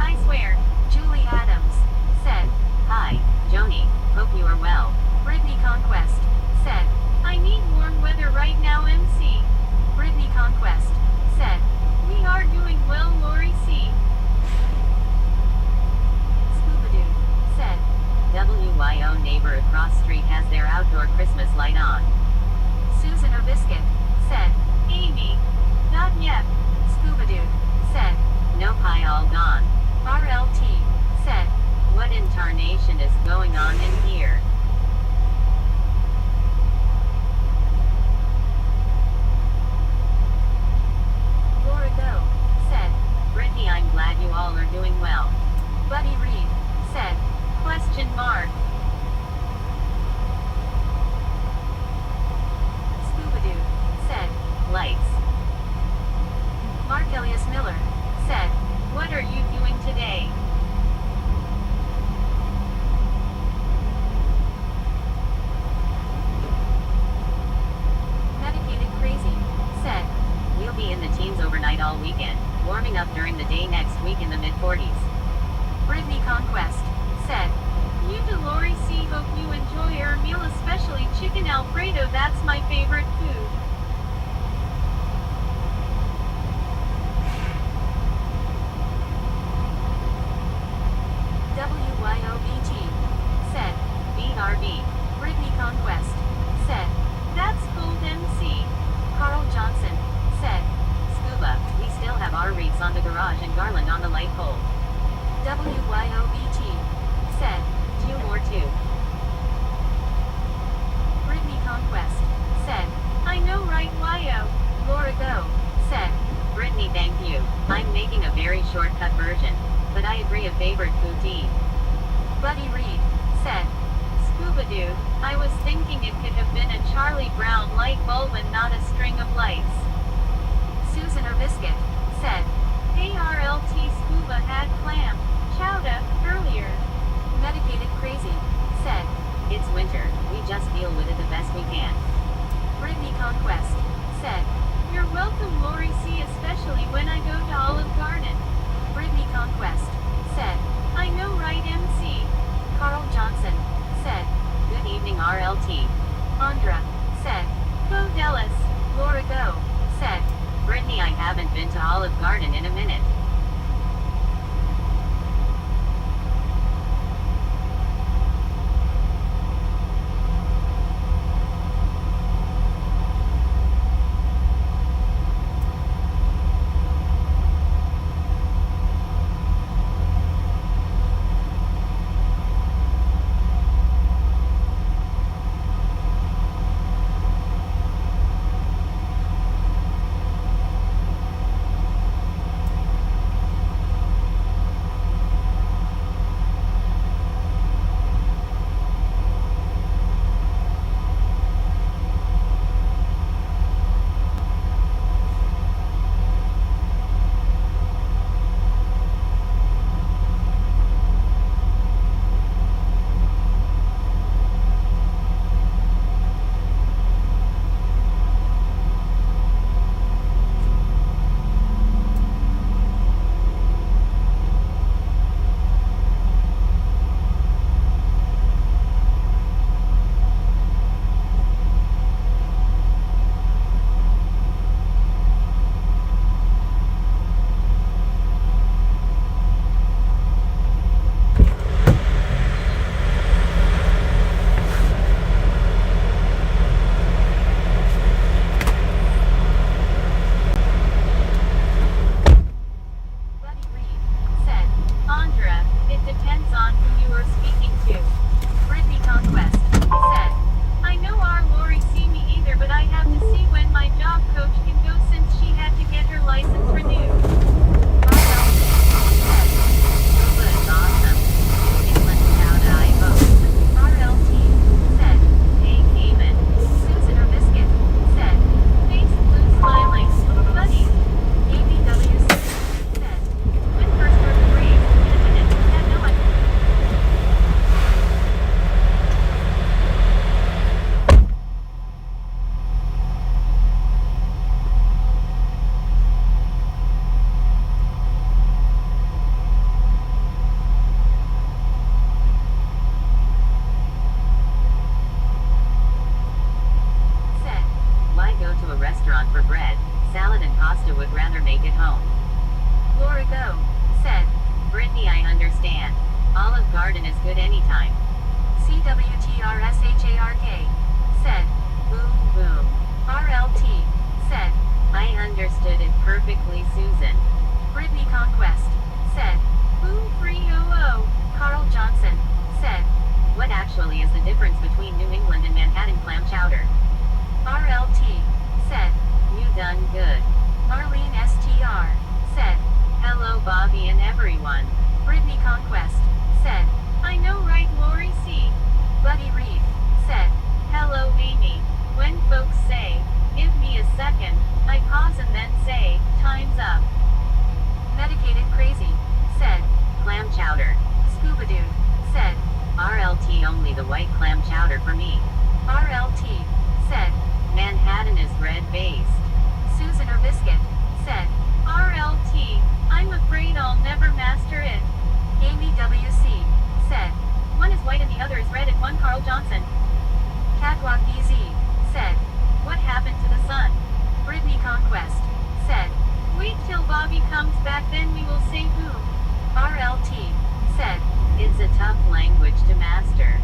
I swear. Julie Adams said, hi, Joni, hope you are well. Brittany Conquest said, I need warm weather right now MC. Brittany Conquest said, we are doing well Lori C. Scuba Dude said, WYO neighbor across street has their outdoor Christmas light on. Susan or Biscuit said, Amy. Not yet. Scuba Dude said, no pie all gone. RLT said, what in tarnation is going on in here? Laura Go said, Brittany, I'm glad you all are doing well. Buddy Reed said, question mark. Scuba Dude said, lights. Mark Elias Miller said, what are you doing today? Medicated Crazy said, we'll be in the teens overnight all weekend, warming up during the day next week in the mid-40s. Brittany Conquest said, you to Lori C, hope you enjoy your meal, especially chicken Alfredo, that's my favorite food. WYOBT said, BRB. Brittany Conquest said, that's cold MC. Carl Johnson said, Scuba, we still have our wreaths on the garage and garland on the light pole. WYOBT said, 2 more too. Brittany Conquest said, I know right YO. Laura Go said, Brittany, thank you. I'm making a very shortcut version, but I agree a favorite food to eat. Buddy Reed said, Scuba Dude, I was thinking it could have been a Charlie Brown light bulb and not a string of lights. Susan or Biscuit said, ARLT Scuba had clam chowder earlier. Medicated Crazy said, it's winter, we just deal with it the best we can. Brittany Conquest said, you're welcome Lori C, especially when I go to Olive Garden. Brittany Conquest said, I know right MC. Carl Johnson said, good evening RLT. Andra said, Go Dallas. Laura Go said, Brittany, I haven't been to Olive Garden in a minute. garden is good anytime. CWTRSHARK said, boom boom. RLT said, I understood it perfectly, Susan. Brittany Conquest said, boom 300. Carl Johnson said, what actually is the difference between New England and Manhattan clam chowder? RLT said, you done good. Marlene STR said, hello Bobby and everyone. Brittany Conquest said, I know right Lori C. Buddy Reed said, hello Amy. When folks say, give me a second, I pause and then say, time's up. Medicated Crazy said, clam chowder. Scuba Dude said, RLT only the white clam chowder for me. RLT said, Manhattan is red-based. Susan or Biscuit said, RLT, I'm afraid I'll never master it. Amy WC said, one is white and the other is red and one Carl Johnson. Catwalk BZ said, what happened to the sun? Brittany Conquest said, wait till Bobby comes back then we will say boom. RLT said, it's a tough language to master.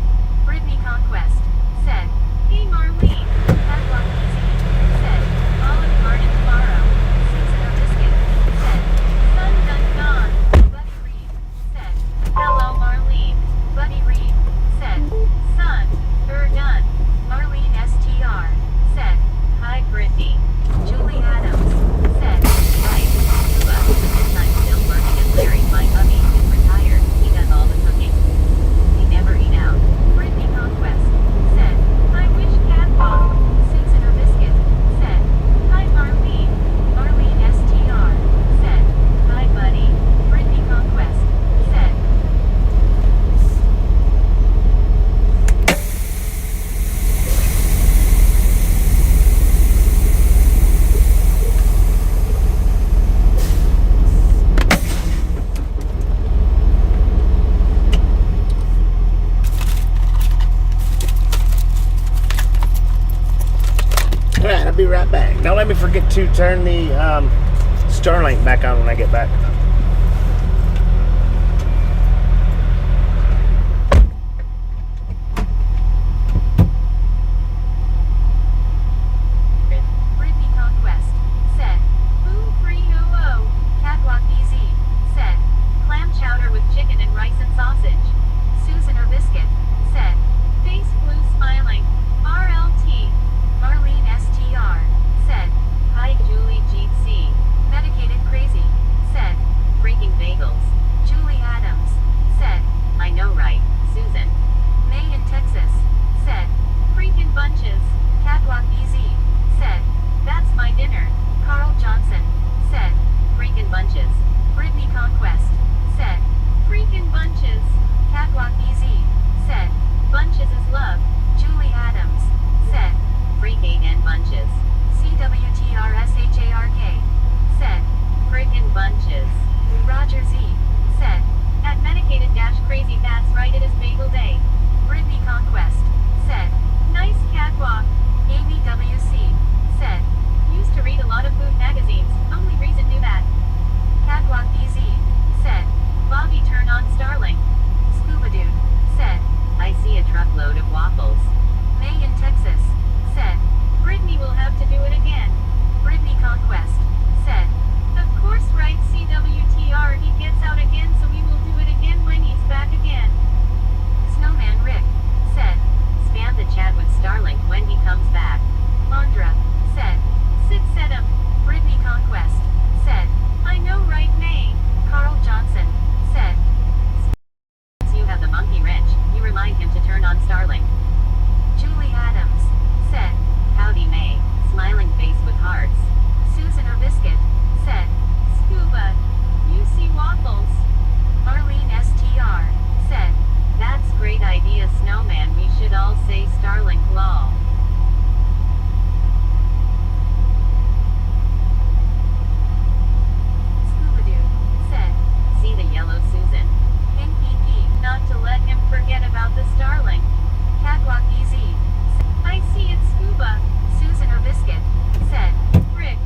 Brittany Conquest said, hey Marlene. Catwalk BZ said, Olive Garden tomorrow. Susan or Biscuit said, sun done gone. Buddy Reed said, hello Marlene. Buddy Reed said, sun, done. Marlene STR said, hi Brittany. Julie Adams said, right, Cuba, and I'm still working as Larry. My hubby is retired. He does all the cooking. We never eat out. Brittany Conquest said, I wish catwalk. Susan or Biscuit said, hi Marlene. Marlene STR said, hi buddy. Brittany Conquest said, Alright, I'll be right back. Don't let me forget to turn the Starlink back on when I get back. Brittany Conquest said, boom 300. Catwalk BZ said, clam chowder with chicken and rice and sausage. Susan or Biscuit said, face blue smiling. RLT. Marlene STR said, hi Julie GC. Medicated Crazy said, freaking bagels. Julie Adams said, I know right, Susan. May in Texas said, freaking bunches. Catwalk BZ said, that's my dinner. Carl Johnson said, freaking bunches. Brittany Conquest said, freaking bunches. Catwalk BZ said, bunches is love. Julie Adams said, freaking and bunches. CWTRSHARK said, friggin' bunches. Roger Z said, at medicated-crazy that's right it is bagel day. Brittany Conquest said, nice catwalk. ABWC said, used to read a lot of food magazines, only reason knew that. Catwalk BZ said, Bobby turn on Starlink. Scuba Dude said, I see a truckload of waffles. May in Texas said, Brittany will have to do it again. Brittany Conquest said, of course right CWTR he gets out again so we will do it again when he's back again. Snowman Rick said, spam the chat with Starlink when he comes back. Mondra said, sit set him. Brittany Conquest said, I know right May. Carl Johnson said, since you have the monkey wrench, you remind him to turn on Starlink. Julie Adams said, howdy May, smiling face with hearts. Susan or Biscuit said, scuba, you see waffles. Marlene STR said, that's great idea Snowman we should all say Starlink lol. Scuba Dude said, see the yellow Susan. Pink PP, not to let him forget about the Starlink. Catwalk EZ. I see it scuba. Susan or Biscuit said, Rick.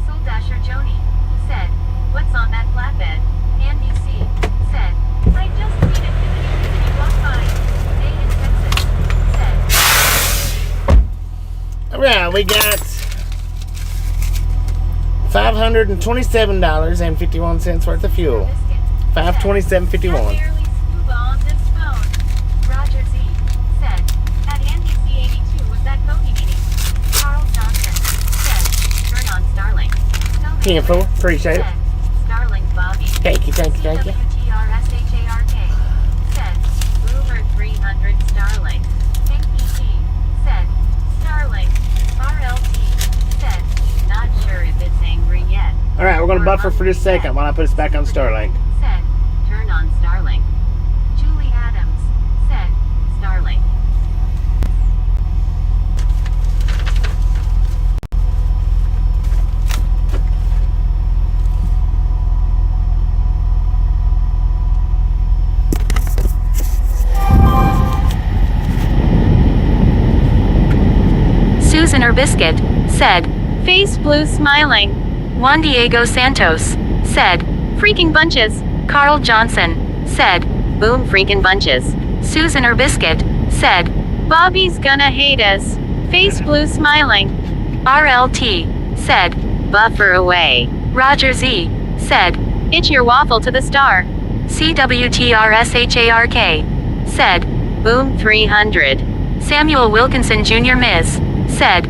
Soul Dasher Joni said, what's on that flatbed? Andy C said, I just seen it. right, we got $527.51 worth of fuel. $527.51. Barely scuba on this phone. Roger Z said. At Andy C82 was that Kobe meeting. Carl Johnson said. Turn on Starlink. No Handful. Appreciate it. said. Starlink Bobby. Thank you, thank you, thank you. CWTRSHARK said. Boomer 300 Starlink. Pink ET said. Starlink. RLT said. Not sure if it's angry yet. All right, we're going to buffer for just a second while I put us back on Starlink. Said, turn on Starlink. Julie Adams said, Starlink. Susan or Biscuit said, face blue smiling. Juan Diego Santos said, freaking bunches. Carl Johnson said, boom freaking bunches. Susan or Biscuit said, Bobby's gonna hate us. Face blue smiling. RLT said, buffer away. Roger Z said, itch your waffle to the star. CWTRSHARK said, boom 300. Samuel Wilkinson Jr. Ms. said,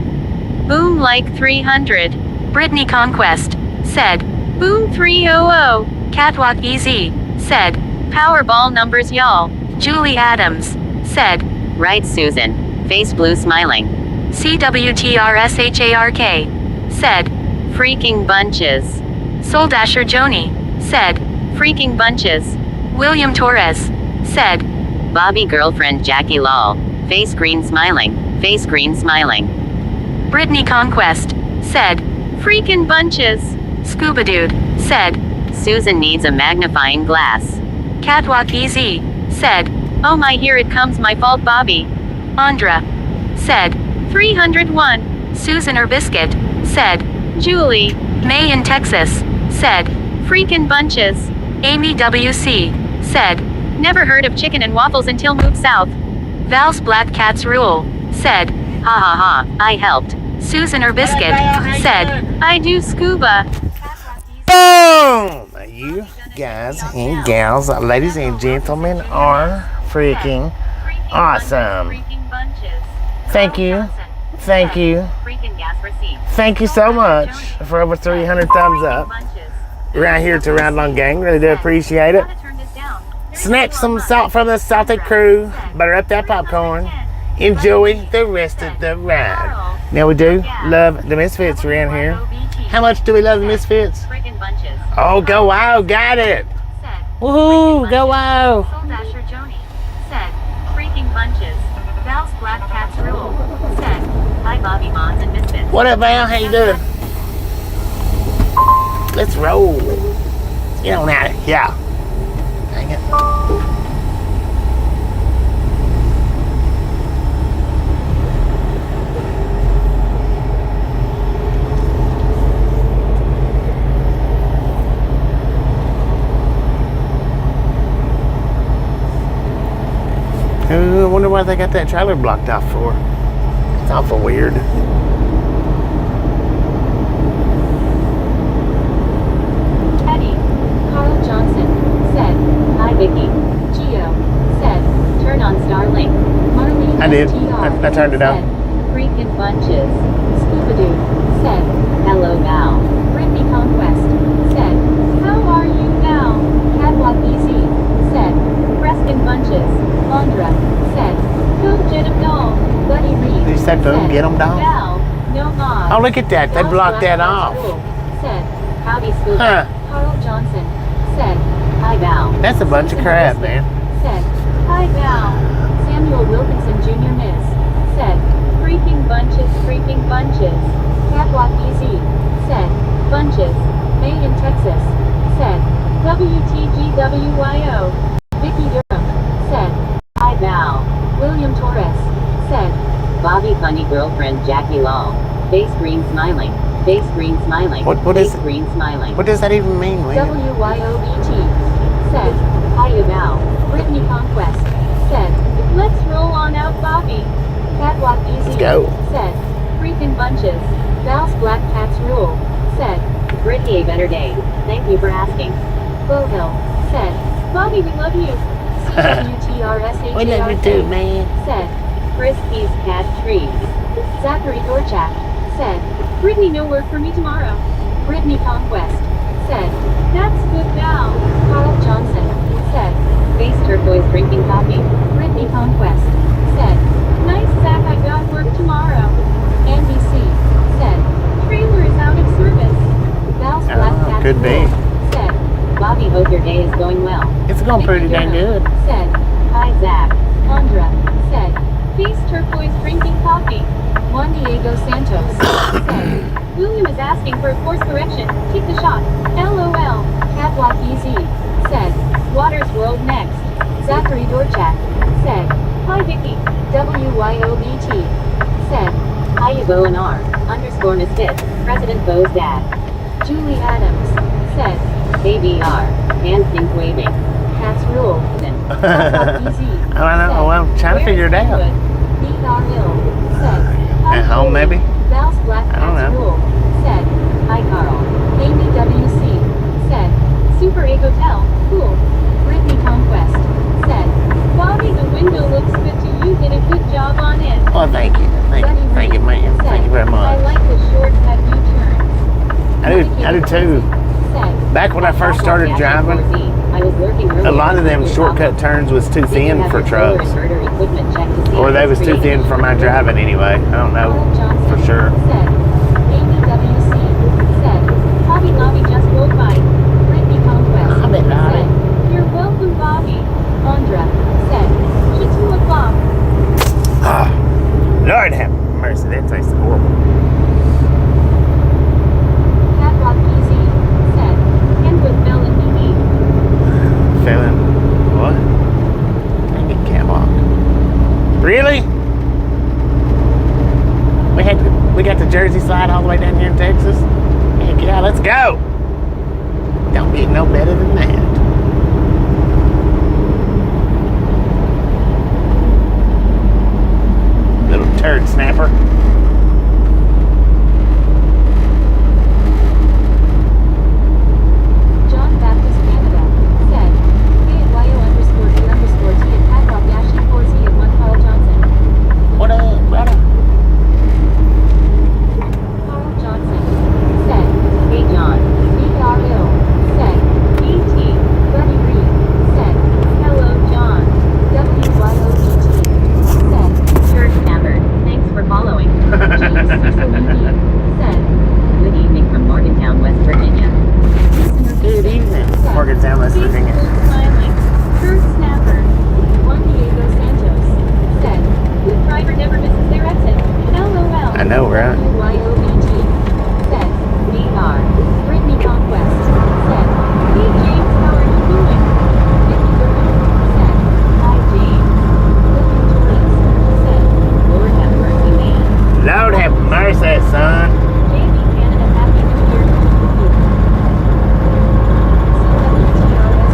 boom like 300. Brittany Conquest said, boom 300. Catwalk EZ said, Powerball numbers y'all. Julie Adams said, right Susan. Face blue smiling. CWTRSHARK said, freaking bunches. Soul Dasher Joni said, freaking bunches. William Torres said, Bobby girlfriend Jackie lol. Face green smiling. Face green smiling. Brittany Conquest said, freaking bunches. Scuba Dude said, Susan needs a magnifying glass. Catwalk EZ said, oh my here it comes my fault Bobby. Andra said, 301. Susan or Biscuit said, Julie. May in Texas said, freaking bunches. Amy WC said, never heard of chicken and waffles until moved south. Val's Black Cats Rule said, ha ha ha, I helped. Susan or Biscuit said, I do scuba. Boom! You guys and gals, ladies and gentlemen, are freaking awesome. Thank you. Thank you. Thank you so much for over 300 thumbs up. Right here to Round Gang. Really do appreciate it. Snatch some salt from the salty crew. Butter up that popcorn. Enjoy the rest of the ride. Now we do love the Misfits around here. How much do we love the Misfits? Oh, go wow, got it. Woohoo, go wow. Soul Dasher Joni said, freaking bunches. Val's Black Cats Rule said, hi Bobby Mons and Misfits. What up, Val? How you doing? Let's roll. Get on at it. Yeah. Dang it. I wonder why they got that trailer blocked off for. It's awful weird. Eddie. Carl Johnson said, hi Vicky. Gio said, turn on Starlink. Marlene I did. STR I turned it on. said, freaking bunches. Scuba Dude said, hello Val. Brittany Conquest said, how are you now? Catwalk Easy said, Preston Bunches. Andra said, go get 'em doll. Buddy Reed They said, go get 'em doll? Val, no mod. Oh, look at that. They Val's blocked Black that Cats off. Rule said, howdy Scuba. Huh. Carl Johnson said, hi Val. That's a bunch of Susan crap, Biscuit man. said, hi Val. Samuel Wilkinson Jr. Miss said, freaking bunches. Catwalk Easy said, bunches. May in Texas said, WTGWYO. Vicky Durham said, hi Val. William Torres said, Bobby funny girlfriend Jackie lol. Face green smiling. Face green smiling. What is Face it? green smiling. What does that even mean, William? WYOBT said, hiya Val. Brittany Conquest said, let's roll on out Bobby. Catwalk Easy Let's go. said, freaking bunches. Val's Black Cats rule, said. Brittany, a better day. Thank you for asking. Bohill, said. Bobby, we love you. CWTRSHART, We love you too, man. said. Frisky's cat trees. Zachary Dorchak, said. Brittany, no work for me tomorrow. Brittany Conquest, said. That's good Val. Carl Johnson, said. Face turquoise drinking coffee. Brittany Conquest, said. Nice Zach, I got work tomorrow. Andy C, said. Trailer is out of service. Val's Black Cats could be. rule, said. Bobby, hope your day is going well. It's going pretty Vicky dang Durham, good. said. Hi, Zach. Andra, said. Face turquoise drinking coffee. Juan Diego Santos, said. William is asking for a course correction. Take the shot. LOL. Catwalk easy, said. Waters World next. Zachary Dorchak, said. Hi Vicky. WYOBT, said. Hi, Bo and R. _ misfit. President Bo's dad. Julie Adams, said. ABR. Hand pink waving. Cats rule. Catwalk easy, I don't know. said. Well, I'm trying to figure it out. Beat our hill, said. Hi, At home, Julie. maybe? Val's Black I don't Cats know. rule, said. Hi, Carl. Amy WC, said. Super Egg Hotel, cool. Brittany Conquest, said. Bobby, the window looks good to you. Did a good job on it. Oh, thank you. Thank you, man. Thank you very I much. like the shortcut U-turns. I do too. Said. Back when I first started driving, I was working earlier. a lot of them shortcut turns was too thin for trucks. Or they was too thin for my driving anyway. I don't know Carl Johnson, for sure. said. Amy WC, said. Hobby Lobby just rolled by. Brittany Conquest, Hobby Lobby. said. You're welcome, Bobby. Andra, said. It's 2 o'clock. Ah, Lord have mercy, that tastes horrible. Catwalk easy, said. And with Bell and Mimi. Feeling what? Dang it, catwalk. Really? We got the Jersey side all the way down here in Texas? Heck yeah, let's go. Don't get no better than that. Little turd snapper. John Baptist Canada, said. KYO_T_T at Catwalk Yashi 4Z at 1 Carl Johnson. What up, brother? Carl Johnson, said. Hey, John. BRL, said. BT, Buddy Reed, said. Hello, John. WYOBT, said. Church Snapper. Thanks for following. James Cecil UD, said. Good evening from Morgantown, West Virginia. Listener Good evening, said. Morgantown, West Face Virginia. Gold smiling. Kurt Snapper. Juan Diego Santos, said. Good driver never misses their exit. LOL. I know, right? WYOBT, said. DR. Brittany Conquest, said. Hey James, how are you doing? Vicky Durham, said. Hi James. Living Toys, said. Lord have mercy, man. Lord have mercy, son. JB Canada, Happy New Year to you. CWTRS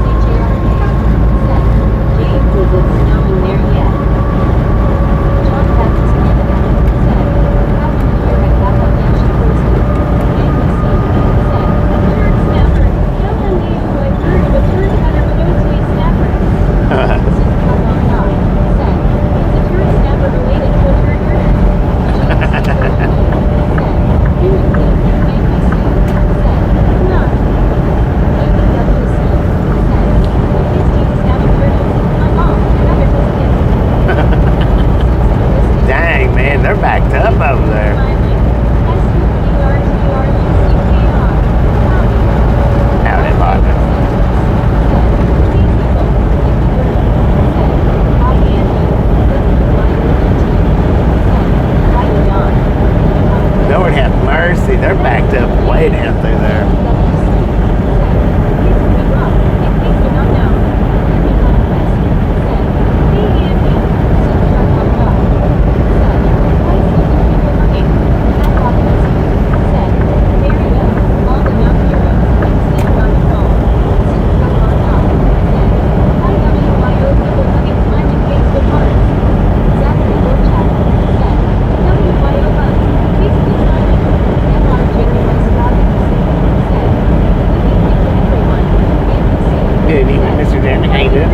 Good evening, Mr. Jeremy. How you doing?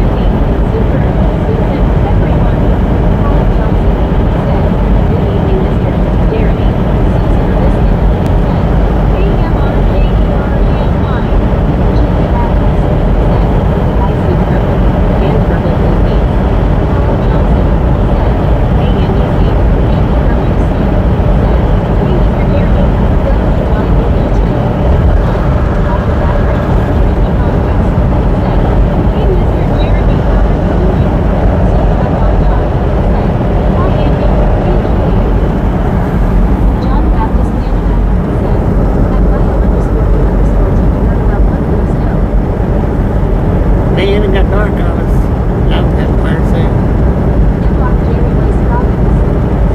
Super. Susan, everyone. Paul Johnson said, good evening, Mr. Jeremy. Susan listening said, A-M-R-J-E-R-E-M-Y. Julie Adams said, hi, Super. And Purple Blue Beans. Paul Johnson said, hey, NBC. Andy WC said, hey, Mr. Jeremy. W-Y-O-U-T. Dr. Catherine, Ricky Conquest said, hey, Mr. Jeremy, how are you doing? Super Bardot said, hi, Andy. Hey, Julie. John Baptist Canada said, at bio__TV heard about one little snow. Man, it got dark on us. Lord have mercy. Inbox Jerry Rice Robbins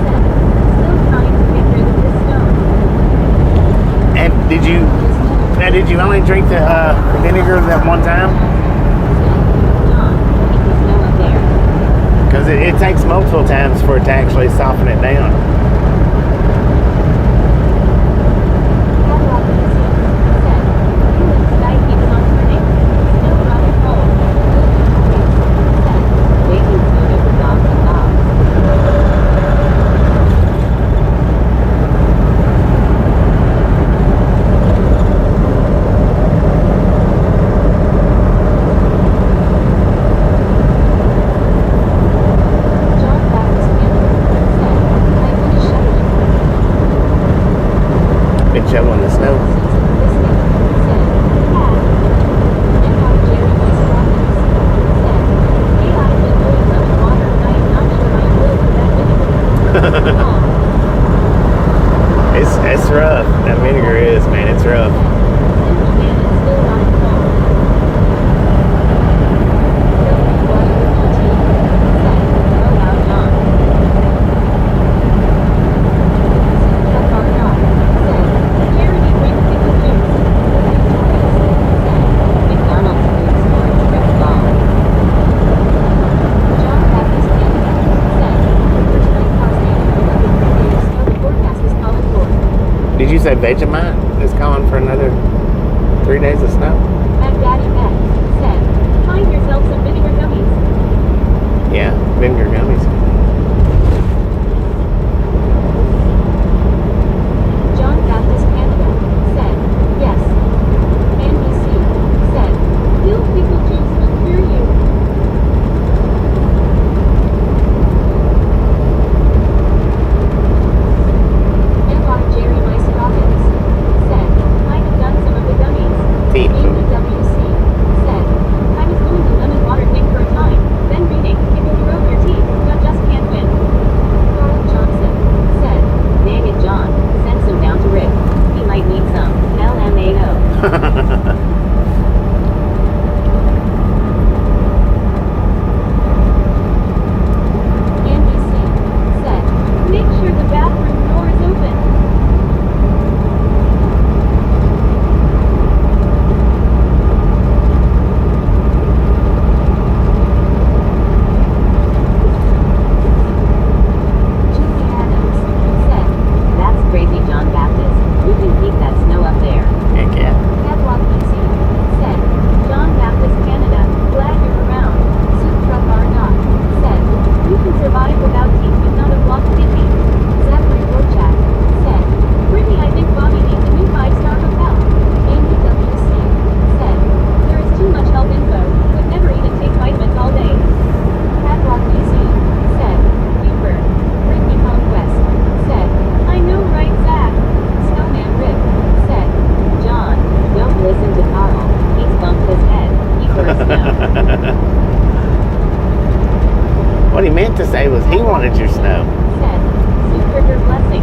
said, still trying to get rid of this snow. And did you only drink the vinegar that one time? John, it was snow up there. Because it takes multiple times for it to actually soften it down. Catalog Museum said, England sky keeps on turning. Still rather cold. Yes, said, baking soda for dogs and dogs. John Baptist Canada said, I finished shoveling. Been shoveling the snow. Susan Biscuit said, yeah. Inbox Jerry Rice Robbins said, hey, I've been doing lemon water and I am not sure I will for that vinegar. Aw. It's rough. That vinegar is, man. It's rough. Simple man is still not involved. W-Y-O-U-T said, oh wow, John. Super Bardot said, Jeremy brings pickle juice. Victorious said, McDonald's food storage strip ball. John Baptist Canada said, for tonight Costco, another 3 days snow the forecast is calling for. Did you say Vegemite is calling for another 3 days of snow? Matt Daddy Matt said, find yourself some vinegar gummies. Yeah, vinegar gummies. John Baptist Canada said, yes. NBC said, dill pickle juice will cure you. Inbox Jerry Rice Robbins said, I have done some of the gummies. Teeth. Amy WC said, I was doing the lemon water thing for a time, then reading, it will grow your teeth, but just can't win. Carl Johnson said, dang it, John, send some down to Rick. He might need some. LMAO. NBC said, make sure the bathroom door is open. Julie Adams said, that's crazy, John Baptist. We can keep that snow up there. Heck yeah. Catalog Museum said, John Baptist Canada, glad you're around. Sutra Bardot said, you can survive without teeth but not a blocked kidney. Zachary Rorschach said, Brittany, I think Bobby needs a new 5-star hotel. Amy WC said, there is too much health info, would never even take vitamins all day. Catalog Museum said, Reaper. Brittany Conquest said, I know, right, Zach. Snowman Rip said, John, don't listen to Carl. He's bumped his head. He first snow. What he meant to say was he wanted your snow. Said, super your blessing.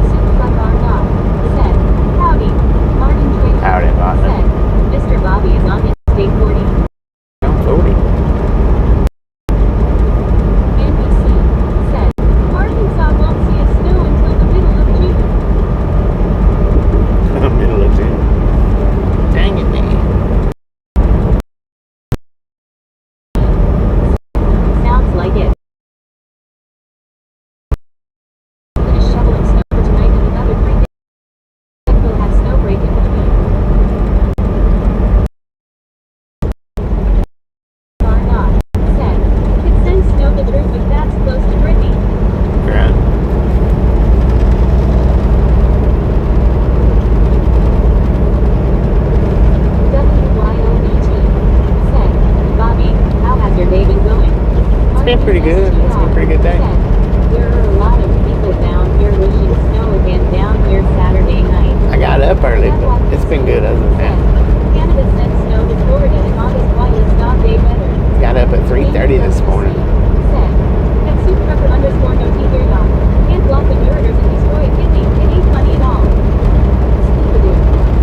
Super Bardot said, howdy, Mark pretty good. It's been a pretty good day. There are a lot of people down here wishing snow again down here Saturday night. I got up early, but it's been good other than that. Canada sent snow to Florida in August. Why is not day better? Got up at 3:30 this morning. Said, at __no can't block the ureters and destroy a kidney. It ain't funny at all. Stupidoo.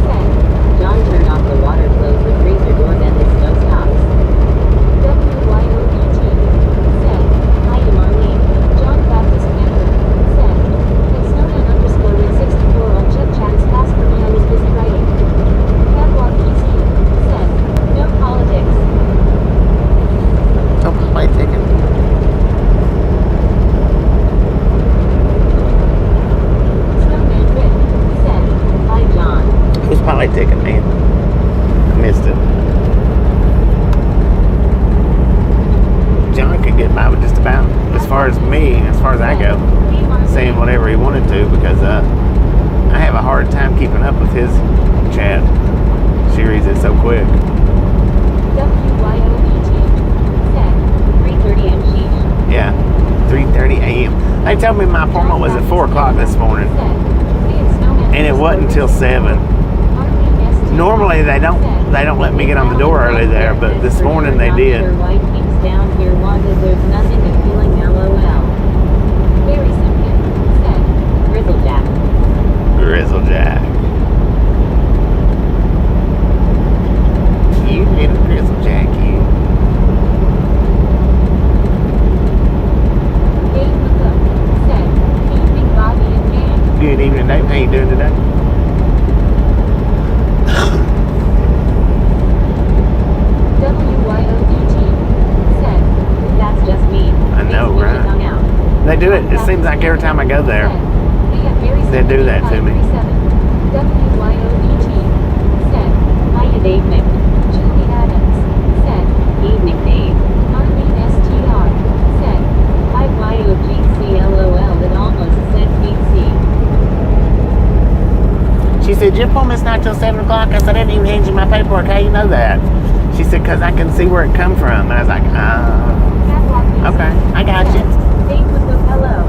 Said, John turned off the water, closed the freezer door, then the snow stops. WYOET. Said, hi to Marlene. John Baptist Canada. Said, it's Snowden_with 64 on Chip Chat's pass for me. I was busy writing. Catwalk PC. Said, no politics. Oh, my ticket. Snowman Rick. Said, hi John. Who's probably ticket, man? I missed it. John could get by with just about, as far as me, as far as I go, saying whatever he wanted to, because I have a hard time keeping up with his chat. She reads it so quick. WYOET. Said, 3:30 am sheesh. Yeah, 3:30 a.m. They told me my appointment was at 4 o'clock this morning, and it wasn't until 7. Normally they don't let me get on the door early there, but this morning they did. White keeps down here wanted. There's nothing to feeling. LOL. Very simple. Said, Grizzlejack. Grizzlejack. You little Grizzlejack, you. Dave McCook. Said, evening Bobby and Dan. Good evening, Dave. How you doing today? WYODT. Said, that's just me. I know, Makes me right? hung out. They do it. It seems like every time I go there, they do that to me. WYODT. Said, hiya Dave Mick. Julie Adams. Said, evening Dave. Marlene STR. Said, hi YOGCLOL. That almost said BC. She said, your appointment's not till 7 o'clock. I said, I didn't even hand you my paperwork. How you know that? She said, because I can see where it come from. And I was like, okay, I got you. Dave McCook, hello.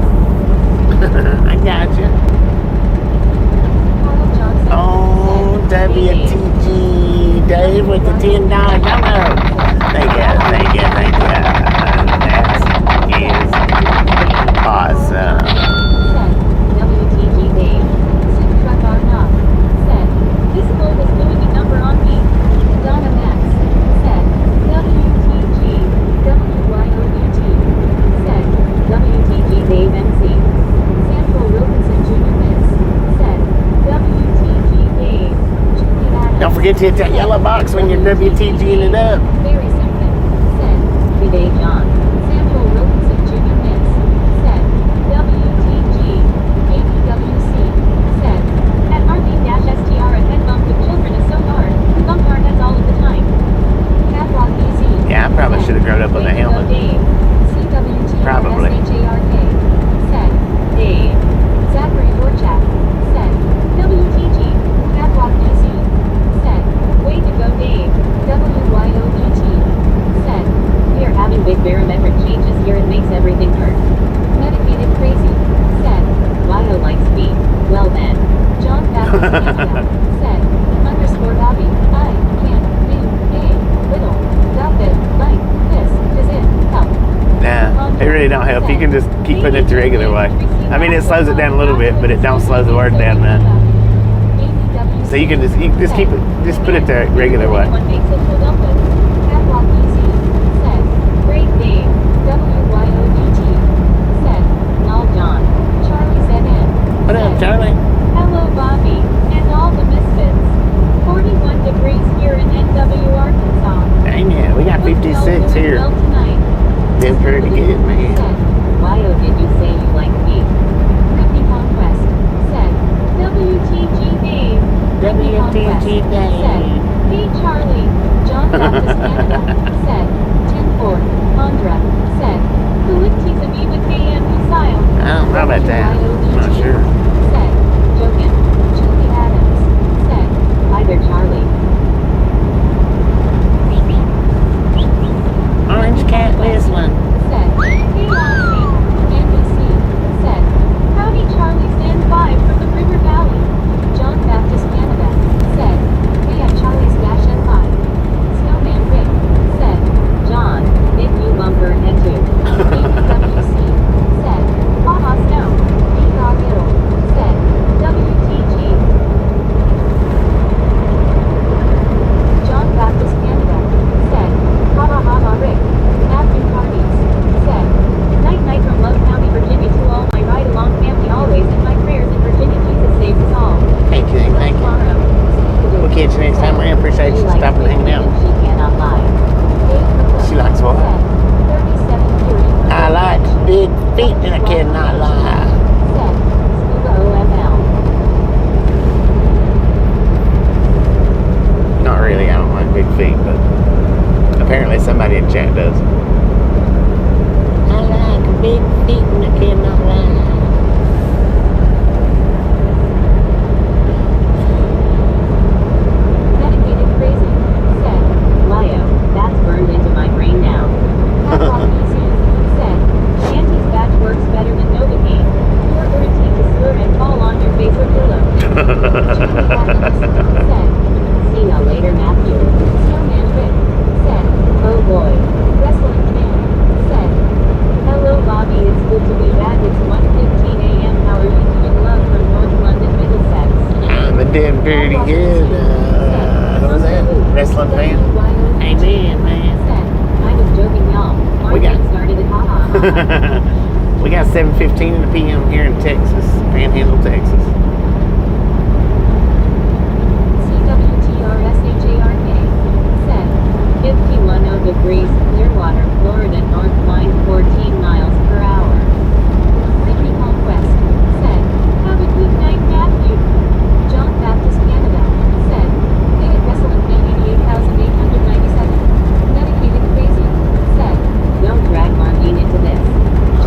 I got you. Carl Johnson. Oh, said, WTG, Dave with the $10 download. Thank you. That is awesome. Said, WTG Dave. Sim truck Arnoff. Said, this gold is doing a number on me. Donna Max. Said, WTG. WYODT. Said, WTG Dave MC. Samuel Wilkinson Jr. Miss. Said, WTG Dave. Julie Adams. Don't forget to hit that yellow box when you're WTGing it up. Very simple. Said, good day John. Samuel Wilkinson Jr. Miss. Said, WTG. APWC. Said, at RV-STR and head bump with children is so hard. Bump our heads all of the time. Catwalk easy. Yeah, I probably should have grown up with a helmet. Dave. CWT. Probably. SHARK. Said, Dave. Zachary Borchak. Said, WTG. Catwalk easy. Said, way to go Dave. WYOET. Said, we are having big barometric changes here. It makes everything hurt. Medicated crazy. Said, Wyo likes me. Well then. John Baptist Canada. Said, _Bobby. I can't do a little stuff it like this. Does it help? Nah, it really don't help. You can just keep putting it the regular way. I mean, it slows it down a little bit, but it don't slow the word down none. So you can just keep it, just put it the regular way. What makes it so dumb? Catwalk easy. Said, great Dave. WYODT. Said, lol John. Charlie said in. What up, Charlie? Hello Bobby, and all the misfits. 41 degrees here in NW, Arkansas. Dang it, we got 56 here. Well tonight. Did pretty good, man. Said, Wyo did you say you like me? Ricky Conquest. Said, WTG Dave. Ricky Conquest. WTG Dave. Said, hey Charlie. John Baptist Canada. Said, 10-4. Andra. Said, Collecties of me with KM Missile. I don't know about that. I'm not sure. Said, Jokin. Julie Adams. Said, hi there Charlie. Orange cat whistling. Said, big feet and I cannot lie. Said, Scuba OML. Not really, I don't like big feet, but apparently somebody in chat does. I like big feet and I cannot lie. Dedicated crazy. Said, Lyo, that's burned into my brain now. Catwalk easy. Said, Shanty's batch works better than Novocaine. You're guaranteed to slur and fall on your face or pillow. Said, see ya later, Matthew. Snowman Rick. Said, oh boy. Wrestling fan. Said, hello Bobby, it's good to be back. It's 1:15 a.m. How are you doing? Love from North London, Middlesex. I'm doing pretty good. Who was that? Wrestling fan? Amen, man. Said, I was joking, y'all. We got- Martin started it, ha ha ha. We got 7:15 in the PM here in Texas, Panhandle, Texas. CWTRSHARK. Said, 51 degrees, Clearwater, Florida, north wind 14 miles per hour. Whitney Conquest. Said, have a good night, Matthew. John Baptist, Canada. Said, hey at Wrestling Fan 88,897. Dedicated crazy. Said, don't drag Marlene into this.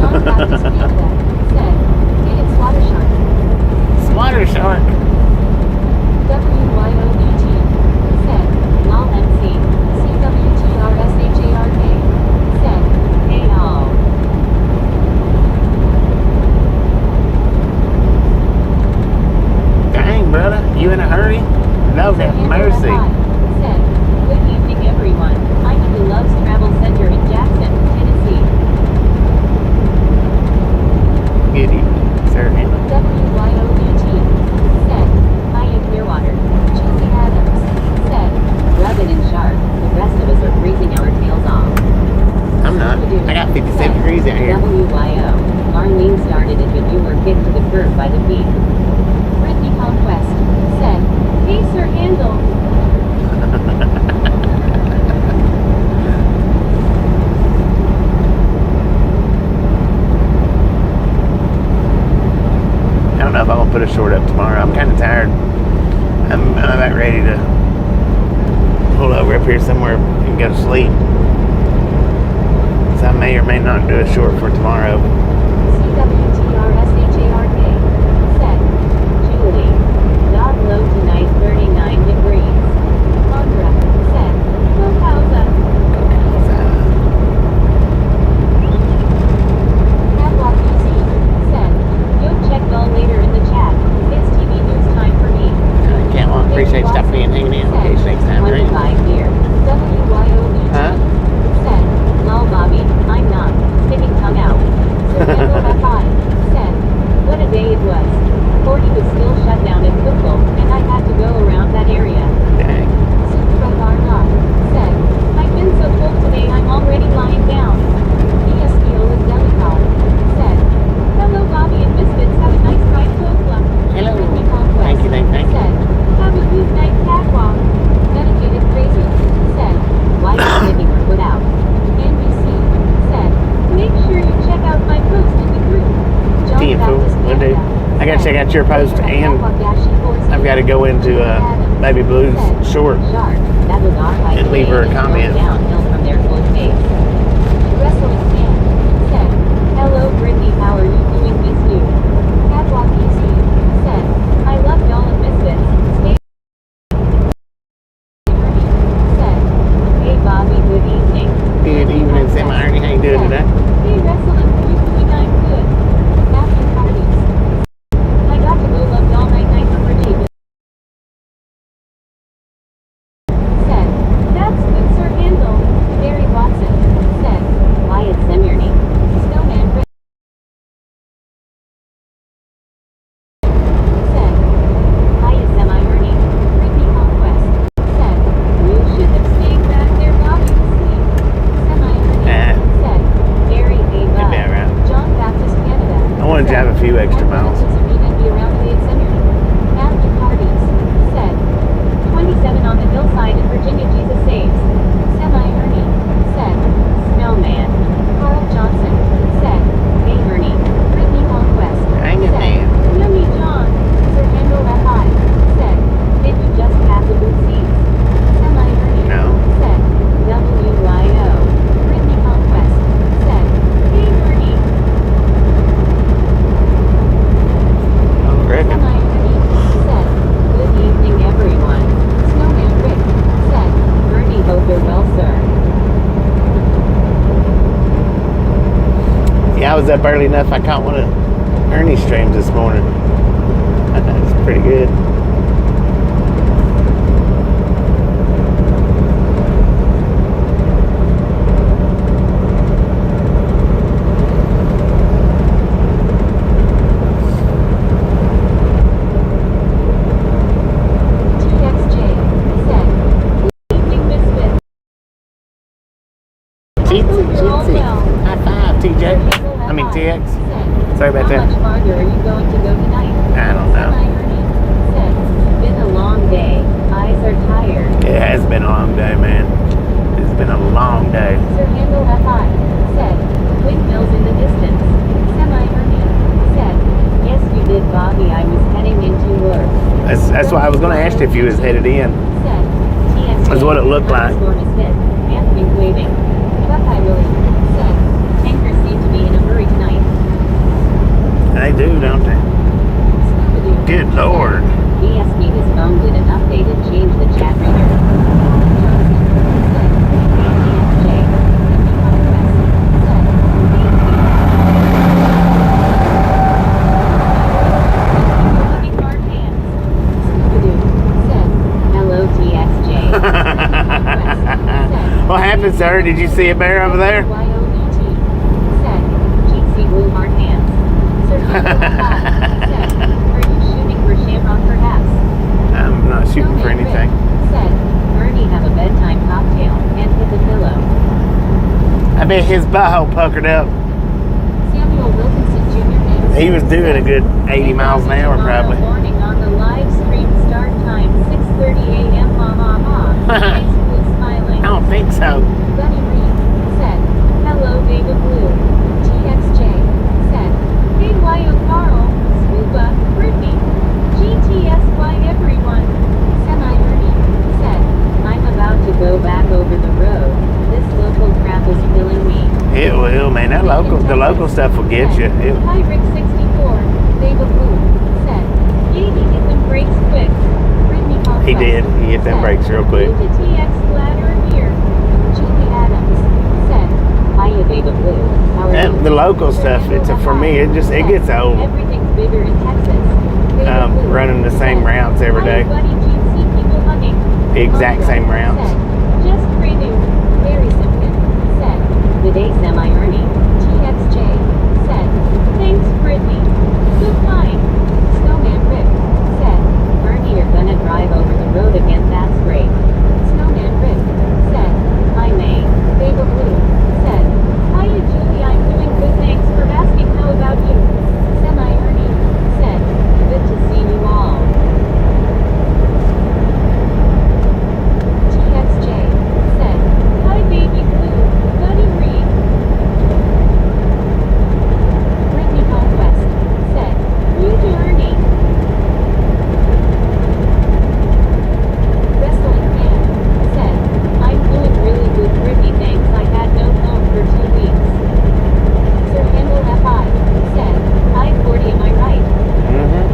John Baptist, Canada. Said, hey at Swatter Shark. Swatter shark. WYOBT. Said, lol MC. CWTRSHARK. Said, hey y'all. Dang, brother, you in a hurry? Lord have mercy. Said, good evening everyone. I'm at the Loves Travel Center in Jackson, Tennessee. Good evening, sir. WYOBT. Said, I am Clearwater. Julie Adams. Said, rugged and sharp. The rest of us are freezing our tails off. I'm not. I got 57 degrees out here. WYO. Marlene started it, but you were kicked to the curb by the feet. Brittany Conquest. Said, hey Sir Handel. I don't know if I'm gonna put a short up tomorrow. I'm kind of tired. I'm about ready to pull over up here somewhere and go to sleep. So I may or may not do a short for tomorrow. CWTRSHARK. Said, Julie. Dog low tonight 39 degrees. Condra. Said, go pausa. Catwalk easy. Said, yo check ball later in the chat. It's TV news time for me. Can't well, appreciate stopping in and hanging out. Okay, next time, right? 25 here. WYOBT. Huh? Said, lol Bobby, I'm not. Sticking tongue out. So Handle FI. Said, what a day it was. 40 was still shut down at football, and I had to go around that area. Dang. Supra Barna. Said, I've been so cold today I'm already lying down. ESPO is Delicar. Said, hello Bobby and Misfits, have a nice ride to Oakland. Hello. Brittany Conquest. Thank you. Said, have a good night, catwalk. Dedicated crazy. Said, why is Sydney were put out? NBC. Said, make sure you check out my post in the group. John Team fool. Baptist, Will do. Canada. I gotta check out your post and I've got to go into Baby Blue's short and leave her a comment. Downhill from their full face. Wrestling fan. Said, hello Brittany, how are you doing? Miss you. Catwalk easy. Said, I love y'all and Misfits. Stay. Said, hey Bobby, good evening. Good evening, Sam. How you doing today? Hey wrestling, you doing? I'm good. Matthew Parties. I got to go love all night from Virginia. Said, that's good Sir Handel. Barry Watson. Said, Wyatt Semirny. Snowman Rick. Said, Wyatt Semi-Ernie. Brittany Conquest. Said, you should have stayed back there Bobby to sleep. Semi-Ernie. Said, Barry A. That'd be Bud. alright. John Baptist, Canada. I want to drive a few extra miles. Matthew Parties. Said, 27 on the hillside in Virginia, Jesus saves. Semi-Ernie. Said, Snowman. Carl Johnson. Said, Yeah, I was up early enough. I caught one of Ernie's streams this morning. That's pretty good. TXJ said, "Good evening, Misfit. I hope you're all well." High five, TJ. I mean, TX. Said, Sorry about "How that. much farther are you going to go tonight?" I don't know. Semi-Ernie said, "Been a long day. Eyes are tired." It has been a long day, man. It's been a long day. Sir Handle FI said, "Windmills in the distance." Semi-Ernie said, "Yes, you did, Bobby. I was heading into work." That's why I was going to ask you if you was headed in. Said, TXJ, That's what it looked like. Misfit, Anthony waving. Buckeye Willie said, "Tankers seem to be in a hurry tonight." They do, don't they? Scooby-Doo Good said, Lord. BS me his phone did an update and changed the chat reader. Johnson said, TXJ, Conquest said, Big hard hands. Scooby-Doo said, hello TXJ. What happened, sir? Did you see a bear over there? YOET said, GC blue hard hands. Sir Handle said, are you shooting for Shamrock perhaps? I'm not shooting for Snowman anything. Rick said, Ernie have a bedtime cocktail and hit the pillow. I bet his butthole puckered up. Samuel Wilkinson Jr. names He was doing a good 80 miles an hour, probably. Warning on the live stream start time 6:30 a.m. Ha ha ha. Thanks, Blue smiling. I don't think so. Bunny Reed said, hello Vega Blue. TXJ said, hey Wyo Carl, Scuba, Brittany. GTSY everyone. Semi-Ernie said, I'm about to go back over the road. This local crap is killing me. It will, man. The local stuff will get you. Hi Rick 64, Vega Blue said, yay, he hit them brakes quick. Brittany Conquest He did. He hit them said, brakes real quick. New to TX Ladder here. Julie Adams said, hiya Vega Blue. How are you? The local stuff, for me, it gets old. Everything's bigger in Texas. Vega Blue Running the same said, routes every day. "Hi, buddy, GC people hugging." The exact same routes. Said, just renew. Very Simpkin said, good day, Semi-Ernie. TXJ said, thanks, Brittany. Good find. Snowman Rick said, Ernie, you're gonna drive over the road again, that's great. Snowman Rick said, hi, May. Vega Blue said, hiya, Julie, I'm doing good, thanks for asking, how about you? Semi-Ernie said, good to see you all. TXJ said, hi baby blue, Buddy Reed. Brittany Conquest said, new to Ernie. Wrestling fan said, I'm doing really good, Brittany, thanks, I had no phone for 2 weeks. Sir Handle FI said, I-40, am I right? Mm-hmm.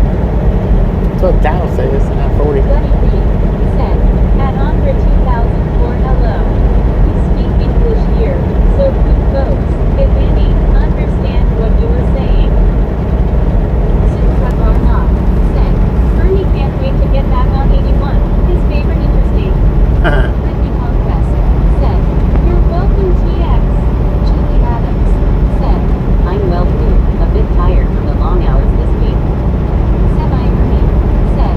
That's what Dow says, I-40. Buddy Reed said, at Andre 2004, hello. We speak English here, so good folks, if any, understand what you are saying. Sintra Garnock said, Ernie can't wait to get back on 81, his favorite interstate. Brittany Conquest said, you're welcome TX. Julie Adams said, I'm well too, a bit tired from the long hours this week. Semi-Ernie said,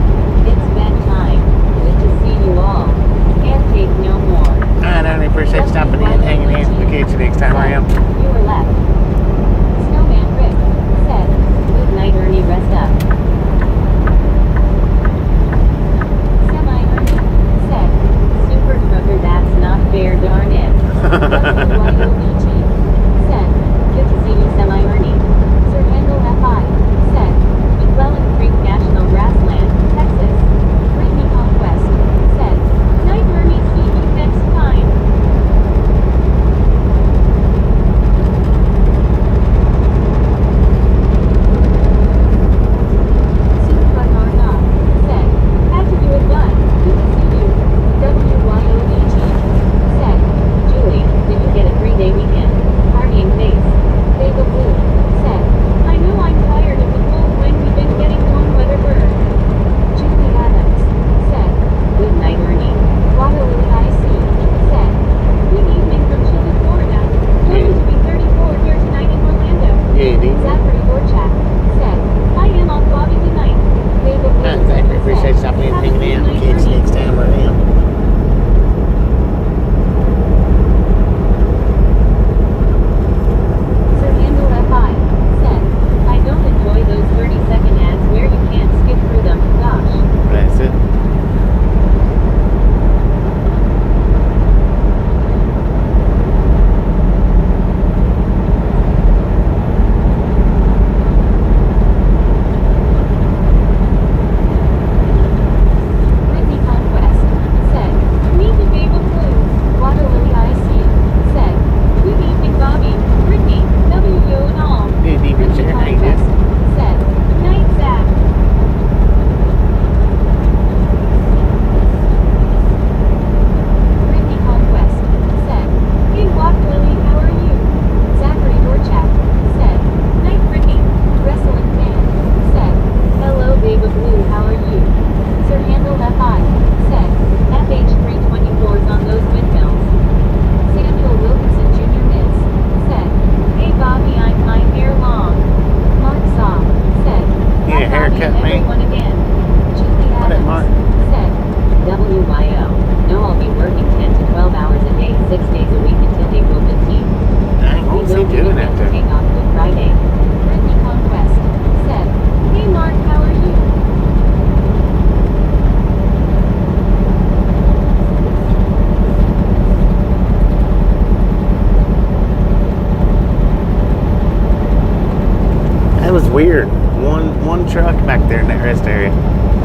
weird. One truck back there in that rest area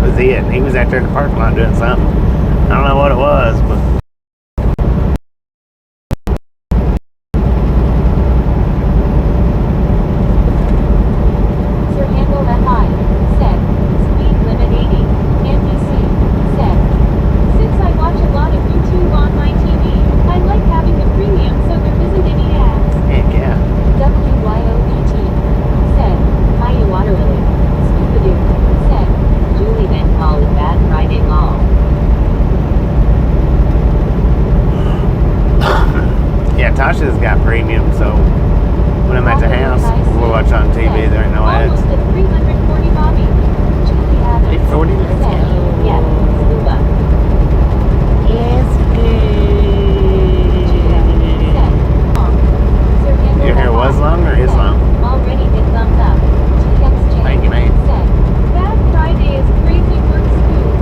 was it. And he was out there in the parking lot doing something. I don't know what it was, but Sir Handle FI said, speed limit 80. NBC said, since I watch a lot of YouTube on my TV, I like having the premium so there isn't any ads. heck yeah. WYOBT said, Hiya Water Lily. Scoopadoo said, Julie then called it Bad Friday Mall. Yeah, Tasha's got premium, so when I'm at the house, we'll watch on TV. There ain't no ads. almost at 340 Bobby. Julie Adams 340, let's said, go. Yes, scuba. Yes, said, Sir Handle Your hair FI was long or is said, long? already hit thumbs up. TXJ Thank you, man. said, Bad Friday is crazy work scoop.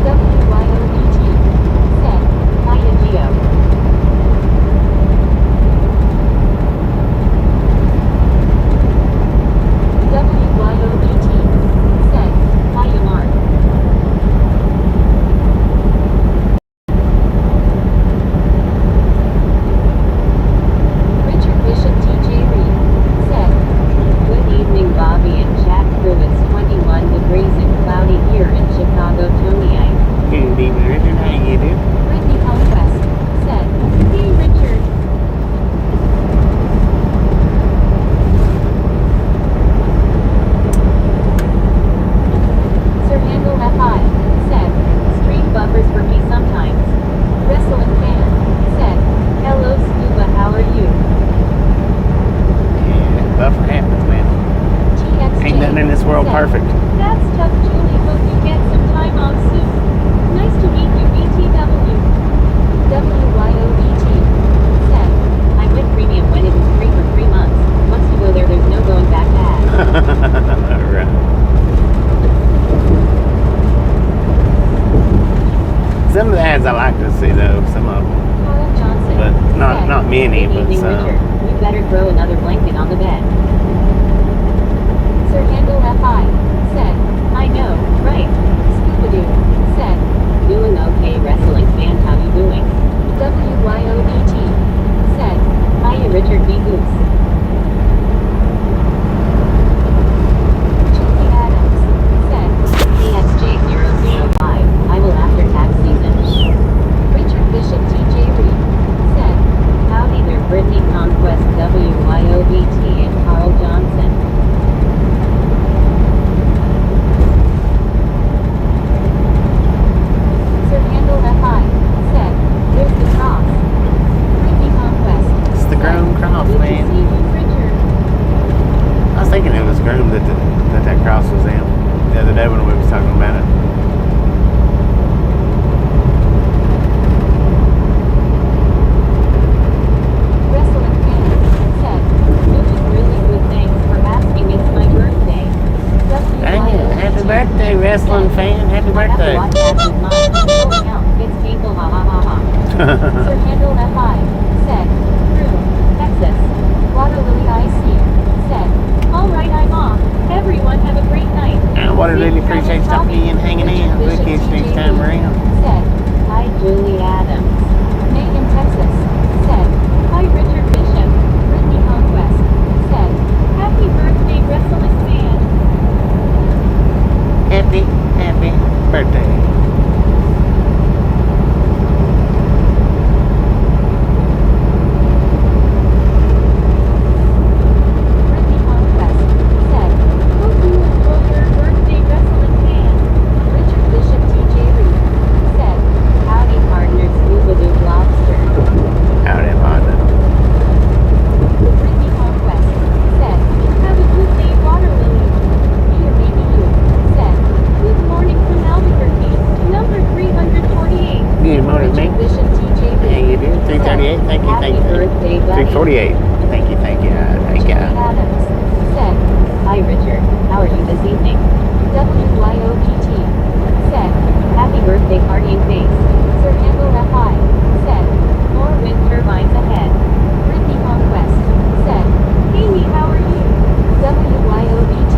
WYOBT said, Hiya Geo. WYOBT said, Hiya Mark. Richard Bishop TJ Reed said, Good evening, Bobby and chat crew. It's 21 degrees and cloudy here in Chicago, Tony. Good evening, Richard. How you doing? Brittany Conquest said, Hey Richard. Sir Handle FI said, stream buffers for me sometimes. Wrestling fan said, hello Scuba, how are you? Yeah, buffer happens, man. TXJ Ain't nothing in this world said, perfect. That's tough, Julie. Hope you get some time off soon. Nice to meet you, BTW. WYOBT said, I went premium when it was free for 3 months. Once you go there, there's no going back to ads. Right. Some of the ads I like to see though, some of them, Carl Johnson but not said, many. Good But evening, some. Richard. You better throw another blanket on the bed. Sir Handle FI said, I know, right? Scoopadoo said, Doing okay, wrestling fan. How you doing? WYOBT said, Hiya, Richard B. Goose. Julie Adams said, PXJ005. I will after tax season. Richard Bishop TJ Reed said, Howdy there, Brittany Conquest, WYOBT, and Carl Johnson. Sir Handle FI said, there's the cross. Brittany Conquest It's the said, groom cross, good man. to see you, Richard. I was thinking it was groom that cross was in the other day when we was talking about it. Wrestling fan said, Doing really good, thanks for asking. It's my birthday. Dang it! Happy birthday, wrestling fan! Happy I have to birthday! watch ads with mine. Oh, count. It's painful, ha ha ha ha. Sir Handle FI said, True, Texas. Water Lily IC said, alright, I'm off. Everyone have a great night. And Water Lily appreciates stopping in, hanging out with kids next time around. Said, Hi, Julie Adams. Megan Texas said, Hi Richard Bishop. Brittany Conquest said, Happy birthday, wrestling fan. Happy birthday! Brittany Conquest said, Hope you enjoy your birthday, wrestling fan. Richard Bishop TJ Reed said, Howdy, partner, Scuba Doo Lobster. Howdy, partner. Brittany Conquest said, Have a good day, Water Lily. Me or maybe you said, Good morning from Albuquerque, number 348. Good morning, Richard mate. Bishop TJ How Reed you doing? 338. Thank you. Happy birthday, buddy. 348. Thank you. Julie Thank you. Adams said, Hi, Richard. How are you this evening? WYOBT said, Happy birthday, partying face. Sir Handle FI said, More wind turbines ahead. Brittany Conquest said, Hey me, how are you? WYOBT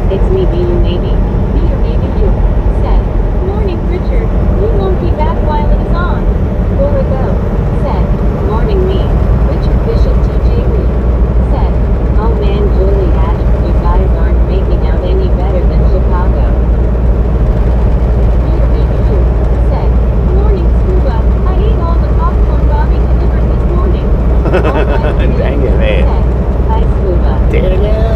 It's me, be you, maybe. Me or maybe you. Said, morning, Richard. You won't be back while it is on. Laura go. Said, morning, me. Richard Bishop TJ Lee. Said, oh man, Julie Ashford, you guys aren't making out any better than Chicago. Me or maybe you. Said, morning, Scuba. I ate all the popcorn Bobby delivered this morning. Dang it, man. Said, hi, Scuba. There it is.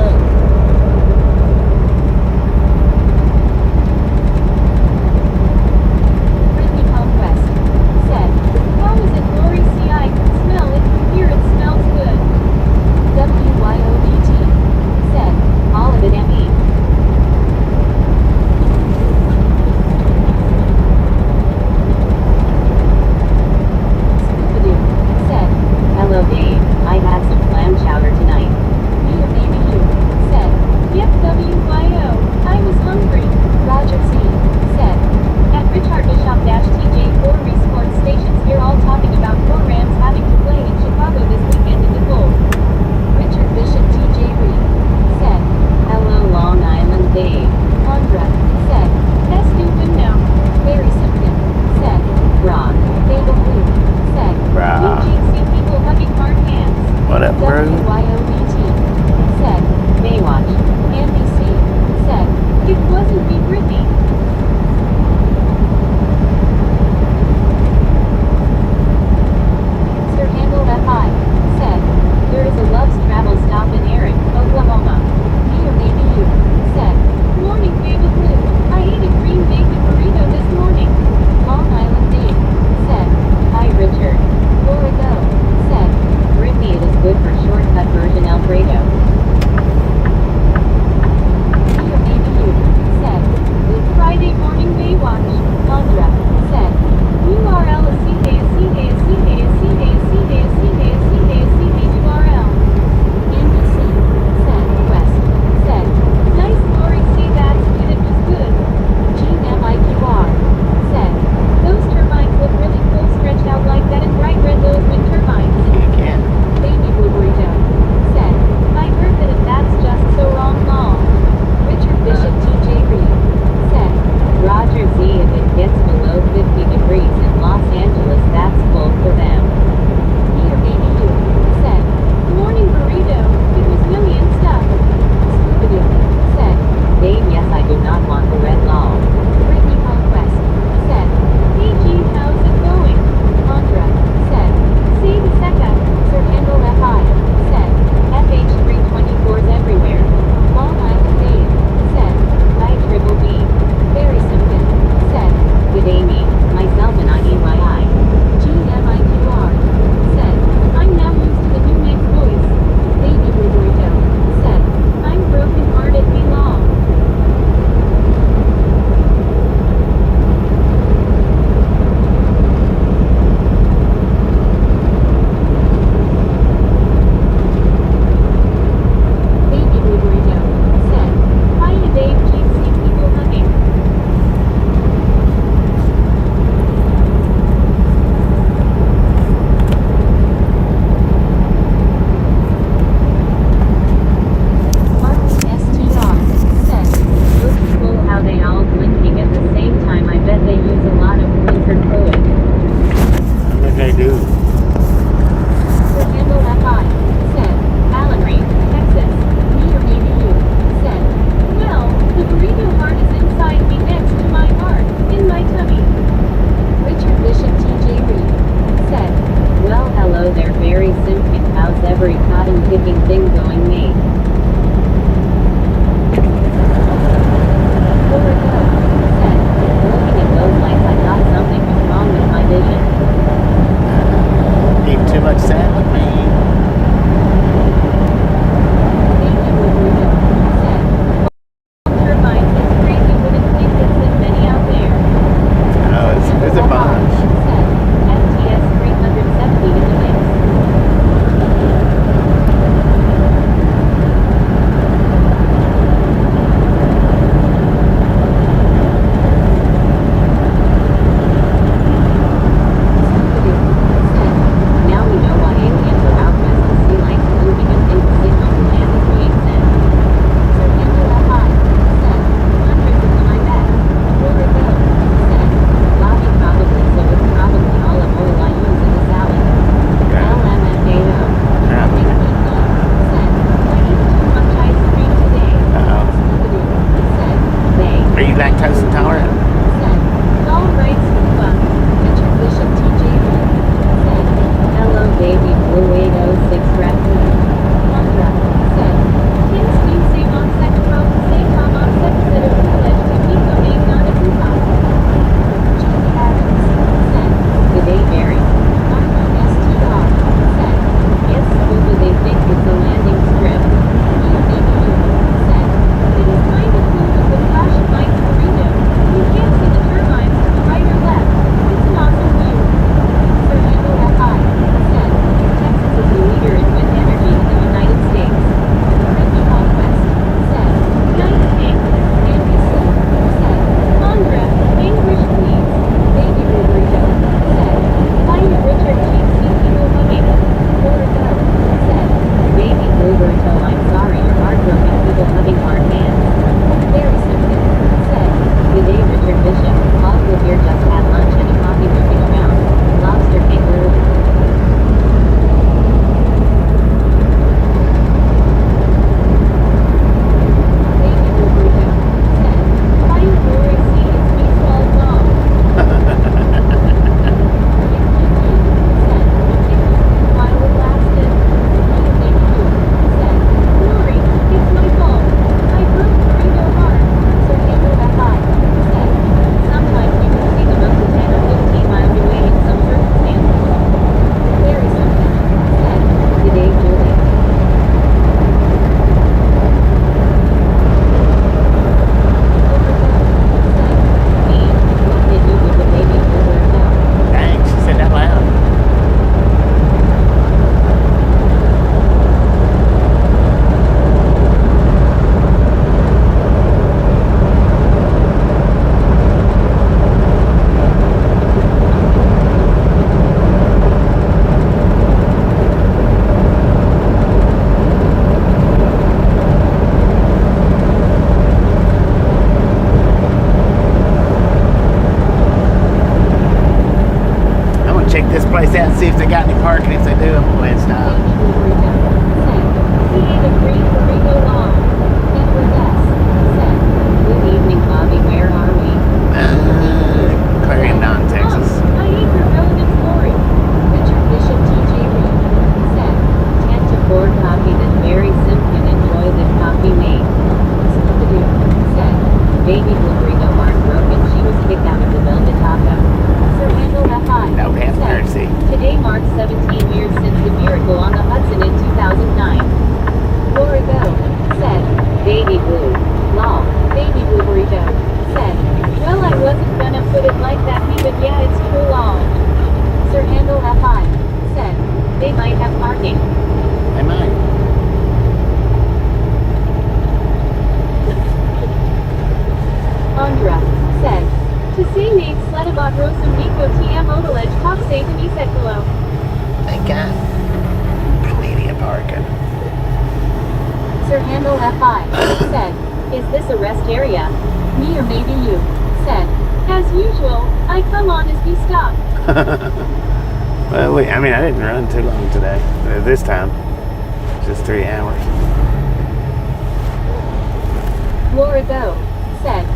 GPS out and see if they got any parking. If they do, I'm going to stop. Baby Blue Burrito said, he ate a green burrito long. Edward S. said, good evening, Bobby, where are we? Clarendon, Texas. I ate your relevant story. Richard Bishop T.J. Reed said, 10 to 4 copy that Barry Simpkin enjoy the coffee made. Scoopadoo said, baby Blue Burrito aren't broken, she was kicked out of the Velvet Taco. Sir Handle F.I. No have said, mercy. today marks 17 years since the miracle on the Hudson in 2009. Laura Go said, baby blue. Lol. Baby Blue Burrito said, well, I wasn't gonna put it like that, but yeah, it's true lol. Sir Handle F.I. said, they might have parking. They might. Andra said, to say Nate Sledabot Rosum Nico TM Odalej Top Safe and Isekolo. They got plenty of parking. Sir Handle F.I. said, is this a rest area? Me or maybe you? Said, as usual, I come on as we stop. Well, I mean, I didn't run too long today. This time, just 3 hours. Laura Go said,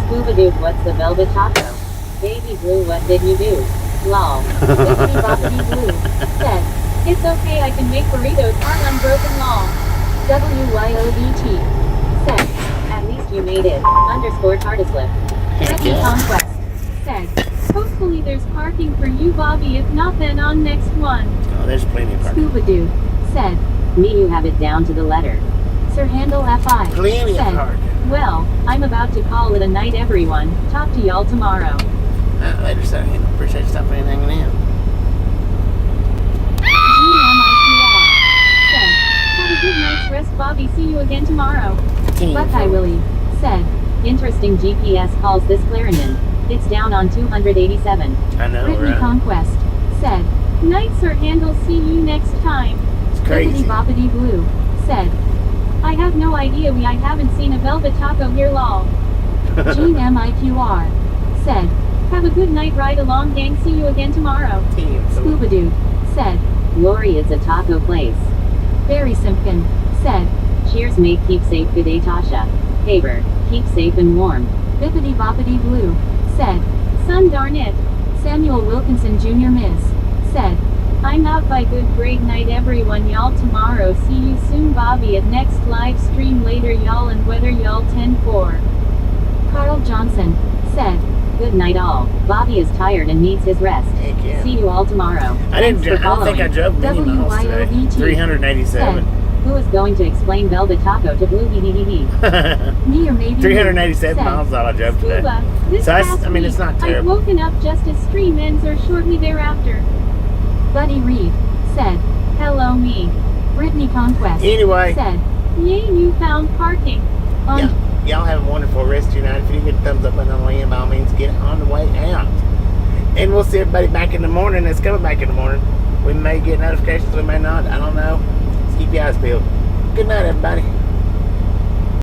Scooba-Doo, what's the Velvet Taco? Baby Blue, what did you do? Lol. Bippity Boppity Blue said, it's okay, I can make burritos on unbroken lol. WYODT said, at least you made it. Underscore Tardislip. Ricky Conquest said, hopefully there's parking for you, Bobby, if not then on next one. Oh, there's plenty of parking. Scooba-Doo said, me, you have it down to the letter. Sir Handle F.I. Plenty of said, parking. well, I'm about to call it a night, everyone. Talk to y'all tomorrow. Later, sir. Appreciate you stopping and hanging in. GMIQR said, have a good night's rest, Bobby. See you again tomorrow. Buckeye Willie said, interesting GPS calls this Clarendon. It's down on 287. I know, Brittany right? Conquest said, night, Sir Handle. See you next time. It's crazy. Bippity Boppity Blue said, I have no idea. I haven't seen a Velvet Taco here lol. Gene MIQR said, have a good night, ride along gang, see you again tomorrow. Scooba-Doo said, Lori, it's a taco place. Barry Simpkin said, cheers mate, keep safe, good day Tasha. Haber, keep safe and warm. Bippity Boppity Blue said, son darn it. Samuel Wilkinson Jr. Miss said, I'm out, by good great night everyone, y'all tomorrow, see you soon Bobby at next live stream later y'all, and weather y'all 10-4. Carl Johnson said, good night all, Bobby is tired and needs his rest. Heck yeah. See you all tomorrow. I don't think I drove many miles today. WYOVT 387. said, who is going to explain Velvet Taco to Blue hee hee hee hee? Me or maybe 387 said, miles all I drove today. Scuba, this So past I mean, it's week, not I've terrible. woken up just as stream ends or shortly thereafter. Buddy Reed said, hello me. Brittany Conquest Anyway. said, yay, you found parking. On Yeah. Y'all have a wonderful rest of your night. If you get a thumbs up button on the way in, by all means, get it on the way out. And we'll see everybody back in the morning. That's coming back in the morning. We may get notifications, we may not. I don't know. Just keep your eyes peeled. Good night, everybody.